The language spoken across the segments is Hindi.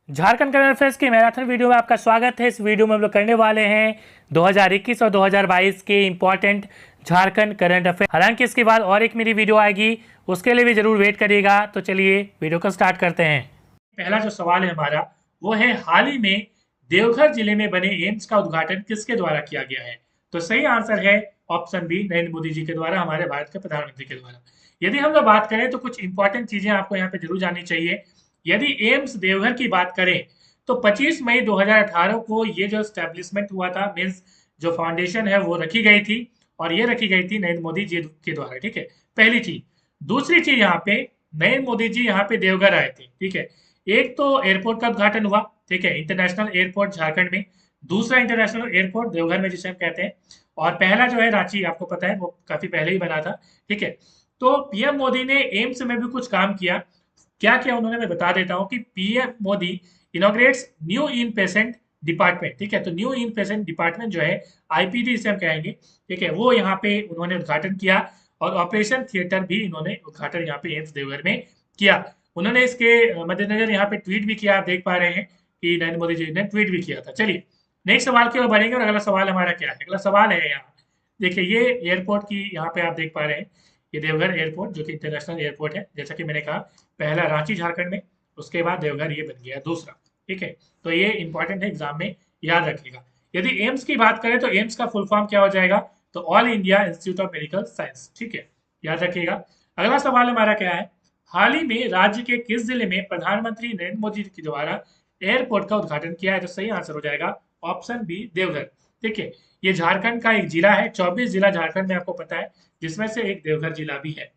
झारखंड करंट अफेयर्स की मैराथन वीडियो में आपका स्वागत है। इस वीडियो में हम लोग करने वाले हैं 2021 और 2022 के इंपॉर्टेंट झारखंड करंट अफेयर। हालांकि इसके बाद और एक मेरी वीडियो आएगी, उसके लिए भी जरूर वेट करिएगा। तो चलिए वीडियो को स्टार्ट करते हैं। पहला जो सवाल है हमारा वो है, हाल ही में देवघर जिले में बने एम्स का उद्घाटन किसके द्वारा किया गया है? तो सही आंसर है ऑप्शन बी, नरेंद्र मोदी जी के द्वारा, हमारे भारत के प्रधानमंत्री के द्वारा। यदि हम लोग बात करें तो कुछ इंपॉर्टेंट चीजें आपको यहाँ पे जरूर जाननी चाहिए। यदि एम्स देवघर की बात करें तो 25 मई 2018 को ये जो स्टैब्लिशमेंट हुआ था, मीन्स जो फाउंडेशन है वो रखी गई थी, और ये रखी गई थी नरेंद्र मोदी जी के द्वारा। ठीक है, पहली चीज। दूसरी चीज, यहाँ पे नरेंद्र मोदी जी यहाँ पे देवघर आए थे। ठीक है, एक तो एयरपोर्ट का उद्घाटन हुआ, ठीक है, इंटरनेशनल एयरपोर्ट झारखंड में। दूसरा इंटरनेशनल एयरपोर्ट देवघर में जिसे हम कहते हैं। और पहला जो है रांची, आपको पता है वो काफी पहले ही बना था। ठीक है, तो पीएम मोदी ने एम्स में भी कुछ काम किया। क्या किया उन्होंने, मैं बता देता हूँ कि PM Modi inaugurates new in patient department. ठीक है, तो न्यू इन पेशेंट डिपार्टमेंट जो है, आईपीडी जिसे हम कहेंगे, ठीक है, वो यहाँ पे उन्होंने उद्घाटन किया। और ऑपरेशन थिएटर भी इन्होंने उद्घाटन यहाँ पे एम्स देवघर में किया। उन्होंने इसके मद्देनजर यहाँ पे ट्वीट भी किया, आप देख पा रहे हैं कि नरेंद्र मोदी जी ने ट्वीट भी किया था। चलिए नेक्स्ट सवाल की ओर बढ़ेंगे, और अगला सवाल हमारा क्या है? अगला सवाल है यहाँ, देखिए ये एयरपोर्ट की यहाँ पे आप देख पा रहे हैं, ये देवघर एयरपोर्ट जो कि इंटरनेशनल एयरपोर्ट है। जैसा कि मैंने कहा, पहला रांची झारखंड में, उसके बाद देवघर ये बन गया दूसरा। ठीक है, तो ये इंपॉर्टेंट है, एग्जाम में याद रखिएगा। यदि एम्स की बात करें तो एम्स का फुल फॉर्म क्या हो जाएगा? तो all India institute of medical science. ठीक है, याद रखिएगा। अगला सवाल हमारा क्या है? हाल ही में राज्य के किस जिले में प्रधानमंत्री नरेंद्र मोदी के द्वारा एयरपोर्ट का उद्घाटन किया है? तो सही आंसर हो जाएगा ऑप्शन बी, देवघर। ठीक है, ये झारखंड का एक जिला है। 24 जिला झारखंड में आपको पता है, जिसमें से एक देवघर जिला भी है।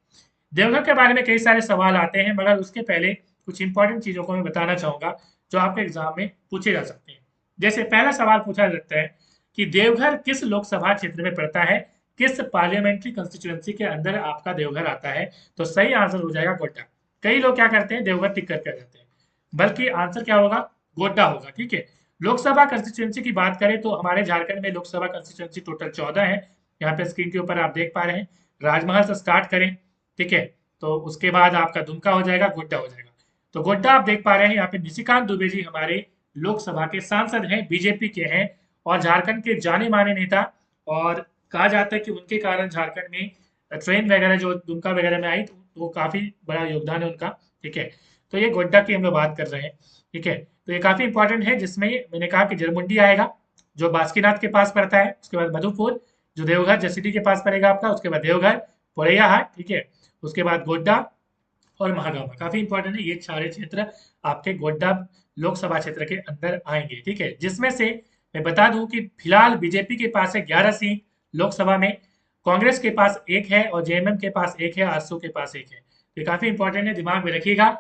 देवघर के बारे में कई सारे सवाल आते हैं, मगर उसके पहले कुछ इंपॉर्टेंट चीजों को मैं बताना चाहूंगा जो आपके एग्जाम में पूछे जा सकते हैं। जैसे पहला सवाल पूछा जा सकता है कि देवघर किस लोकसभा क्षेत्र में पड़ता है, किस पार्लियामेंट्री कंस्टिट्यूएंसी के अंदर आपका देवघर आता है? तो सही आंसर हो जाएगा गोड्डा। कई लोग क्या करते हैं, देवघर टिक करके आ जाते हैं, बल्कि आंसर क्या होगा? गोड्डा होगा। ठीक है, लोकसभा कंस्टिट्यूएंसी की बात करें तो हमारे झारखंड में लोकसभा कंस्टिट्यूएंसी टोटल 14 है। यहाँ पे स्क्रीन के ऊपर आप देख पा रहे हैं। राजमहल से स्टार्ट करें, ठीक है, तो उसके बाद आपका दुमका हो जाएगा, गोड्डा हो जाएगा। तो गोड्डा आप देख पा रहे हैं, यहाँ पे निशिकांत दुबे जी हमारे लोकसभा के सांसद हैं, बीजेपी के हैं, और झारखंड के जाने माने नेता। और कहा जाता है कि उनके कारण झारखंड में ट्रेन वगैरह जो दुमका वगैरह में आई, तो वो काफी बड़ा योगदान है उनका। ठीक है, तो ये गोड्डा की हम लोग बात कर रहे हैं। ठीक है, तो ये काफी इंपॉर्टेंट है, जिसमें मैंने कहा कि जरमुंडी आएगा जो बासुकीनाथ के पास पड़ता है। उसके बाद मधुपुर जो देवघर जसीडीह के पास पड़ेगा आपका। उसके बाद देवघर, पोरैयाहाट, ठीक है, उसके बाद गोड्डा और महागामा। काफी इंपॉर्टेंट है, ये सारे क्षेत्र आपके गोड्डा लोकसभा क्षेत्र के अंदर आएंगे। ठीक है, जिसमें से मैं बता दूं कि फिलहाल बीजेपी के पास है 11 सीट लोकसभा में, कांग्रेस के पास एक है, और जेएमएम के पास एक है, आजसू के पास एक है। तो ये काफी इंपॉर्टेंट है, दिमाग में रखिएगा।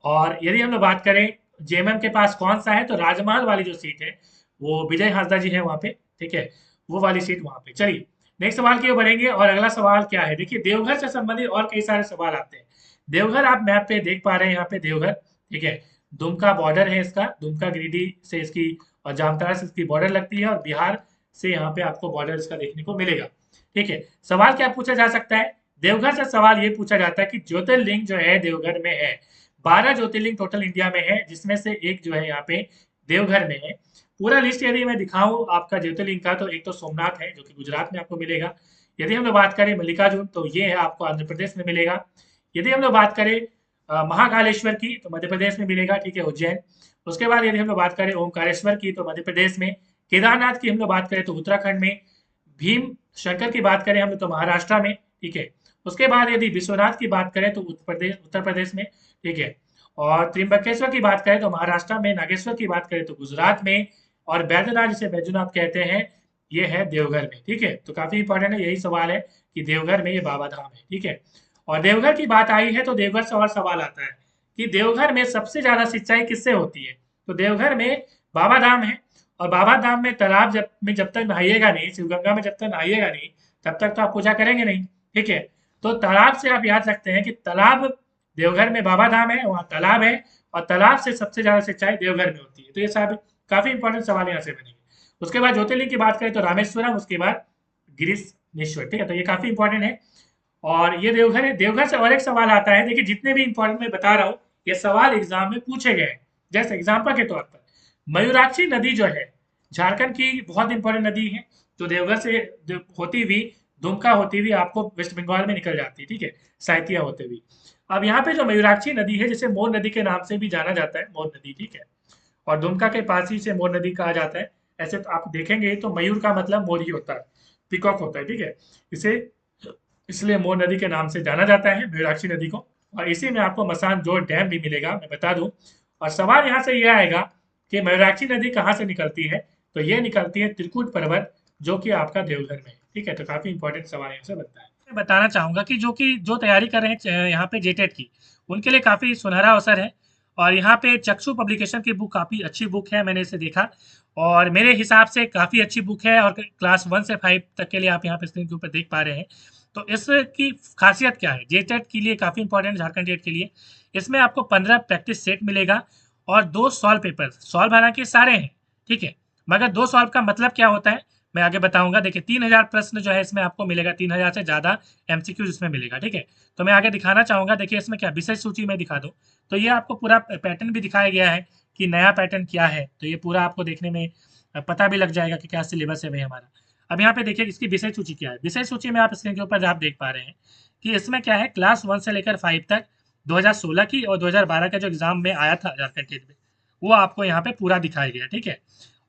और यदि हम लोग बात करें जेएमएम के पास कौन सा है, तो राजमहल वाली जो सीट है वो विजय हांसदा जी है वहां पे। ठीक है, वो वाली सीट वहां पे। चलिए नेक्स्ट सवाल की ओर बढ़ेंगे, और अगला सवाल क्या है? देखिए देवघर से संबंधित और कई सारे सवाल आते हैं। देवघर आप मैप पे देख पा रहे हैं, यहाँ पे देवघर, ठीक है, दुमका बॉर्डर है इसका, दुमका गिरिडीह से इसकी और जामताड़ा से इसकी बॉर्डर लगती है, और बिहार से यहाँ पे आपको बॉर्डर इसका देखने को मिलेगा। ठीक है, सवाल क्या पूछा जा सकता है? देवघर से सवाल ये पूछा जाता है कि ज्योतिर्लिंग जो है देवघर में है। 12 ज्योतिर्लिंग टोटल इंडिया में है, जिसमें से एक जो है यहाँ पे देवघर में है। पूरा लिस्ट यदि मैं दिखाऊं आपका ज्योतिर्लिंग का, तो एक तो सोमनाथ है जो कि गुजरात में आपको मिलेगा। यदि हम लोग बात करें मल्लिकार्जुन, तो ये है आपको आंध्र प्रदेश में मिलेगा। यदि हम लोग बात करें महाकालेश्वर की, तो मध्य प्रदेश में मिलेगा। ठीक है, उज्जैन। उसके बाद यदि हम लोग बात करें ओमकारेश्वर की, तो मध्य प्रदेश में। केदारनाथ की हम लोग बात करें तो उत्तराखंड में। भीम शंकर की बात करें हम लोग तो महाराष्ट्र में। ठीक है, उसके बाद यदि विश्वनाथ की बात करें तो उत्तर प्रदेश में। ठीक है, और त्रिम्बकेश्वर की बात करें तो महाराष्ट्र में। नागेश्वर की बात करें तो गुजरात में। और बैद्यनाथ जिसे बैजूनाथ कहते हैं, ये है देवघर में। ठीक है, तो काफी इंपॉर्टेंट है, यही सवाल है कि देवघर में ये बाबा धाम है। ठीक है, और देवघर की बात आई है तो देवघर से और सवाल आता है कि देवघर में सबसे ज्यादा सिंचाई किससे होती है? तो देवघर में बाबा धाम है, और बाबा धाम में तालाब जब तक नहाइएगा नहीं, शिवगंगा में जब तक नहाइएगा नहीं, तब तक तो आप पूजा करेंगे नहीं। ठीक है, तो तालाब से आप याद रखते हैं कि तालाब देवघर में बाबा धाम है, वहाँ तालाब है, और तालाब से सबसे ज्यादा सिंचाई देवघर में होती है। तो ये सब काफी इंपॉर्टेंट सवाल यहाँ से बनेंगे। उसके बाद ज्योतिर्लिंग की बात करें तो रामेश्वरम, उसके बाद गिरीशनेश्वर। ठीक है, तो ये काफी इंपॉर्टेंट है, और ये देवघर है। देवघर से और एक सवाल आता है, देखिए जितने भी इंपॉर्टेंट मैं बता रहा हूँ, ये सवाल एग्जाम में पूछे गए हैं। जैसे एग्जाम्पल के तौर पर मयूराक्षी नदी जो है झारखंड की बहुत इंपॉर्टेंट नदी है, जो देवघर से होती हुई, दुमका होती हुई आपको वेस्ट बंगाल में निकल जाती है, ठीक है, साइथिया होते हुई। अब यहाँ पे जो मयूराक्षी नदी है, जिसे मोर नदी के नाम से भी जाना जाता है, मोर नदी, ठीक है, और दुमका के पास ही से मोर नदी कहा जाता है। ऐसे तो आप देखेंगे तो मयूर का मतलब मोर ही होता है, पिकॉक होता है, ठीक है, इसे इसलिए मोर नदी के नाम से जाना जाता है मयूराक्षी नदी को। और इसी में आपको मसान जोड़ डैम भी मिलेगा, मैं बता दूं। और सवाल यहाँ से यह आएगा कि मयूराक्षी नदी कहाँ से निकलती है, तो ये निकलती है त्रिकुट पर्वत, जो कि आपका देवघर में है, ठीक है। तो काफी इंपॉर्टेंट सवाल यहाँ से बनता है। मैं बताना चाहूंगा कि जो तैयारी कर रहे हैं यहाँ पे जेटेट की, उनके लिए काफी सुनहरा अवसर है। और यहाँ पे चक्षु पब्लिकेशन की बुक काफी अच्छी बुक है, मैंने इसे देखा और मेरे हिसाब से काफी अच्छी बुक है। और क्लास 1 से 5 तक के लिए आप यहाँ पे स्क्रीन के ऊपर देख पा रहे हैं। तो इसकी खासियत क्या है, जेटेट के लिए काफी इंपॉर्टेंट, झारखंड जेट के लिए। इसमें आपको 15 प्रैक्टिस सेट मिलेगा और 2 सॉल्व पेपर। सॉल्व हालांकि सारे हैं, ठीक है, मगर 2 सॉल्व का मतलब क्या होता है मैं आगे बताऊंगा। देखिए 3000 प्रश्न जो है इसमें आपको मिलेगा, 3000 से ज्यादा एमसीक्यूज इसमें मिलेगा, ठीक है। तो मैं आगे दिखाना चाहूंगा, देखिए इसमें क्या विषय सूची में दिखा दूं, तो ये आपको पूरा पैटर्न भी दिखाया गया है कि नया पैटर्न क्या है। तो ये पूरा आपको देखने में पता भी लग जाएगा कि क्या सिलेबस है भाई हमारा। अब यहाँ पे देखिए इसकी विषय सूची क्या है। विषय सूची में आप स्क्रीन के ऊपर आप देख पा रहे हैं कि इसमें क्या है, क्लास 1 से लेकर 5 तक 2016 की और 2012 का जो एग्जाम में आया था झारखंड टेट में, वो आपको यहाँ पे पूरा दिखाया गया, ठीक है।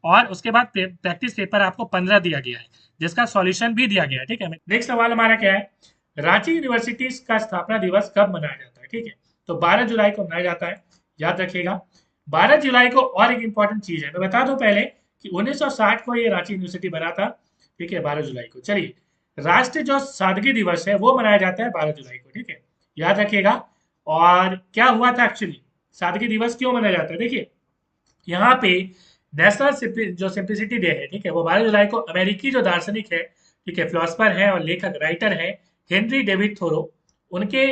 और उसके बाद प्रैक्टिस पेपर आपको 15 दिया गया है, जिसका सॉल्यूशन भी दिया गया है, ठीक है। नेक्स्ट सवाल हमारा क्या है, रांची यूनिवर्सिटी का स्थापना दिवस कब मनाया जाता है, ठीक है। तो 12 जुलाई को मनाया जाता है, याद रखिएगा। 12 जुलाई को और एक इंपॉर्टेंट चीज है, मैं बता दूं पहले कि 1960 को ये रांची यूनिवर्सिटी बना था, ठीक है, 12 जुलाई को। चलिए, राष्ट्रीय जो सादगी दिवस है वो मनाया जाता है 12 जुलाई को, ठीक है, याद रखिएगा। और क्या हुआ था एक्चुअली, सादगी दिवस क्यों मनाया जाता है, देखिए यहाँ पे नेशनल जो सिंप्लिसिटी डे है, ठीक है, वो 12 जुलाई को अमेरिकी जो दार्शनिक है, ठीक है, फिलोसफर है और लेखक राइटर है हेनरी डेविड थोरो, उनके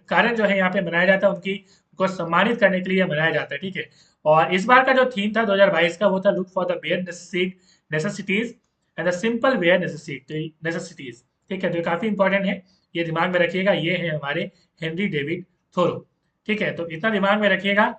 कारण जो है यहाँ पे मनाया जाता है, उनको सम्मानित करने के लिए मनाया जाता है, ठीक है। और इस बार का जो थीम था 2022 का, वो था look for the bare necessities and the simple bare necessities, ठीक है। तो काफी इंपॉर्टेंट है, ये दिमाग में रखिएगा। ये है हमारे हेनरी डेविड थोरो, ठीक है, तो इतना दिमाग में रखिएगा।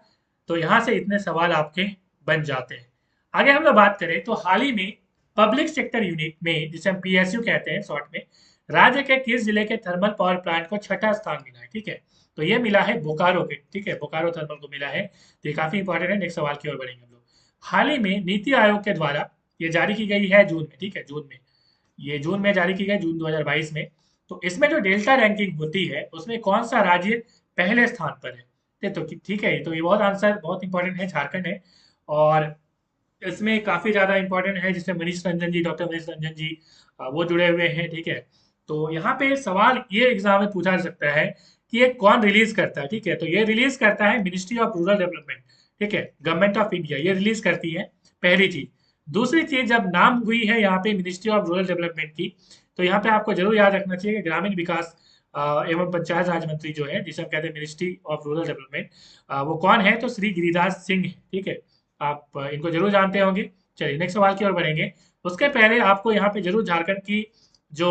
तो यहाँ से इतने सवाल आपके बन जाते हैं। आगे हम लोग बात करें तो हाल ही में पब्लिक सेक्टर यूनिट में, जिसे हम पीएसयू कहते हैं शॉर्ट में, राज्य के किस जिले के थर्मल पावर प्लांट को छठा स्थान मिला है, ठीक है। तो ये मिला है बोकारो के, ठीक है, बोकारो थर्मल को मिला है। तो ये काफी इंपॉर्टेंट है। नेक्स्ट सवाल की ओर बढ़ेंगे हम लोग। हाल ही में नीति आयोग के द्वारा ये जारी की गई है जून में, ठीक है, जून में, ये जून में जारी की गई, जून 2022 में। तो इसमें जो डेल्टा रैंकिंग होती है उसमें कौन सा राज्य पहले स्थान पर है, तो ठीक है, तो ये बहुत आंसर बहुत इंपॉर्टेंट है, झारखंड है। और इसमें काफी ज्यादा इंपॉर्टेंट है, जिसमें मनीष रंजन जी, डॉक्टर मनीष रंजन जी, वो जुड़े हुए हैं, ठीक है। तो यहाँ पे सवाल ये एग्जाम में पूछा जा सकता है कि ये कौन रिलीज करता है, ठीक है। तो ये रिलीज करता है मिनिस्ट्री ऑफ रूरल डेवलपमेंट, ठीक है, गवर्नमेंट ऑफ इंडिया ये रिलीज करती है, पहली चीज। दूसरी चीज, जब नाम हुई है यहाँ पे मिनिस्ट्री ऑफ रूरल डेवलपमेंट की, तो यहाँ पे आपको जरूर याद रखना चाहिए कि ग्रामीण विकास एवं पंचायत राज मंत्री जो है, जिसे हम कहते हैं मिनिस्ट्री ऑफ रूरल डेवलपमेंट, वो कौन है, तो श्री गिरिराज सिंह, ठीक है। आप इनको जरूर जानते होंगे। चलिए नेक्स्ट सवाल की ओर बढ़ेंगे। उसके पहले आपको यहाँ पे जरूर झारखंड की जो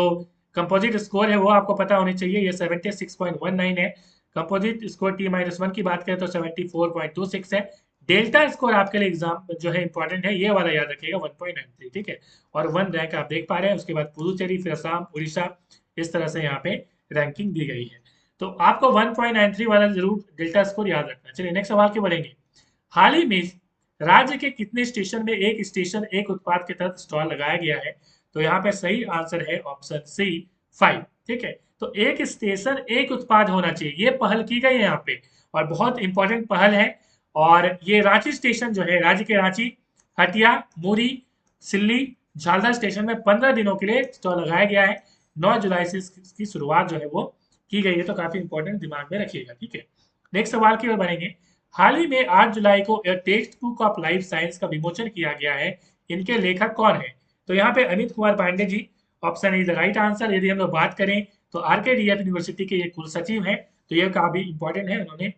कंपोजिट स्कोर है वो आपको पता होनी चाहिए। ये 76.19 है। कंपोजिट स्कोर T-1 की बात करें तो 74.26 है। डेल्टा स्कोर आपके लिए एग्जाम जो है इंपॉर्टेंट है, ये वाला याद रखिएगा, 1.93, ठीक है। और 1 रैंक आप देख पा रहे हैं। उसके बाद पुदुचेरी, फिर असम, उड़ीसा, इस तरह से यहाँ पे रैंकिंग दी गई है। तो आपको 1.93 वाला जरूर डेल्टा स्कोर याद रखना। चलिए नेक्स्ट सवाल की बढ़ेंगे। हाल ही में राज्य के कितने स्टेशन में एक स्टेशन एक उत्पाद के तहत स्टॉल लगाया गया है, तो यहाँ पे सही आंसर है ऑप्शन सी 5, ठीक है। तो एक स्टेशन एक उत्पाद होना चाहिए, ये पहल की गई है यहाँ पे और बहुत इंपॉर्टेंट पहल है। और ये रांची स्टेशन जो है, राज्य के रांची, हटिया, मुरी, सिल्ली, झालदा स्टेशन में 15 दिनों के लिए स्टॉल लगाया गया है। 9 जुलाई से इसकी शुरुआत जो है वो की गई है। तो काफी इंपॉर्टेंट, दिमाग में रखिएगा, ठीक है। नेक्स्ट सवाल की ओर बढ़ेंगे। हाल ही में 8 जुलाई को text book of life science का विमोचन किया गया है। इनके लेखक कौन है, तो यहाँ पे Amit Kumar Pandey ji, option is the right answer. यदि हम लोग बात करें तो आरकेडीएफ यूनिवर्सिटी के ये कुल सचिव हैं, तो ये काफी इंपॉर्टेंट है। उन्होंने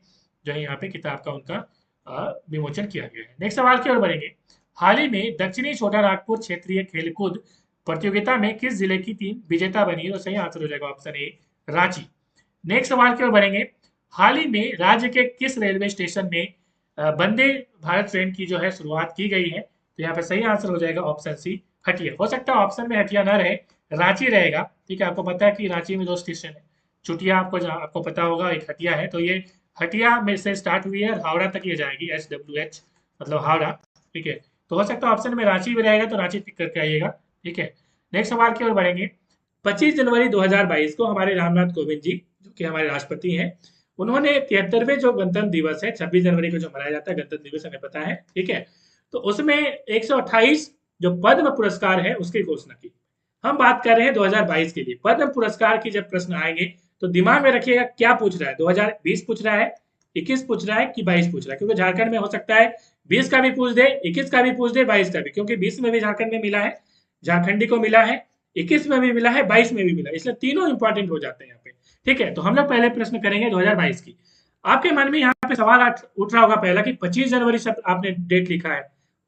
जो है यहाँ पे किताब का उनका विमोचन किया गया है। नेक्स्ट सवाल की ओर बढ़ेंगे। हाल ही में दक्षिणी छोटा नागपुर क्षेत्रीय खेलकूद प्रतियोगिता में किस जिले की टीम विजेता बनी है, तो सही आंसर हो जाएगा ऑप्शन ए, रांची। नेक्स्ट सवाल की ओर बढ़ेंगे। हाल ही में राज्य के किस रेलवे स्टेशन में वंदे भारत ट्रेन की जो है शुरुआत की गई है। तो यहाँ पे सही आंसर हो जाएगा ऑप्शन सी, हटिया। हो सकता है ऑप्शन में हटिया ना रहे, रांची रहेगा। ठीक है, आपको पता है कि रांची में 2 स्टेशन है, चुटिया आपको आपको पता होगा, एक हटिया है। तो ये हटिया में से स्टार्ट हुई है और हावड़ा तक ये जाएगी, SWH मतलब हावड़ा। ठीक है, तो हो सकता है ऑप्शन में रांची भी रहेगा, तो रांची टिक करके आइएगा। ठीक है, नेक्स्ट सवाल की ओर बढ़ेंगे। 25 जनवरी 2022 को हमारे रामनाथ कोविंद जी, जो कि हमारे राष्ट्रपति हैं, उन्होंने 73वें जो गणतंत्र दिवस है, 26 जनवरी को जो मनाया जाता है गणतंत्र दिवस, हमें पता है। ठीक है, तो उसमें 128 जो पद्म पुरस्कार है उसकी घोषणा की। हम बात कर रहे हैं 2022 के लिए पद्म पुरस्कार की। जब प्रश्न आएंगे तो दिमाग में रखिएगा क्या पूछ रहा है, 2020 पूछ रहा है, 21 पूछ रहा है कि 22 पूछ रहा है। क्योंकि झारखंड में हो सकता है 20 का भी पूछ दे, 21 का भी पूछ दे, 22 का भी, क्योंकि 20 में भी झारखंड में मिला है, झारखंडी को मिला है, 21 में भी मिला है, 22 में भी मिला है, इसलिए तीनों इंपॉर्टेंट हो जाते हैं यहाँ पे। ठीक है, तो हम लोग पहले प्रश्न करेंगे 2022 की। आपके मन में यहाँ पे सवाल उठ रहा होगा पहला कि 25 जनवरी से आपने डेट लिखा है,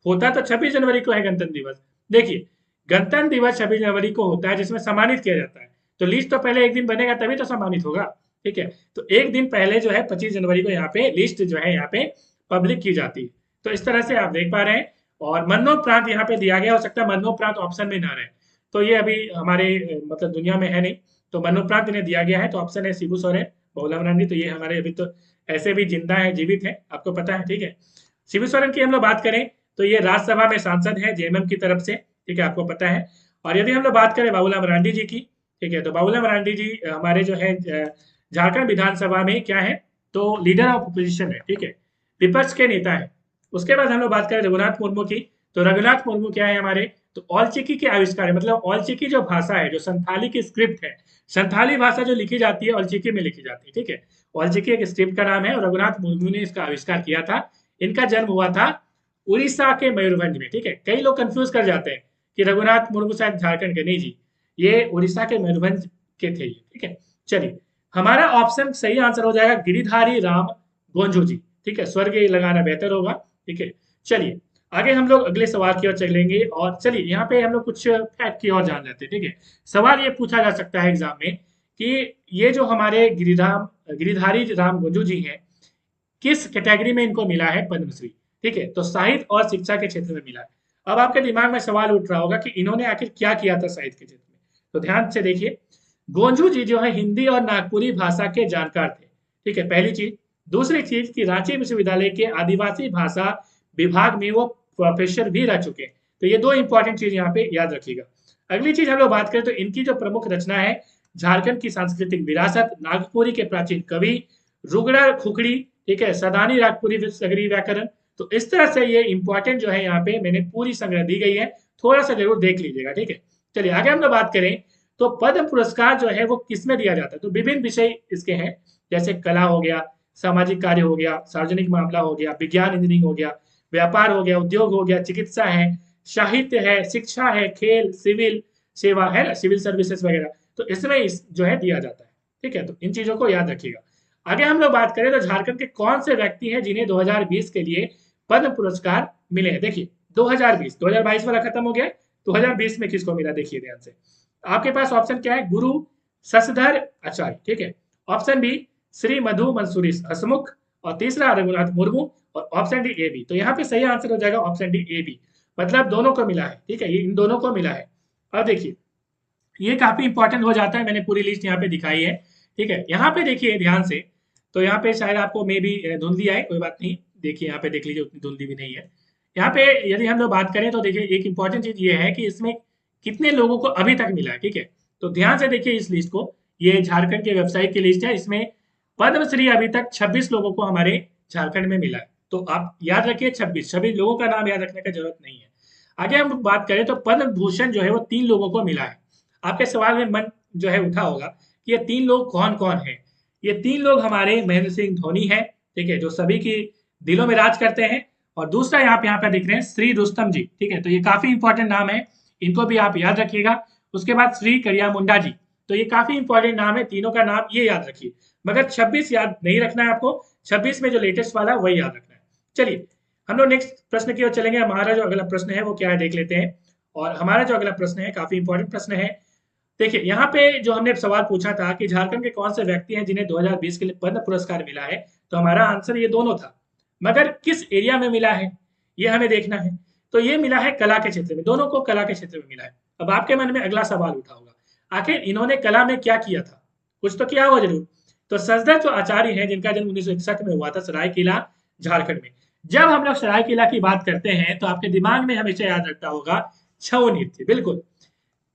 होता तो 26 जनवरी को है गणतंत्र दिवस। देखिए, गणतंत्र दिवस 26 जनवरी को होता है, जिसमें सम्मानित किया जाता है। तो लिस्ट तो पहले एक दिन बनेगा तभी तो सम्मानित होगा। ठीक है, तो एक दिन पहले जो है 25 जनवरी को यहाँ पे लिस्ट जो है यहाँ पे पब्लिक की जाती है। तो इस तरह से आप देख पा रहे हैं। और मरणोपरांत यहाँ पे दिया गया, हो सकता है मरणोपरांत ऑप्शन में ना रहे, तो ये अभी हमारे मतलब दुनिया में है नहीं, तो मरणोपरांत इन्हें दिया गया है। तो ऑप्शन है शिबू सोरेन, बहुला मरांडी। तो ये हमारे अभी तो ऐसे भी जिंदा है, जीवित है, आपको पता है। ठीक है, शिबू सोरेन की हम लोग बात करें तो ये राज्यसभा में सांसद है जेएमएम की तरफ से। ठीक है, आपको पता है। और यदि हम लोग बात करें बाबूलाल मरांडी जी की, ठीक है, तो बाबूलाल मरांडी जी हमारे जो है झारखंड विधानसभा में क्या है, तो लीडर ऑफ अपोजिशन है। ठीक है, विपक्ष के नेता है। उसके बाद हम लोग बात करें रघुनाथ मुर्मू की, तो रघुनाथ मुर्मू क्या है हमारे, तो ऑलचिकी के आविष्कार है। मतलब ऑलचिकी जो भाषा है, जो संथाली की स्क्रिप्ट है, संथाली भाषा जो लिखी जाती है ऑलचिकी में लिखी जाती है। ठीक है, ऑलचिकी एक स्क्रिप्ट का नाम है और रघुनाथ मुर्मू ने इसका आविष्कार किया था। इनका जन्म हुआ था उड़ीसा के मयूरभंज में। ठीक है, कई लोग कंफ्यूज कर जाते हैं कि रघुनाथ मुर्मू शायद झारखंड के, नहीं जी, ये उड़ीसा के मयूरभंज के थे। ठीक है, चलिए, हमारा ऑप्शन सही आंसर हो जाएगा गिरिधारी राम गोंझू जी। ठीक है, स्वर्ग लगाना बेहतर होगा। ठीक है, चलिए आगे हम लोग अगले सवाल की ओर चलेंगे। और चलिए यहाँ पे हम लोग कुछ फैक्ट की ओर जान लेते हैं। ठीक है, सवाल ये पूछा जा सकता है एग्जाम में कि ये जो हमारे गिरिधारी राम गोंझू जी हैं, किस कैटेगरी में इनको मिला है पद्मश्री। ठीक है, तो साहित्य और शिक्षा के क्षेत्र में मिला है। अब आपके दिमाग में सवाल उठ रहा होगा कि इन्होंने आखिर क्या किया था साहित्य के क्षेत्र में। तो ध्यान से देखिए, गोंझू जी जो है हिंदी और नागपुरी भाषा के जानकार थे। ठीक है, पहली चीज। दूसरी चीज कि रांची विश्वविद्यालय के आदिवासी भाषा विभाग में वो प्रोफेसर भी रह चुके हैं। तो ये दो इंपॉर्टेंट चीज यहाँ पे याद रखिएगा। अगली चीज हम लोग बात करें तो इनकी जो प्रमुख रचना है, झारखंड की सांस्कृतिक विरासत, नागपुरी के प्राचीन कवि, रुगड़ा खुखड़ी, ठीक है, सदानी नागपुरी सगरी व्याकरण। तो इस तरह से ये इंपॉर्टेंट जो है यहाँ पे मैंने पूरी संग्रह दी गई है, थोड़ा सा जरूर देख लीजिएगा। ठीक है, चलिए आगे हम लोग बात करें तो पद्म पुरस्कार जो है वो किसमें दिया जाता है, तो विभिन्न विषय इसके हैं, जैसे कला हो गया, सामाजिक कार्य हो गया, सार्वजनिक मामला हो गया, विज्ञान इंजीनियरिंग हो गया, व्यापार हो गया, उद्योग हो गया, चिकित्सा है, साहित्य है, शिक्षा है, खेल, सिविल सेवा है ना, सिविल सर्विसेज वगैरह। तो इसमें जो है दिया जाता है। ठीक है, तो इन चीजों को याद रखिएगा। आगे हम लोग बात करें तो झारखंड के कौन से व्यक्ति हैं जिन्हें 2020 के लिए पद्म पुरस्कार मिले हैं। देखिए 2022 वाला खत्म हो गया, 2020 में किसको मिला देखिए ध्यान से। आपके पास ऑप्शन क्या है, गुरु शशधर आचार्य। ठीक है, ऑप्शन बी श्री मधु मंसूरी हसमुख, और तीसरा रघुनाथ मुर्मू, और ऑप्शन डी ए बी। तो यहाँ पे सही आंसर हो जाएगा ऑप्शन डी ए बी, मतलब दोनों को मिला है। ठीक है, ये इन दोनों को मिला है। अब देखिए ये काफी इंपॉर्टेंट हो जाता है, मैंने पूरी लिस्ट यहाँ पे दिखाई है। ठीक है, यहाँ पे देखिए ध्यान से, तो यहाँ पे शायद आपको मे भी धुंधली आए, कोई बात नहीं, देखिए यहाँ पे देख लीजिए, उतनी धुंधली भी नहीं है। यहाँ पे यदि हम लोग बात करें तो देखिए एक इंपॉर्टेंट चीज ये है कि इसमें कितने लोगों को अभी तक मिला है। ठीक है, तो ध्यान से देखिए इस लिस्ट को, ये झारखंड के वेबसाइट की लिस्ट है, इसमें पद्मश्री अभी तक 26 लोगों को हमारे झारखंड में मिला है। तो आप याद रखिए 26 लोगों का नाम याद रखने का जरूरत नहीं है। आगे हम बात करें तो पद्म भूषण जो है वो 3 लोगों को मिला है। आपके सवाल में मन जो है उठा होगा कि ये 3 लोग कौन कौन है। ये 3 लोग हमारे महेंद्र सिंह धोनी है, ठीक है, जो सभी की दिलों में राज करते हैं। और दूसरा यहाँ पे दिख रहे हैं श्री रुस्तम जी। ठीक है, तो ये काफी इंपॉर्टेंट नाम है, इनको भी आप याद रखिएगा। उसके बाद श्री करिया मुंडा जी, तो ये काफी इंपॉर्टेंट नाम है, तीनों का नाम ये याद रखिए। मगर 26 याद नहीं रखना है आपको, 26 में जो लेटेस्ट वाला वही याद रखना है। चलिए हम लोग नेक्स्ट प्रश्न की ओर चलेंगे। हमारा जो अगला प्रश्न है वो क्या है देख लेते हैं। और हमारा जो अगला प्रश्न है काफी इंपॉर्टेंट प्रश्न है। देखिए यहाँ पे जो हमने सवाल पूछा था कि झारखंड के कौन से व्यक्ति हैं जिन्हें 2020 के लिए पद्म पुरस्कार मिला है, तो हमारा आंसर ये दोनों था। मगर किस एरिया में मिला है ये हमें देखना है। तो ये मिला है कला के क्षेत्र में, दोनों को कला के क्षेत्र में मिला है। अब आपके मन में अगला सवाल उठा होगा, आखिर इन्होंने कला में क्या किया था, कुछ तो किया होगा जरूर। तो सचदेव जो आचार्य हैं, जिनका जन्म 1961 में हुआ था सरायकेला झारखंड में। जब हम लोग सरायकेला की बात करते हैं तो आपके दिमाग में हमेशा याद रखता होगा छऊ नृत्य। बिल्कुल,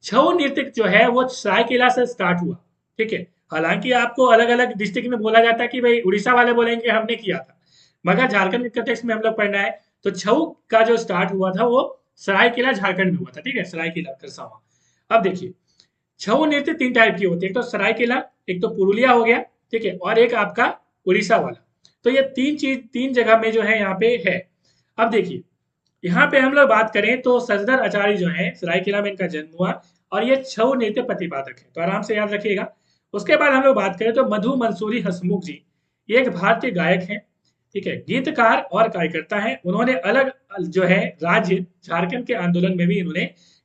छऊ नृत्य जो है वो सरायकेला से स्टार्ट हुआ। ठीक है, हालांकि आपको अलग अलग डिस्ट्रिक्ट में बोला जाता है कि भाई उड़ीसा वाले बोलेंगे हमने किया था, मगर झारखंड के कंटेक्स्ट में हम लोग पढ़ना है तो छऊ का जो स्टार्ट हुआ था वो सरायकेला झारखंड में हुआ था। ठीक है, सरायकेला खरसावां। अब देखिए, छऊ नृत्य 3 टाइप की होती है, एक तो सरायकेला, एक तो पुरुलिया हो गया, ठीक है, और एक आपका उड़ीसा वाला। तो ये 3 जगह में जो है यहाँ पे है। अब देखिए, यहाँ पे हम लोग बात करें तो सचदर आचार्य जो है सरायकेला में इनका जन्म हुआ और ये छऊ नृत्य प्रतिपादक है, तो आराम से याद रखिएगा। उसके बाद हम लोग बात करें तो मधु मंसूरी हसमुख जी, ये एक भारतीय गायक हैं, ठीक है, गीतकार और कार्यकर्ता हैं। उन्होंने अलग जो है राज्य झारखंड के आंदोलन में भी इन्होंने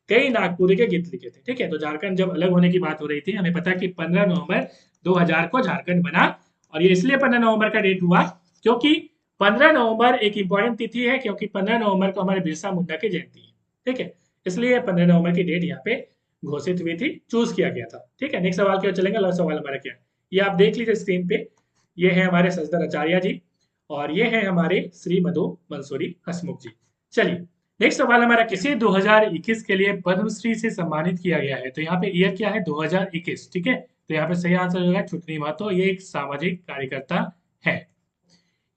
कई नागपुरी के गीत लिखे थे। ठीक है, तो झारखंड जब अलग होने की बात हो रही थी, हमें पता है कि 15 नवंबर 2000 को झारखंड बना, और ये इसलिए 15 नवंबर का डेट हुआ क्योंकि 15 नवंबर एक इंपॉर्टेंट तिथि है, क्योंकि 15 नवंबर को हमारे बिरसा मुंडा की जयंती है। ठीक है, इसलिए 15 नवंबर की डेट यहाँ पे घोषित हुई थी, चूज किया गया था। ठीक है, नेक्स्ट सवाल की ओर चलेंगे। अगला सवाल हमारा क्या है, ये आप देख लीजिए स्क्रीन पे। ये है हमारे सचदर आचार्य जी और ये है हमारे श्री मधु मंसूरी हसमुख जी। चलिए, नेक्स्ट सवाल हमारा, किसी 2021 के लिए पद्मश्री से सम्मानित किया गया है। तो यहाँ पे ईयर क्या है, 2021। ठीक है, तो यहाँ पे सही आंसर होगा छुटनी महतो, ये एक सामाजिक कार्यकर्ता है।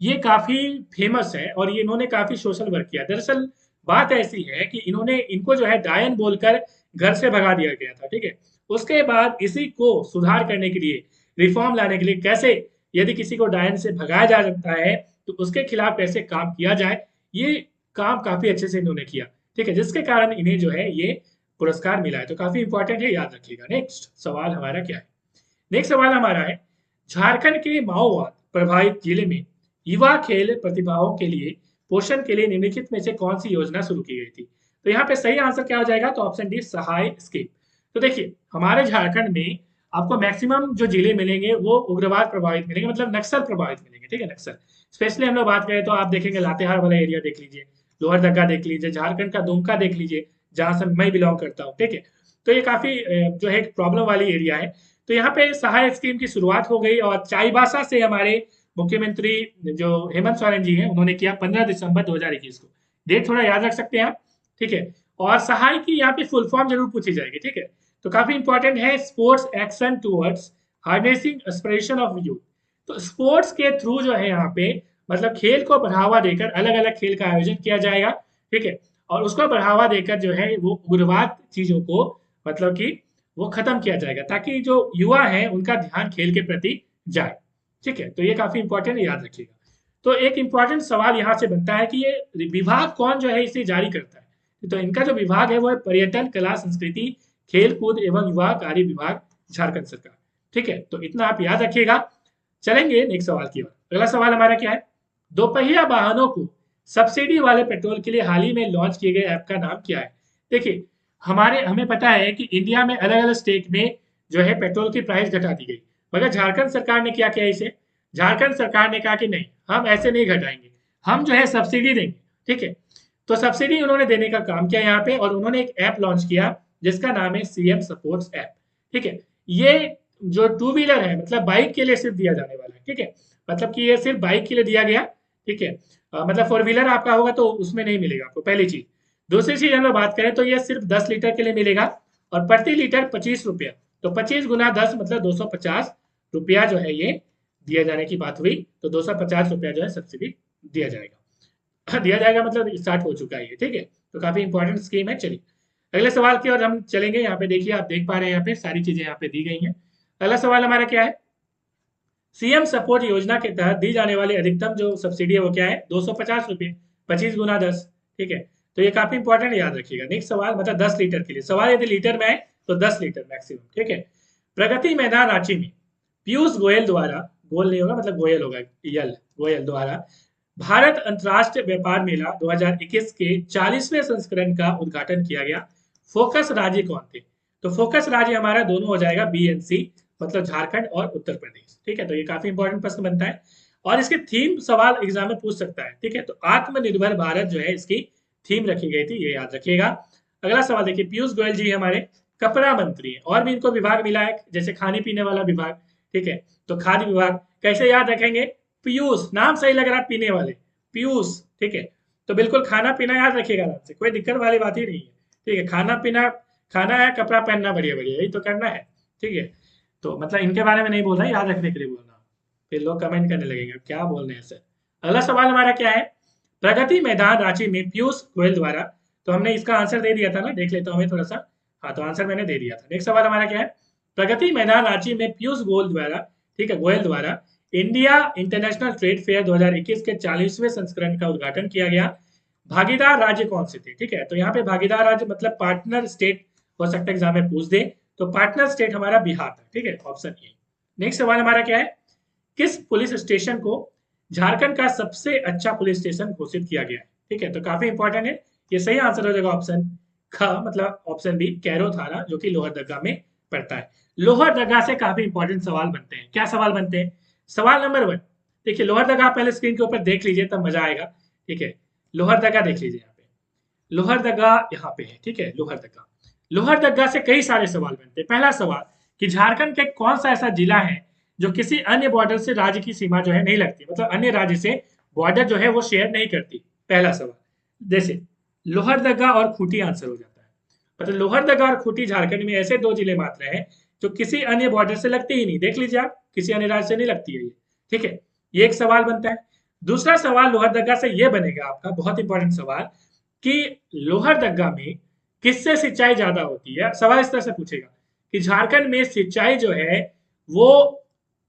ये काफी फेमस है और ये इन्होंने काफी सोशल वर्क किया। दरअसल बात ऐसी है कि इनको जो है डायन बोलकर घर से भगा दिया गया था। ठीक है, उसके बाद इसी को सुधार करने के लिए, रिफॉर्म लाने के लिए, कैसे यदि किसी को डायन से भगाया जा सकता है तो उसके खिलाफ कैसे काम किया जाए, ये काम काफी अच्छे से इन्होंने किया। ठीक है, जिसके कारण इन्हें जो है ये पुरस्कार मिला है, तो काफी इंपॉर्टेंट है, याद रखिएगा। नेक्स्ट सवाल हमारा क्या है, नेक्स्ट सवाल हमारा है, झारखंड के माओवाद प्रभावित जिले में युवा खेल प्रतिभाओं के लिए पोषण के लिए निम्नलिखित में से कौन सी योजना शुरू की गई थी। तो यहाँ पे सही आंसर क्या हो जाएगा, तो ऑप्शन डी सहाय स्कीम। तो देखिए, हमारे झारखंड में आपको मैक्सिमम जो जिले मिलेंगे वो उग्रवाद प्रभावित मिलेंगे, मतलब नक्सल प्रभावित मिलेंगे। ठीक है, नक्सल स्पेशली हम लोग बात करें तो आप देखेंगे लातेहार वाला एरिया देख लीजिए, लोहरदगा देख लीजिए, झारखंड का दुमका देख लीजिए जहां से मैं बिलोंग करता हूँ। ठीक है, तो ये काफी जो है प्रॉब्लम वाली एरिया है। तो यहाँ पे सहाय स्कीम की शुरुआत हो गई और चाईबासा से हमारे मुख्यमंत्री जो हेमंत सोरेन जी हैं उन्होंने किया 15 दिसंबर 2021 को। डेट थोड़ा याद रख सकते हैं आप। ठीक है, और सहाय की यहाँ पे फुल फॉर्म जरूर पूछी जाएगी। ठीक है, तो काफी इंपॉर्टेंट है, sports action towards harnessing aspiration of youth. तो स्पोर्ट्स के थ्रू जो है यहाँ पे मतलब खेल को बढ़ावा देकर अलग अलग खेल का आयोजन किया जाएगा। ठीक है, और उसको बढ़ावा देकर जो है वो उग्रवाद चीजों को मतलब कि वो खत्म किया जाएगा, ताकि जो युवा है उनका ध्यान खेल के प्रति जाए। ठीक है, तो ये काफी इंपॉर्टेंट है, याद रखिएगा। तो एक इंपॉर्टेंट सवाल यहाँ से बनता है कि ये विभाग कौन जो है इसे जारी करता है। तो इनका जो विभाग है वो है पर्यटन, कला, संस्कृति, खेल कूद एवं युवा कार्य विभाग, झारखंड सरकार। ठीक है, तो इतना आप याद रखिएगा। चलेंगे नेक्स्ट सवाल की ओर। अगला सवाल हमारा क्या है, दोपहिया वाहनों को सब्सिडी वाले पेट्रोल के लिए हाल ही में लॉन्च किए गए ऐप का नाम क्या है। देखिए, हमें पता है कि इंडिया में अलग अलग स्टेट में जो है पेट्रोल की प्राइस घटा दी गई, मगर झारखंड सरकार ने क्या किया, इसे झारखंड सरकार ने कहा कि नहीं, हम ऐसे नहीं घटाएंगे, हम जो है सब्सिडी देंगे। ठीक है, तो सब्सिडी उन्होंने देने का काम किया यहाँ पे और उन्होंने एक ऐप लॉन्च किया जिसका नाम है सीएम सपोर्ट्स ऐप। ठीक है, ये जो टू व्हीलर है मतलब बाइक के लिए सिर्फ दिया जाने वाला है। ठीक है, मतलब कि ये सिर्फ बाइक के लिए दिया गया। ठीक है, मतलब फोर व्हीलर आपका होगा तो उसमें नहीं मिलेगा आपको, पहली चीज। दूसरी चीज हम लोग बात करें तो ये सिर्फ 10 लीटर के लिए मिलेगा और प्रति लीटर 25 रुपया, तो 25 गुना 10 मतलब 250 रुपया जो है ये दिया जाने की बात हुई। तो 250 रुपया जो है सब्सिडी दिया जाएगा दिया जाएगा मतलब स्टार्ट हो चुका है ये। ठीक है, तो काफी इंपॉर्टेंट स्कीम है। चलिए अगले सवाल की ओर हम चलेंगे। यहाँ पे देखिए, आप देख पा रहे हैं यहाँ पे सारी चीजें यहाँ पे दी गई हैं। अगला सवाल हमारा क्या है, सीएम सपोर्ट योजना के तहत दी जाने वाली अधिकतम जो सब्सिडी है वो क्या है, 250 रुपये, 25 गुना 10। ठीक है, तो ये काफी इंपॉर्टेंट, याद रखिएगा। नेक्स्ट सवाल, मतलब 10 लीटर के लिए सवाल, यदि लीटर में है तो 10 लीटर मैक्सिमम। ठीक है, प्रगति मैदान रांची में पीयूष गोयल द्वारा, गोयल नहीं होगा मतलब गोयल होगा, गोयल द्वारा भारत अंतर्राष्ट्रीय व्यापार मेला 2021 के 40वें संस्करण का उद्घाटन किया गया। फोकस राज्य कौन थे, तो फोकस राज्य हमारा दोनों हो जाएगा बीएनसी, मतलब झारखंड और उत्तर प्रदेश। ठीक है, तो ये काफी इंपॉर्टेंट प्रश्न बनता है। और इसके थीम सवाल एग्जाम में पूछ सकता है, ठीक है। तो आत्मनिर्भर भारत जो है इसकी थीम रखी गई थी, ये याद रखिएगा। अगला सवाल देखिए, पीयूष गोयल जी हमारे कपड़ा मंत्री है, और भी इनको विभाग मिला है, जैसे खाने पीने वाला विभाग, ठीक है। तो खाद्य विभाग कैसे याद रखेंगे, पीयूष, नाम सही लग रहा है, पीने वाले पीयूष, ठीक है। तो बिल्कुल खाना पीना याद रखिएगा आराम से, कोई दिक्कत वाली बात ही नहीं है, ठीक है। खाना पीना खाना है, कपड़ा पहनना बढ़िया बढ़िया, यही तो करना है, ठीक है। तो मतलब इनके बारे में नहीं बोल रहा, याद रखने के लिए बोल रहा हूँ, फिर लोग कमेंट करने लगेंगे क्या बोल रहे हैं सर। अगला सवाल हमारा क्या है, प्रगति मैदान रांची में पीयूष गोयल द्वारा, तो हमने इसका आंसर दे दिया था ना, देख लेता हूँ मैं थोड़ा सा। हाँ, तो आंसर मैंने दे दिया था। नेक्स्ट सवाल हमारा क्या है, प्रगति मैदान रांची में पीयूष गोयल द्वारा, ठीक है, गोयल द्वारा इंडिया इंटरनेशनल ट्रेड फेयर 2021 के 40वें संस्करण का उद्घाटन किया गया। भागीदार राज्य कौन से थे, ठीक है। तो यहाँ पे भागीदार राज्य मतलब पार्टनर स्टेट हो सकता है एग्जाम में पूछ दे, तो पार्टनर स्टेट हमारा बिहार था, ठीक है, ऑप्शन ए। नेक्स्ट सवाल हमारा क्या है, किस पुलिस स्टेशन को झारखंड का सबसे अच्छा पुलिस स्टेशन घोषित किया गया है, ठीक है। तो काफी इंपॉर्टेंट है, ये सही आंसर हो जाएगा ऑप्शन ख, मतलब ऑप्शन बी, कैरो थाना, जो कि लोहरदगा में पड़ता है। लोहरदगा से काफी इंपॉर्टेंट सवाल बनते हैं। क्या सवाल बनते हैं, सवाल नंबर 1, देखिए लोहरदगा पहले स्क्रीन के ऊपर देख लीजिए, तब मजा आएगा, ठीक है। लोहरदगा देख लीजिए, यहाँ पे लोहरदगा यहाँ पे है, ठीक है। लोहरदगा, लोहरदगा से कई सारे सवाल बनते हैं। पहला सवाल कि झारखंड के कौन सा ऐसा जिला है जो किसी अन्य बॉर्डर से राज्य की सीमा जो है नहीं लगती, मतलब अन्य राज्य से बॉर्डर जो है वो शेयर नहीं करती। पहला सवाल, जैसे लोहरदगा और खूंटी आंसर हो जाता है, मतलब लोहरदगा और खूंटी झारखंड में ऐसे दो जिले मात्र हैं जो किसी अन्य बॉर्डर से लगते ही नहीं, देख लीजिए आप, किसी अन्य राज्य से नहीं लगती है ये, ठीक है। ये एक सवाल बनता है। दूसरा सवाल लोहरदगा से ये बनेगा आपका बहुत इंपॉर्टेंट सवाल कि लोहरदगा में किससे सिंचाई ज्यादा होती है। सवाल इस तरह से पूछेगा कि झारखंड में सिंचाई जो है वो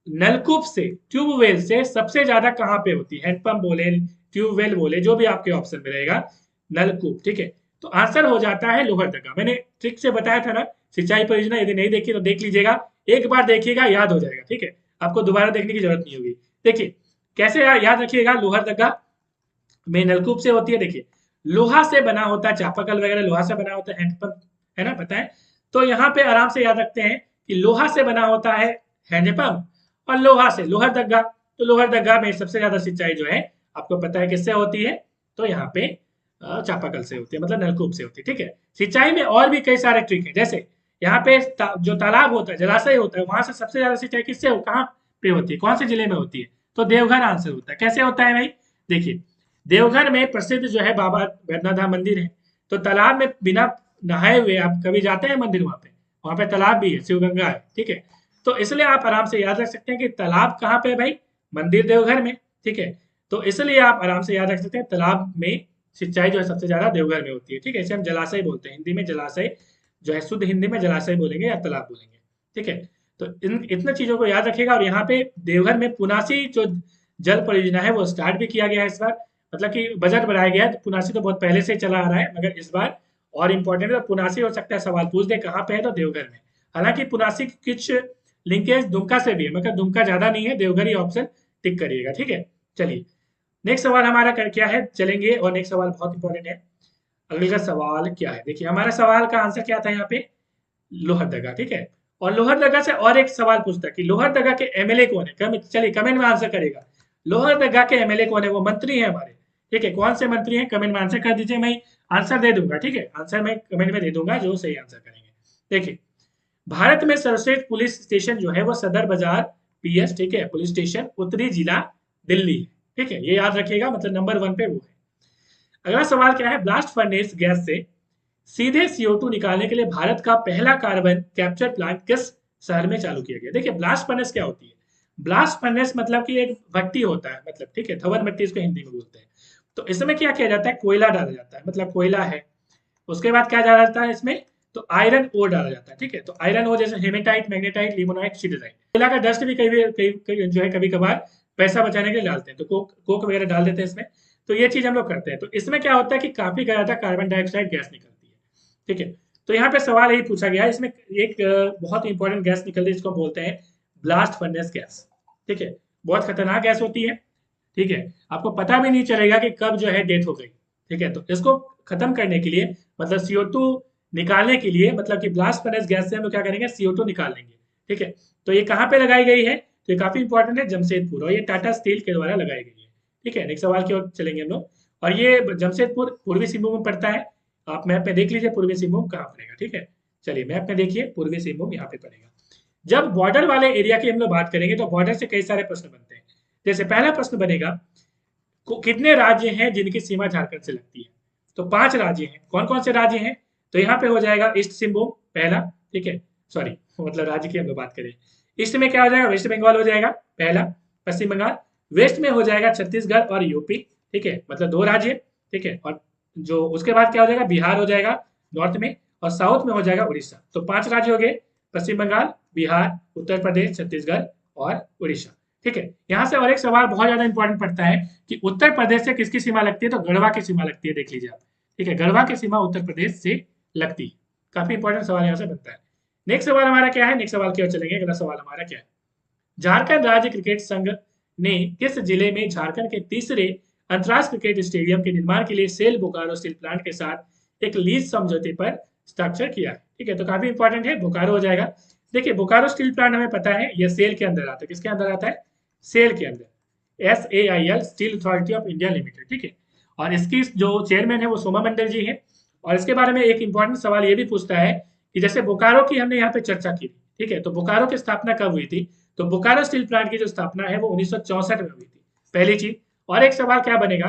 नलकूप से, ट्यूबवेल से सबसे ज्यादा कहाँ पे होती है, हैंडपंप बोले, ट्यूबवेल बोले, जो भी आपके ऑप्शन में रहेगा, नलकूप, ठीक है। तो आंसर हो जाता है लोहरदगा। मैंने ट्रिक से बताया था ना, सिंचाई परियोजना यदि नहीं देखी तो देख लीजिएगा, एक बार देखिएगा याद हो जाएगा, ठीक है, आपको दोबारा देखने की जरूरत नहीं होगी। देखिए कैसे याद रखिएगा, लोहरदगा में नलकूप से होती है, देखिए लोहा से बना होता है, चापाकल वगैरह लोहा से बना होता है, हैंडपंप, है ना, पता है। तो यहाँ पे आराम से याद रखते हैं कि लोहा से बना होता है हैंडपंप, और लोहा से लोहरदगा, तो लोहरदगा में सबसे ज्यादा सिंचाई जो है आपको पता है किससे होती है, तो यहाँ पे चापाकल से होती है, मतलब नलकूप से होती है, ठीक है। सिंचाई में और भी कई सारे ट्रिक है, जैसे यहाँ पे जो तालाब होता है, जलाशय होता है, वहां से सबसे ज्यादा सिंचाई किससे हो, कहाँ पे होती है, कौन से जिले में होती है, तो देवघर आंसर होता है। कैसे होता है भाई, देखिए देवघर में प्रसिद्ध जो है बाबा वैद्यनाथ धाम मंदिर है, तो तालाब में बिना नहाए हुए आप कभी जाते हैं मंदिर, वहां पे तालाब भी है, शिवगंगा है, ठीक है। तो इसलिए आप आराम से याद रख सकते हैं कि तालाब कहाँ पे है भाई, मंदिर देवघर में, ठीक है। तो इसलिए आप आराम से याद रख सकते हैं तालाब में सिंचाई जो है सबसे ज्यादा देवघर में होती है, ठीक है। इसे हम जलाशय बोलते हैं, हिंदी में जलाशय जो है, शुद्ध हिंदी में जलाशय बोलेंगे या तालाब बोलेंगे, ठीक है। तो इन इतने चीजों को याद रखिएगा। और यहाँ पे देवघर में पुनासी जो जल परियोजना है वो स्टार्ट भी किया गया है इस बार, मतलब कि बजट बढ़ाया गया है। तो पुनासी तो बहुत पहले से चला आ रहा है, मगर इस बार और इम्पोर्टेंट है, तो पुनासी हो सकता है सवाल पूछ दे कहाँ पे है, तो देवघर में। हालांकि पुनासी की कुछ लिंकेज दुमका से भी है, मगर दुमका ज्यादा नहीं है, देवघर ही ऑप्शन टिक करिएगा, ठीक है। चलिए नेक्स्ट सवाल हमारा क्या है, चलेंगे, और नेक्स्ट सवाल बहुत इंपॉर्टेंट है। अगले का सवाल क्या है, देखिए हमारा सवाल का आंसर क्या था यहाँ पे, लोहरदगा, ठीक है। और लोहरदगा से और एक सवाल पूछता है कि लोहरदगा के एमएलए कौन है, चलिए कमेंट में आंसर करेगा, लोहरदगा के एमएलए कौन है, वो मंत्री है हमारे, ठीक है। कौन से मंत्री हैं, कमेंट में आंसर कर दीजिए, मैं आंसर दे दूंगा, ठीक है, आंसर मैं कमेंट में दे दूंगा जो सही आंसर करेंगे। देखिए भारत में सर्वश्रेष्ठ पुलिस स्टेशन जो है वो सदर बाजार पीएस, ठीक है, पुलिस स्टेशन, उत्तरी जिला दिल्ली, ठीक है, ये याद रखिएगा, मतलब नंबर 1 पे वो है। अगला सवाल क्या है, ब्लास्ट फर्नेस गैस से सीधे CO2 निकालने के लिए भारत का पहला कार्बन कैप्चर प्लांट किस शहर में चालू किया गया। देखिए ब्लास्ट फर्नेस क्या होती है, ब्लास्ट फर्नेस मतलब कि एक भट्टी होता है, मतलब, ठीक है, धवन भट्टी इसको हिंदी में बोलते हैं। तो इसमें क्या किया जाता है, कोयला डाला जाता है, मतलब कोयला है, उसके बाद क्या डाला जाता है इसमें, तो आयरन ओर डाला जाता है, ठीक है। तो आयरन ओर जैसे हेमेटाइट, मैग्नेटाइट, लिमोनाइट, सिडराइट, कोयला का डस्ट भी कभी जो है कभी कभार पैसा बचाने के लिए डालते हैं, तो कोक वगैरह डाल देते हैं इसमें। तो ये चीज हम लोग करते हैं। तो इसमें क्या होता है कि काफी ज्यादा कार्बन डाइऑक्साइड गैस निकलती है, ठीक है। तो यहाँ पे सवाल यही पूछा गया है, इसमें एक बहुत इंपॉर्टेंट गैस निकलती है, इसको बोलते हैं ब्लास्ट फर्नेस गैस, ठीक है। बहुत खतरनाक गैस होती है, ठीक है, आपको पता भी नहीं चलेगा कि कब जो है डेथ हो गई, ठीक है। तो इसको खत्म करने के लिए, मतलब CO2 निकालने के लिए, मतलब कि ब्लास्ट फर्नेस गैस से हम लोग क्या करेंगे, CO2 निकाल लेंगे, ठीक है। तो ये कहाँ पे लगाई गई है, तो ये काफी इंपॉर्टेंट है जमशेदपुर, और ये टाटा स्टील के द्वारा लगाई गई है। ठीक है, नेक्स्ट सवाल की ओर चलेंगे हम लोग। और ये जमशेदपुर पूर्वी सिंहभूम में पड़ता है। आप मैप में देख लीजिए पूर्वी सिंहभूम कहाँ पड़ेगा। ठीक है, चलिए मैप में देखिए पूर्वी सिंहभूम यहाँ पे पड़ेगा। जब बॉर्डर वाले एरिया की हम लोग बात करेंगे तो बॉर्डर से कई सारे प्रश्न बनते हैं। जैसे पहला प्रश्न बनेगा, कितने राज्य हैं जिनकी सीमा झारखंड से लगती है? तो 5 राज्य हैं। कौन कौन से राज्य हैं? तो यहाँ पे हो जाएगा ईस्ट सिंहभूम पहला। ठीक है, सॉरी मतलब राज्य की हम लोग बात करें, ईस्ट में क्या हो जाएगा? वेस्ट बंगाल हो जाएगा पहला, पश्चिम बंगाल। वेस्ट में हो जाएगा छत्तीसगढ़ और यूपी। ठीक है, मतलब 2 राज्य। ठीक है, और जो उसके बाद क्या हो जाएगा? बिहार हो जाएगा नॉर्थ में, और साउथ में हो जाएगा उड़ीसा। तो 5 राज्य हो गए, पश्चिम बंगाल, बिहार, उत्तर प्रदेश, छत्तीसगढ़ और उड़ीसा। ठीक है, यहाँ से और एक सवाल बहुत ज्यादा इंपॉर्टेंट पड़ता है कि उत्तर प्रदेश से किसकी सीमा लगती है? तो गढ़वा की सीमा लगती है, देख लीजिए आप। ठीक है, गढ़वा की सीमा उत्तर प्रदेश से लगती है। काफी इंपॉर्टेंट सवाल यहाँ से बनता है। नेक्स्ट सवाल हमारा क्या है? नेक्स्ट सवाल की ओर चलेंगे। अगला सवाल हमारा क्या है? झारखंड राज्य क्रिकेट संघ ने किस जिले में झारखंड के तीसरे अंतर्राष्ट्रीय क्रिकेट स्टेडियम के निर्माण के लिए सेल बोकारो स्टील प्लांट के साथ एक लीज समझौते पर हस्ताक्षर किया है? ठीक है, तो काफी इंपॉर्टेंट है, बोकारो हो जाएगा। देखिए बोकारो स्टील प्लांट हमें पता है ये सेल के अंदर आता है। किसके अंदर आता है? सेल के अंदर, SAIL, steel Authority of India limited. ठीक है, और इसकी जो चेयरमैन है वो सोमा मंडल जी है। और इसके बारे में एक इंपॉर्टेंट सवाल ये भी पूछता है कि जैसे बोकारो की हमने यहाँ पे चर्चा की थी। ठीक है, तो बोकारो की स्थापना कब हुई थी? तो बोकारो स्टील प्लांट की जो स्थापना है वो 1964 में हुई थी, पहली चीज। और एक सवाल क्या बनेगा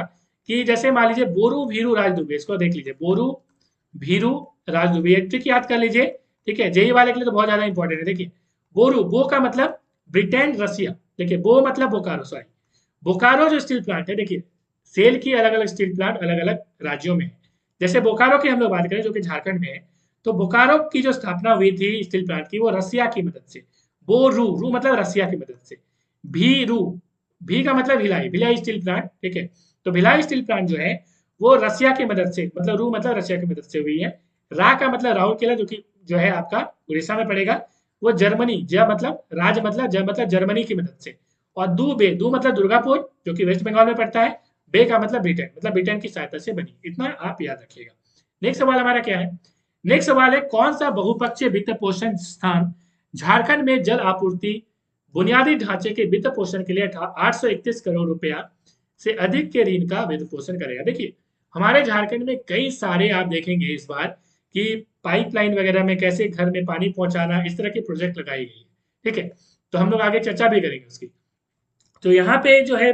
कि जैसे मान लीजिए बोरू भीरू राजदुबे, इसको देख लीजिए, बोरू भीरू राजदुबे, ये ट्रिक याद कर लीजिए। ठीक है, जेई वाले के लिए तो बहुत ज्यादा इंपॉर्टेंट है। देखिए बोरू, बो का मतलब ब्रिटेन रसिया, देखिए बो मतलब बोकारो, सॉरी बोकारो जो स्टील प्लांट है, देखिए सेल की अलग अलग स्टील प्लांट अलग अलग राज्यों में है। जैसे बोकारो की हम लोग बात करें जो कि झारखंड में है, तो बोकारो की जो स्थापना हुई थी स्टील प्लांट की वो रसिया की मदद से। बोरू, रू मतलब रसिया की मदद से। भीरू, भी का मतलब भिलाई, भिलाई स्टील प्लांट। ठीक है, तो भिलाई स्टील प्लांट जो है वो रसिया की मदद से, मतलब रू मतलब रसिया की मदद से हुई है। रा का मतलब राउरकेला, जो कि जो है आपका उड़ीसा में पड़ेगा, वो जर्मनी, ज मतलब राज मतलब, ज मतलब जर्मनी की मदद से। और दू मतलब दुर्गापुर, जो कि वेस्ट बंगाल में पड़ता है। बे का मतलब ब्रिटेन, मतलब ब्रिटेन की सहायता से बनी। इतना आप याद रखिएगा। नेक्स्ट सवाल हमारा क्या है? नेक्स्ट सवाल है, कौन सा बहुपक्षीय वित्त पोषण स्थान झारखंड में जल आपूर्ति बुनियादी ढांचे के वित्त पोषण के लिए 831 करोड़ रुपया से अधिक के ऋण का वित्त पोषण करेगा? देखिए हमारे झारखंड में कई सारे आप देखेंगे इस बार कि पाइपलाइन वगैरह में कैसे घर में पानी पहुंचाना, इस तरह की प्रोजेक्ट लगाई गई है। ठीक है, तो हम लोग आगे चर्चा भी करेंगे उसकी। तो यहाँ पे जो है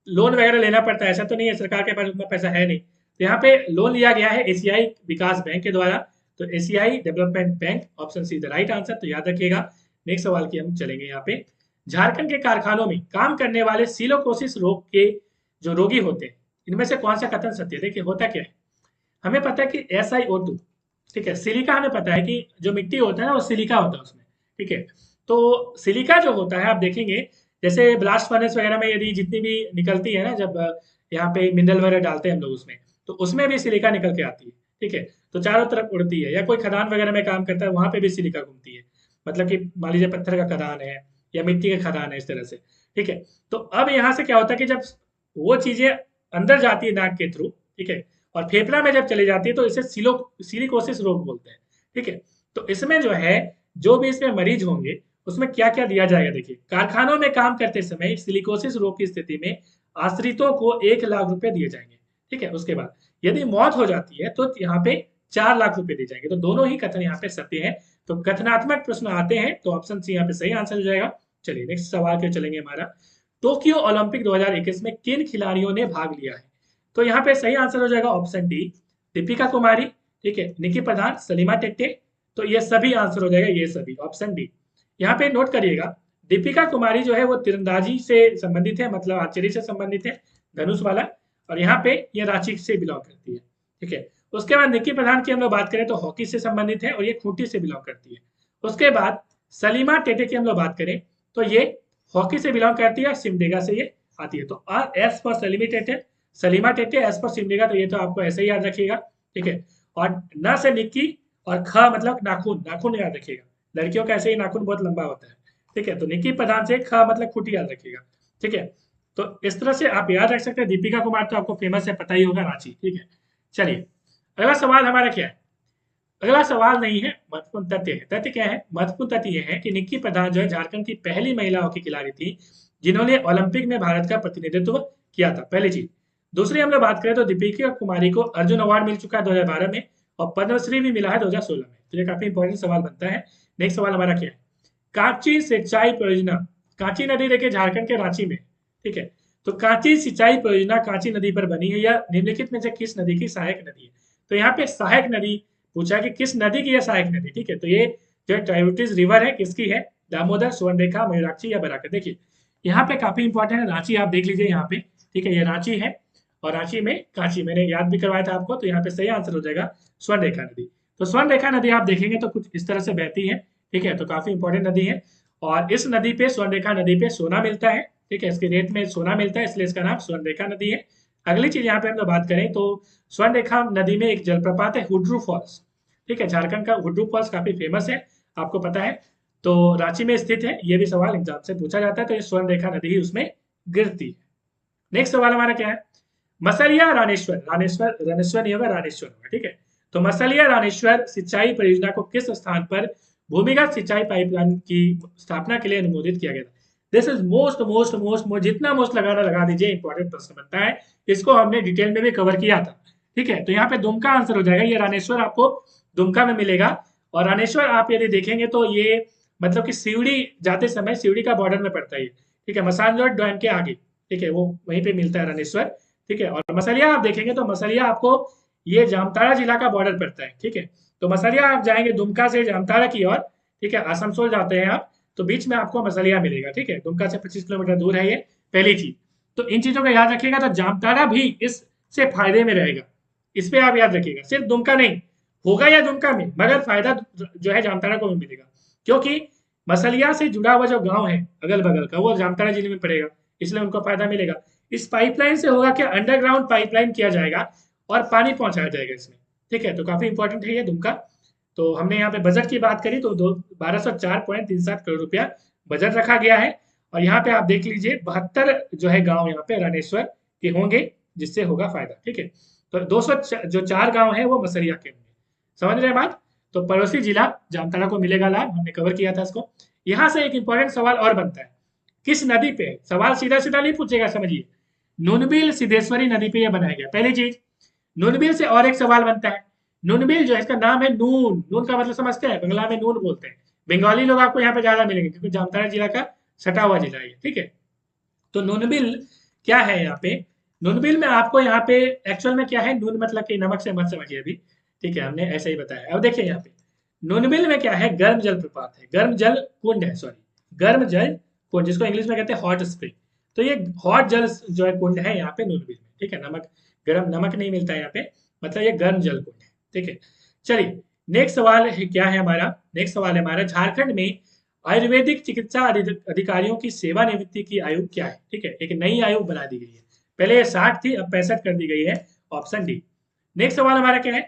लोन वगैरह लेना पड़ता है, ऐसा तो नहीं है सरकार के पास उतना पैसा है नहीं। तो यहाँ पे लोन लिया गया है एशियाई विकास बैंक के द्वारा। तो एशियाई development bank, option see the right answer, तो याद रखिएगा। नेक्स्ट सवाल की हम चलेंगे यहाँ पे। झारखंड के कारखानों में काम करने वाले सिलोकोसिस रोग के जो रोगी होते हैं, इनमें से कौन सा कथन सत्य है? देखिए होता क्या है, हमें पता है कि SiO2, ठीक है, सिलिका हमें पता है कि जो मिट्टी होता है ना वो सिलिका होता है उसमें। ठीक है, तो सिलिका जो होता है आप देखेंगे जैसे ब्लास्ट फर्नेस वगैरह में यदि जितनी भी निकलती है ना, जब यहाँ पे मिनरल वगैरह डालते हैं हम लोग उसमें, तो उसमें भी सिलिका निकल के आती है। ठीक है, तो चारों तरफ उड़ती है। या कोई खदान वगैरह में काम करता है वहां पे भी सिलिका घूमती है, मतलब कि मान लीजिए पत्थर का खदान है या मिट्टी का खदान है, इस तरह से। ठीक है, तो अब यहाँ से क्या होता है कि जब वो चीजें अंदर जाती है नाक के थ्रू, ठीक है, और फेफड़ा में जब चली जाती है तो इसे सिलिकोसिस रोग बोलते हैं। ठीक है, तो इसमें जो है जो भी इसमें मरीज होंगे उसमें क्या क्या दिया जाएगा? देखिए कारखानों में काम करते समय सिलिकोसिस रोग की स्थिति में आश्रितों को 1 लाख रुपए दिए जाएंगे। ठीक है, उसके बाद यदि मौत हो जाती है तो यहाँ पे 4 लाख रुपए दिए जाएंगे। तो दोनों ही कथन यहाँ पे सत्य है। तो कथनात्मक प्रश्न आते हैं तो ऑप्शन सी यहाँ पे सही आंसर हो जाएगा। चलिए नेक्स्ट सवाल के चलेंगे हमारा। टोक्यो ओलंपिक 2021 में किन खिलाड़ियों ने भाग लिया है? तो यहाँ पे सही आंसर हो जाएगा ऑप्शन डी, दीपिका कुमारी, ठीक है, निकी प्रधान, सलीमा टेट्टे। तो ये सभी आंसर हो जाएगा, ये सभी ऑप्शन डी। यहाँ पे नोट करिएगा, दीपिका कुमारी जो है वो तीरंदाजी से संबंधित है, मतलब आर्चरी से संबंधित है, धनुष वाला। और यहाँ पे ये रांची से बिलोंग करती है। ठीक है, उसके बाद निकी प्रधान की हम लोग बात करें तो हॉकी से संबंधित है और ये खूंटी से बिलोंग करती है। उसके बाद सलीमा टेटे की हम लोग बात करें तो ये हॉकी से बिलोंग करती है, सिमडेगा से ये आती है। तो S for Salima Tete, S for Simdega, तो ये तो आपको ऐसे ही याद रखिएगा। ठीक है, और न से निक्की और ख मतलब नाखून, नाखून याद रखिएगा, लड़कियों का ऐसे ही नाखून बहुत लंबा होता है। ठीक है, तो निक्की प्रधान से ख मतलब खूंटी याद रखिएगा। ठीक है, तो इस तरह से आप याद रख सकते हैं। दीपिका कुमार तो आपको फेमस है, पता ही होगा, रांची। ठीक है, चलिए अगला सवाल हमारा क्या है? अगला सवाल नहीं है, महत्वपूर्ण तथ्य है। तथ्य क्या है? महत्वपूर्ण तथ्य ये है कि निक्की प्रधान जो है झारखंड की पहली महिला हॉकी खिलाड़ी थी जिन्होंने ओलंपिक में भारत का प्रतिनिधित्व किया था, पहली चीज। दूसरी हम लोग बात करें तो दीपिका कुमारी को अर्जुन अवार्ड मिल चुका है 2012 में, और पद्मश्री भी मिला है 2016 में। तो ये काफी इंपॉर्टेंट सवाल बनता है। नेक्स्ट सवाल हमारा क्या है? कांची सिंचाई परियोजना, कांची नदी देखिए झारखंड के रांची में, ठीक है। तो कांची सिंचाई परियोजना कांची नदी पर बनी है, यह निम्नलिखित में से किस नदी की सहायक नदी है? तो यहाँ पे सहायक नदी पूछा कि किस नदी की यह सहायक नदी, ठीक है। तो ये जो ट्राइब्यूटिस रिवर है किसकी है? दामोदर, सुवर्णरेखा, मयूराक्षी या बराकर। देखिए यहाँ पे काफी इंपॉर्टेंट है, रांची आप देख लीजिए यहाँ पे, ठीक है। ये रांची है और रांची में कांची, मैंने याद भी करवाया था आपको। तो यहाँ पे सही आंसर हो जाएगा स्वर्णरेखा नदी। तो स्वर्णरेखा नदी आप देखेंगे तो कुछ इस तरह से बहती है, ठीक है। तो काफी इंपॉर्टेंट नदी है, और इस नदी पे, स्वर्णरेखा नदी पे सोना मिलता है, ठीक है। इसके रेत में सोना मिलता है, इसलिए इसका नाम स्वर्णरेखा नदी है। अगली चीज यहाँ पे हम लोग बात करें तो स्वर्णरेखा नदी में एक जलप्रपात है हुड्रू फॉल्स, ठीक है। झारखंड का हुड्रू फॉल्स काफी फेमस है, आपको पता है। तो रांची में स्थित है, ये भी सवाल एग्जाम से पूछा जाता है। तो ये स्वर्णरेखा नदी ही उसमें गिरती है। नेक्स्ट सवाल हमारा क्या है? मसलिया रानेश्वर, रानेश्वर रानेश्वर नहीं होगा, रानेश्वर होगा, ठीक है। तो मसलिया रानेश्वर सिंचाई परियोजना को किस स्थान पर भूमिगत सिंचाई पाइपलाइन की स्थापना के लिए अनुमोदित किया गया था? This is most most most most, जितना मोस्ट लगाना लगा दीजिए, इंपॉर्टेंट प्रश्न बनता है। इसको हमने डिटेल में भी कवर किया था, ठीक है। तो यहाँ पे दुमका आंसर हो जाएगा। ये रानेश्वर आपको दुमका में मिलेगा, और रानेश्वर आप यदि देखेंगे तो ये मतलब कि सीवड़ी जाते समय सीवड़ी का बॉर्डर में पड़ता है, ठीक है। मसानजोड़ डैम के आगे, ठीक है, वो वहीं पे मिलता है रानेश्वर, ठीक है। और मसलिया आप देखेंगे तो मसलिया आपको ये जामताड़ा जिला का बॉर्डर पड़ता है, ठीक है। तो मसलिया आप जाएंगे दुमका से जामताड़ा की ओर, ठीक है, आसनसोल जाते हैं आप, तो बीच में आपको मसलिया मिलेगा, ठीक है। दुमका से 25 किलोमीटर दूर है ये, पहली चीज। तो इन चीजों को याद रखिएगा। तो जामताड़ा भी इससे फायदे में रहेगा, इस पे आप याद रखिएगा। सिर्फ दुमका नहीं होगा या दुमका में, मगर फायदा जो है जामताड़ा को भी मिलेगा, क्योंकि मसलिया से जुड़ा हुआ जो गांव है अगल बगल का, वो जामताड़ा जिले में पड़ेगा, इसलिए उनको फायदा मिलेगा। इस पाइपलाइन से होगा क्या? अंडरग्राउंड पाइपलाइन किया जाएगा और पानी पहुंचाया जाएगा इसमें, ठीक है। तो काफी इंपॉर्टेंट है ये दुमका। तो हमने यहाँ पे बजट की बात करी तो 1204.37 करोड़ रुपया बजट रखा गया है। और यहाँ पे आप देख लीजिए 72 जो है गांव यहाँ पे रानेश्वर के होंगे, जिससे होगा फायदा, ठीक है। तो 200 जो 4 गांव है वो मसरिया के होंगे, समझ रहे बात। तो पड़ोसी जिला जामताड़ा को मिलेगा लाभ, हमने कवर किया था इसको। यहाँ से एक इंपॉर्टेंट सवाल और बनता है, किस नदी पे? सवाल सीधा सीधा नहीं पूछेगा, समझिए। नुनबिल सिद्धेश्वरी नदी पे यह बनाया गया, पहली चीज। नुनबिल से और एक सवाल बनता है। नुनबिल जो है, इसका नाम है नून, नून का मतलब समझते हैं, बंगला में नून बोलते हैं। बंगाली लोग आपको यहाँ पे ज्यादा मिलेंगे क्योंकि जामताड़ा जिला का सटा हुआ जिला है, ठीक है। तो नूनबिल क्या है यहाँ पे? नूनबिल में आपको यहाँ पे एक्चुअल में क्या है, नून मतलब कि नमक से मत समझिए अभी, ठीक है, हमने ऐसे ही बताया। अब देखिए यहाँ पे नूनबिल में क्या है, गर्म जल प्रपात है, गर्म जल कुंड है, सॉरी, गर्म जल कुंड, जिसको इंग्लिश में कहते हैं हॉट स्प्रिंग। तो ये हॉट जल जो है कुंड है यहाँ पे नूनबिल में, ठीक है। नमक, गर्म नमक नहीं मिलता है यहाँ पे, मतलब ये गर्म जल कुंड है, ठीक है। चलिए नेक्स्ट सवाल है, क्या है हमारा? नेक्स्ट सवाल है हमारा, झारखंड में आयुर्वेदिक चिकित्सा अधिकारियों की सेवानिवृत्ति की आयु क्या है? ठीक है, एक नई आयु बना दी गई है, पहले ये 60 थी, अब 65 कर दी गई है, ऑप्शन डी। नेक्स्ट सवाल हमारा क्या है?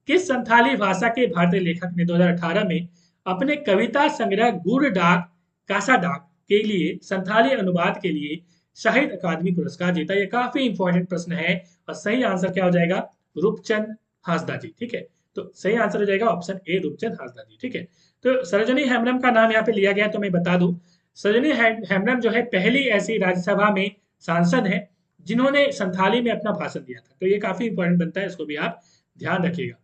किस संथाली भाषा के भारतीय लेखक ने 2018 में अपने कविता संग्रह गुड़ डाक कासा डाक के लिए संथाली अनुवाद के लिए साहित्य अकादमी पुरस्कार जीता? ये काफी इंपॉर्टेंट प्रश्न है, और सही आंसर क्या हो जाएगा? रूपचंद हांसदा जी, ठीक है। तो सही आंसर हो जाएगा ऑप्शन ए, रूपचंद हांसदा जी, ठीक है। तो सरोजनी हेम्ब्रम का नाम यहाँ पे लिया गया, तो मैं बता दूं, सरोजनी हेम्ब्रम जो है पहली ऐसी राज्यसभा में सांसद है जिन्होंने संथाली में अपना भाषण दिया था। तो ये काफी इंपॉर्टेंट बनता है, इसको भी आप ध्यान रखिएगा।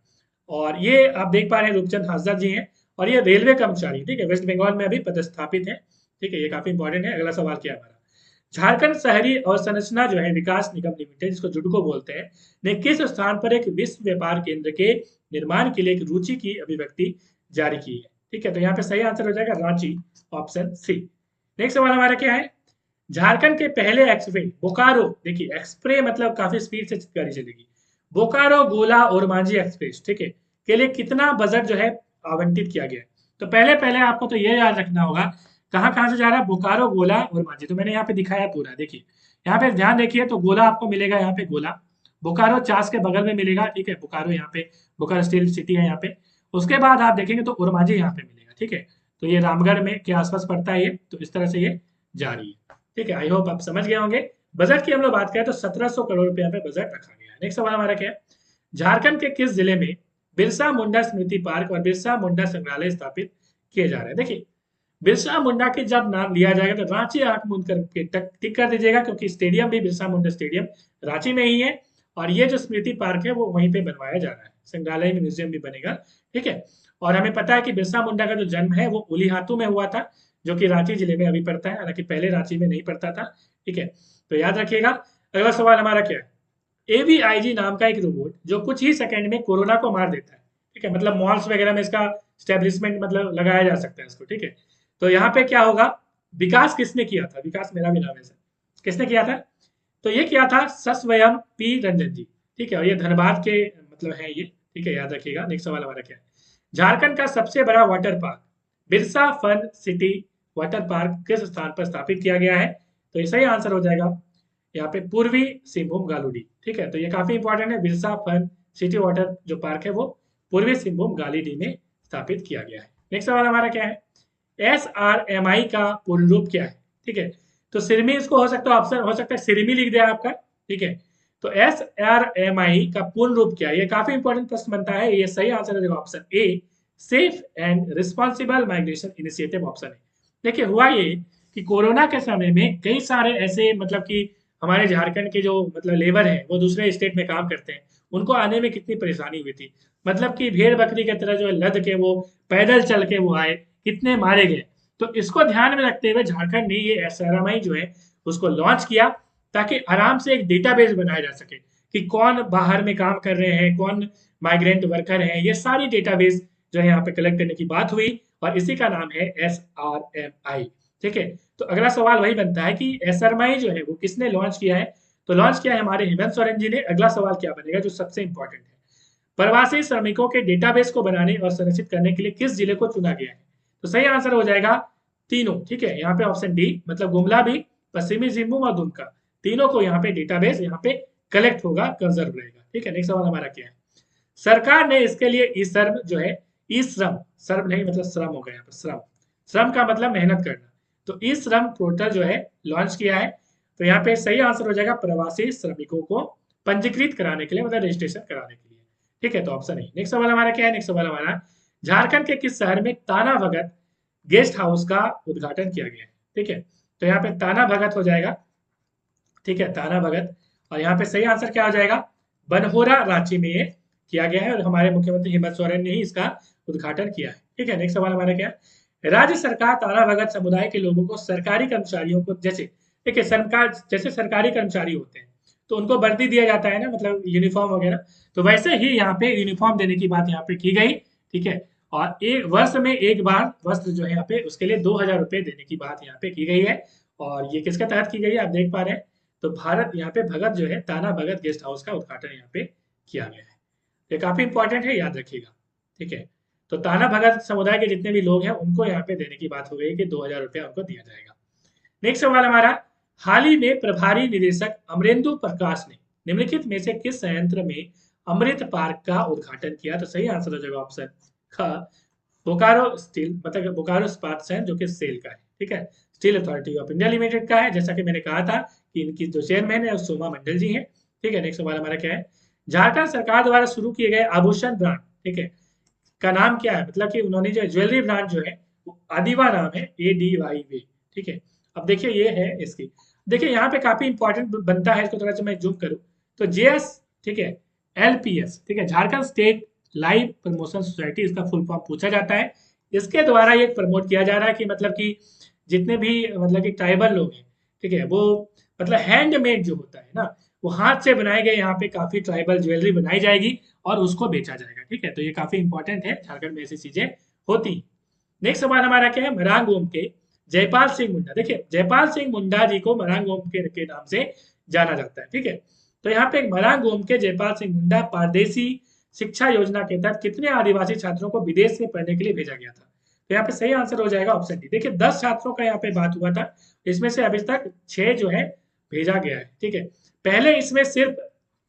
और ये आप देख पा रहे हैं रूपचंद हांसदा जी हैं, और ये रेलवे कर्मचारी, ठीक है, वेस्ट बंगाल में अभी पदस्थापित है, ठीक है। ये काफी इंपॉर्टेंट है। अगला सवाल क्या है हमारा? झारखंड शहरी अवसंरचना जो है विकास निगम लिमिटेड, जिसको जुडको बोलते हैं, ने किस स्थान पर एक विश्व व्यापार केंद्र के निर्माण के लिए एक रुचि की अभिव्यक्ति जारी की है? ठीक है, तो यहाँ पे सही आंसर हो जाएगा रांची, ऑप्शन सी। नेक्स्ट सवाल हमारा क्या है? झारखंड के पहले एक्सप्रे बोकारो, देखिए एक्सप्रे मतलब काफी स्पीड से गाड़ी चलेगी, बोकारो गोला और मांझी एक्सप्रेस, ठीक है, के लिए कितना बजट जो है आवंटित किया गया है? तो पहले पहले आपको तो ये याद रखना होगा कहाँ कहाँ से जा रहा है, बोकारो गोला और मांझी। तो मैंने यहाँ पे दिखाया पूरा, देखिए यहाँ पे ध्यान देखिए। तो गोला आपको मिलेगा यहाँ पे गोला, बोकारो चास के बगल में मिलेगा, ठीक है, बोकारो यहाँ पे, बोकारो स्टील सिटी है यहाँ पे। उसके बाद आप देखेंगे तो उरमांझी यहाँ पे मिलेगा, ठीक है। तो ये रामगढ़ में के आसपास पड़ता है ये, तो इस तरह से ये जा रही है, ठीक है। आई होप आप समझ गए होंगे। बजट की हम लोग बात करें तो 1700 करोड़ रुपया पे बजट रखा गया है। नेक्स्ट सवाल हमारा क्या है? झारखंड के किस जिले में बिरसा मुंडा स्मृति पार्क और बिरसा मुंडा संग्रहालय स्थापित किए जा रहे हैं। देखिए, बिरसा मुंडा के जब नाम लिया जाएगा तो रांची आंख मूंद करके टिक कर दीजिएगा, क्योंकि स्टेडियम भी बिरसा मुंडा स्टेडियम रांची में ही है, और ये जो स्मृति पार्क है वो वहीं पे बनवाया जा रहा है, संग्रहालय में म्यूजियम भी बनेगा। ठीक है, और हमें पता है कि बिरसा मुंडा का जो जन्म है वो उलीहातू में हुआ था, जो कि रांची जिले में अभी पड़ता है, हालांकि पहले रांची में नहीं पड़ता था। ठीक है, तो याद रखिएगा। अगला सवाल हमारा क्या है, एवीआईजी नाम का एक रोबोट जो कुछ ही सेकंड में कोरोना को मार देता है। ठीक है, मतलब मॉल्स वगैरह में इसका स्टेब्लिशमेंट मतलब लगाया जा सकता है इसको। ठीक है, तो यहाँ पे क्या होगा, विकास किसने किया था, विकास मेरा भी नाम है सर, किसने किया था, तो ये किया था सस्वयं पी रंजन जी। ठीक है, और ये धनबाद के मतलब है ये। ठीक है, याद रखिएगा। नेक्स्ट सवाल हमारा क्या है, झारखंड का सबसे बड़ा water park Birsa fun city water park किस स्थान पर स्थापित किया गया है, तो ये सही आंसर हो जाएगा यहाँ पे पूर्वी सिंहभूम गालूडी। ठीक है, तो ये काफी इंपॉर्टेंट है, बिरसा फन सिटी वाटर जो पार्क है वो पूर्वी सिंहभूम गालूडी में स्थापित किया गया है। नेक्स्ट सवाल हमारा क्या है, SRMI का पूर्ण रूप क्या है। ठीक है, तो सिरमी इसको हो सकता है, ऑप्शन हो सकता है सिरमी लिख दिया आपका। ठीक है, तो SRMI का पूर्ण रूप क्या है, ये काफी इंपॉर्टेंट प्रश्न बनता है। ये सही आंसर हो जाएगा option A, safe and responsible migration initiative option है। देखिए, हुआ ये कि कोरोना के समय में कई सारे ऐसे मतलब कि हमारे झारखंड के जो मतलब लेबर हैं वो दूसरे स्टेट में काम करते हैं, उनको आने में कितनी परेशानी हुई थी, मतलब कि भेड़ बकरी की तरह जो है लद के वो पैदल चल के वो आए, कितने मारे गए। तो इसको ध्यान में रखते हुए झारखंड ने ये SRMI जो है उसको लॉन्च किया, ताकि आराम से एक डेटाबेस बनाया जा सके कि कौन बाहर में काम कर रहे हैं, कौन माइग्रेंट वर्कर हैं, ये सारी डेटाबेस जो है यहाँ पे कलेक्ट करने की बात हुई, और इसी का नाम है SRMI। ठीक है, तो अगला सवाल वही बनता है कि SRMI जो है वो किसने लॉन्च किया है, तो लॉन्च किया है हमारे हेमंत सोरेन जी ने। अगला सवाल क्या बनेगा जो सबसे इंपॉर्टेंट है, प्रवासी श्रमिकों के डेटाबेस को बनाने और संरक्षित करने के लिए किस जिले को चुना गया है, तो सही आंसर हो जाएगा तीनों। ठीक है, यहाँ पे ऑप्शन डी, मतलब गुमला भी, पश्चिमी सिंहभूम और दुमका, तीनों को यहाँ पे डेटाबेस यहाँ पे कलेक्ट होगा, कंजर्व रहेगा। ठीक है, नेक्स्ट सवाल हमारा क्या है, सरकार ने इसके लिए ई श्रम जो है, ई श्रम, श्रम नहीं मतलब श्रम हो गया यहाँ पर, श्रम, श्रम का मतलब मेहनत करना, तो ई श्रम पोर्टल जो है लॉन्च किया है। तो यहाँ पे सही आंसर हो जाएगा प्रवासी श्रमिकों को पंजीकृत कराने के लिए, मतलब रजिस्ट्रेशन कराने के लिए। ठीक है, तो ऑप्शन ए। नेक्स्ट सवाल हमारा क्या है, नेक्स्ट सवाल हमारा, झारखंड के किस शहर में ताना भगत गेस्ट हाउस का उद्घाटन किया गया है। ठीक है, तो यहाँ पे ताना भगत हो जाएगा। ठीक है, ताना भगत, और यहाँ पे सही आंसर क्या हो जाएगा, बनहोरा रांची में ये किया गया है, और हमारे मुख्यमंत्री हेमंत सोरेन ने ही इसका उद्घाटन किया है। ठीक है, नेक्स्ट सवाल हमारा क्या है, राज्य सरकार ताना भगत समुदाय के लोगों को सरकारी कर्मचारियों को, जैसे देखिए सरकार जैसे सरकारी कर्मचारी होते हैं तो उनको वर्दी दिया जाता है ना, मतलब यूनिफॉर्म वगैरह, तो वैसे ही यहाँ पे यूनिफॉर्म देने की बात यहाँ पे की गई। ठीक है, और एक वर्ष में एक बार वस्त्र जो है यहाँ पे उसके लिए 2000 रुपए देने की बात यहाँ पे की गई है, और ये किसके तहत की गई है आप देख पा रहे हैं, तो भारत यहाँ पे भगत जो है ताना भगत गेस्ट हाउस का उद्घाटन यहाँ पे किया गया है। ये काफी इंपॉर्टेंट है, याद रखिएगा। ठीक है, तो ताना भगत समुदाय के जितने भी लोग हैं उनको यहाँ पे देने की बात हो गई कि 2000 रुपया उनको दिया जाएगा। नेक्स्ट सवाल हमारा, हाल ही में प्रभारी निदेशक अमरेंदु प्रकाश ने निम्नलिखित में से किस संयंत्र में अमृत पार्क का उद्घाटन किया, तो सही आंसर हो जाएगा ऑप्शन ख, बोकारो स्टील, मतलब बोकारो इस्पात संयंत्र जो कि सेल का है। ठीक है, स्टील अथॉरिटी ऑफ इंडिया लिमिटेड का है, जैसा कि मैंने कहा था कि इनकी जो चेयरमैन है सोमा मंडल जी हैं। ठीक है, नेक्स्ट सवाल हमारा क्या है, झारखंड सरकार द्वारा शुरू किए गए आभूषण ब्रांड, ठीक है, का नाम क्या है, मतलब कि उन्होंने जो ज्वेलरी ब्रांड जो है वो आदिवा नाम है, ADYV। ठीक है, अब देखिए ये है इसकी, देखिए यहाँ पे काफी इंपॉर्टेंट बनता है, इसको थोड़ा सा मैं जूम करूं तो JS, ठीक है, LPS, ठीक है, Jharkhand state live promotion society, इसका फुल फॉर्म पूछा जाता है। इसके द्वारा ये प्रमोट किया जा रहा है कि मतलब कि जितने भी मतलब कि ट्राइबल लोग हैं, ठीक है, वो मतलब हैंडमेड जो होता है ना, वो हाथ से बनाए गए यहाँ पे काफी ट्राइबल ज्वेलरी बनाई जाएगी और उसको बेचा जाएगा। ठीक है, तो ये काफी इंपॉर्टेंट है, झारखंड में ऐसी चीजें होती। नेक्स्ट सवाल हमारा क्या है, मरांग ओम के जयपाल सिंह मुंडा, देखिए जयपाल सिंह मुंडा जी को मरांग ओम के नाम से जाना जाता है। ठीक है, तो यहाँ पे मरांग ओम के जयपाल सिंह मुंडा पारदेशी शिक्षा योजना के तहत कितने आदिवासी छात्रों को विदेश में पढ़ने के लिए भेजा गया था, तो यहाँ पे सही आंसर हो जाएगा ऑप्शन डी। देखिए 10 छात्रों का यहाँ पे बात हुआ था, इसमें से अभी तक 6 जो है भेजा गया है। ठीक है, पहले इसमें सिर्फ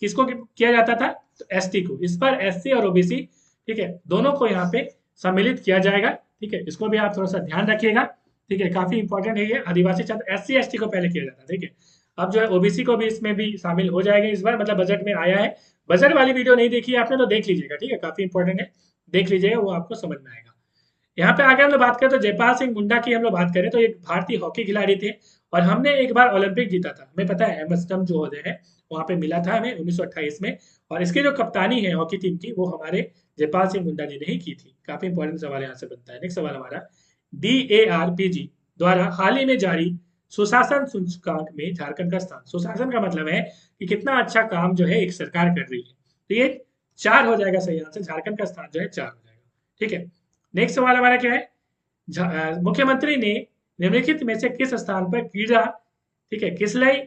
किसको किया जाता था, तो ST को, इस पर SC और OBC, ठीक है, दोनों को यहाँ पे सम्मिलित किया जाएगा। ठीक है, इसको भी आप थोड़ा सा ध्यान रखिएगा। ठीक है, काफी इंपॉर्टेंट है ये, आदिवासी छात्र SC ST को पहले किया जाता है। ठीक है, अब जो है OBC को भी इसमें भी शामिल हो जाएगा इस बार, मतलब बजट में आया है, बजट वाली वीडियो नहीं देखी है आपने तो देख लीजिएगा, ठीक है, काफी इंपॉर्टेंट है, देख लीजिएगा, वो आपको समझ में आएगा। यहाँ पे आगे हम लोग बात करें तो जयपाल सिंह मुंडा की हम लोग बात करें तो एक भारतीय हॉकी खिलाड़ी थे और हमने एक बार ओलंपिक जीता था, हमें पता है एमएसडम जो होते हैं वहां पे मिला था हमें 1928 में। और इसकी जो कप्तानी है हॉकी टीम की वो हमारे जयपाल सिंह मुंडा जी ने ही की थी। काफी इंपॉर्टेंट सवाल यहाँ से बनता है। नेक्स्ट सवाल हमारा, DARPG द्वारा हाल ही में जारी सुशासन सूचकांक में झारखंड का स्थान। सुशासन का मतलब है कि कितना अच्छा काम जो है एक सरकार कर रही है, तो ये 4 हो जाएगा सही आंसर, झारखंड का स्थान जो है 4 हो जाएगा, ठीक है। नेक्स्ट सवाल हमारा क्या है, मुख्यमंत्री ने निम्नलिखित में से किस स्थान पर क्रीड़ा, ठीक है, किसलई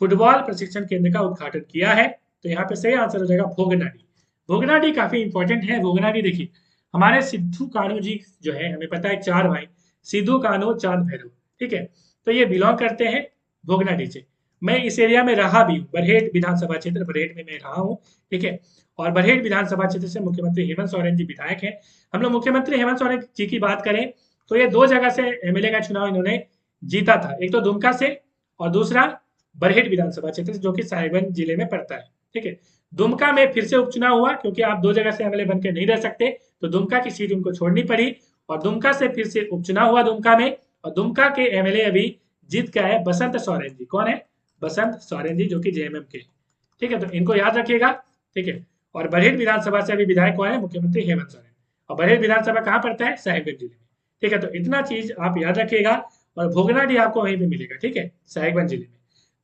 फुटबॉल प्रशिक्षण केंद्र का उद्घाटन किया है? तो यहाँ पे सही आंसर हो जाएगा भोगनाडी। भोगनाडी काफी इंपॉर्टेंट है। भोगनाडी देखिए हमारे सिद्धू कान्हू जी जो है, हमें पता है 4 भाई, सिद्धू कान्हू चांद भैरव, ठीक है, तो ये बिलोंग करते हैं भोगनाडी से। मैं इस एरिया में रहा भी हूँ, बरहेट विधानसभा क्षेत्र, बरहेट में मैं रहा हूँ, ठीक है। और बरहेट विधानसभा क्षेत्र से मुख्यमंत्री हेमंत सोरेन जी विधायक हैं। हम लोग मुख्यमंत्री हेमंत सोरेन जी की बात करें तो ये 2 जगह से एमएलए का चुनाव इन्होंने जीता था, एक तो दुमका से और दूसरा बरहेट विधानसभा क्षेत्र जो कि साहिबगंज जिले में पड़ता है, ठीक है। दुमका में फिर से उपचुनाव हुआ क्योंकि आप 2 जगह से एमएलए बनकर नहीं रह सकते, तो दुमका की सीट उनको छोड़नी पड़ी और दुमका से फिर से उपचुनाव हुआ दुमका में, और दुमका के एमएलए अभी जीत गए हैं बसंत सोरेन जी। कौन है? बसंत सोरेन जी जो कि जेएमएम के, ठीक है, तो इनको याद रखिएगा, ठीक है। और बरहेट विधानसभा से अभी विधायक कौन है? मुख्यमंत्री हेमंत सोरेन। और बरहेट विधानसभा कहाँ पड़ता है? साहिबगंज जिले में, ठीक है। तो इतना चीज आप याद रखिएगा और भोगनाडी आपको वहीं पे मिलेगा, ठीक है, साहिबगंज जिले में।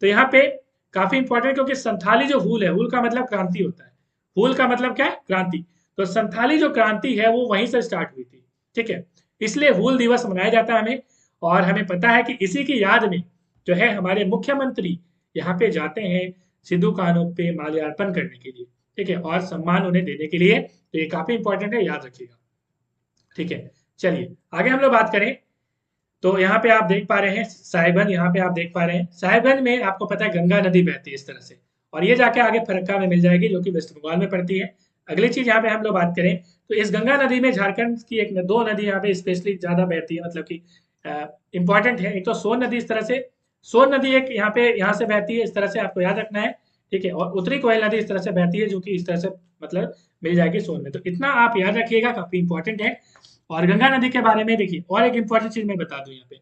तो यहाँ पे काफी इंपॉर्टेंट, क्योंकि संथाली जो हूल है, हूल का मतलब क्रांति होता है, हूल का मतलब क्या है? क्रांति। तो संथाली जो क्रांति है वो वहीं से स्टार्ट हुई थी, ठीक है, इसलिए हूल दिवस मनाया जाता है हमें। और हमें पता है कि इसी की याद में जो है हमारे मुख्यमंत्री यहाँ पे जाते हैं सिद्धू कान्हू पे माल्यार्पण करने के लिए, ठीक है, और सम्मान उन्हें देने के लिए। तो ये काफी इंपॉर्टेंट है, याद रखिएगा, ठीक है। चलिए आगे हम लोग बात करें तो यहाँ पे आप देख पा रहे हैं साहिबगंज, यहाँ पे आप देख पा रहे हैं साहिबगंज में आपको पता है गंगा नदी बहती है इस तरह से, और ये जाके आगे फरक्का में मिल जाएगी जो कि वेस्ट बंगाल में पड़ती है। अगली चीज यहाँ पे हम लोग बात करें तो इस गंगा नदी में झारखंड की एक 2 नदी यहाँ पे स्पेशली ज्यादा बहती है, मतलब कि इंपॉर्टेंट है। एक तो सोन नदी, इस तरह से सोन नदी एक यहाँ पे यहाँ से बहती है, इस तरह से आपको याद रखना है, ठीक है। और उत्तरी कोयल नदी इस तरह से बहती है जो कि इस तरह से मतलब मिल जाएगी सोन में। तो इतना आप याद रखिएगा, काफी इंपॉर्टेंट है। और गंगा नदी के बारे में देखिए और एक इंपॉर्टेंट चीज मैं बता दूं यहाँ पे,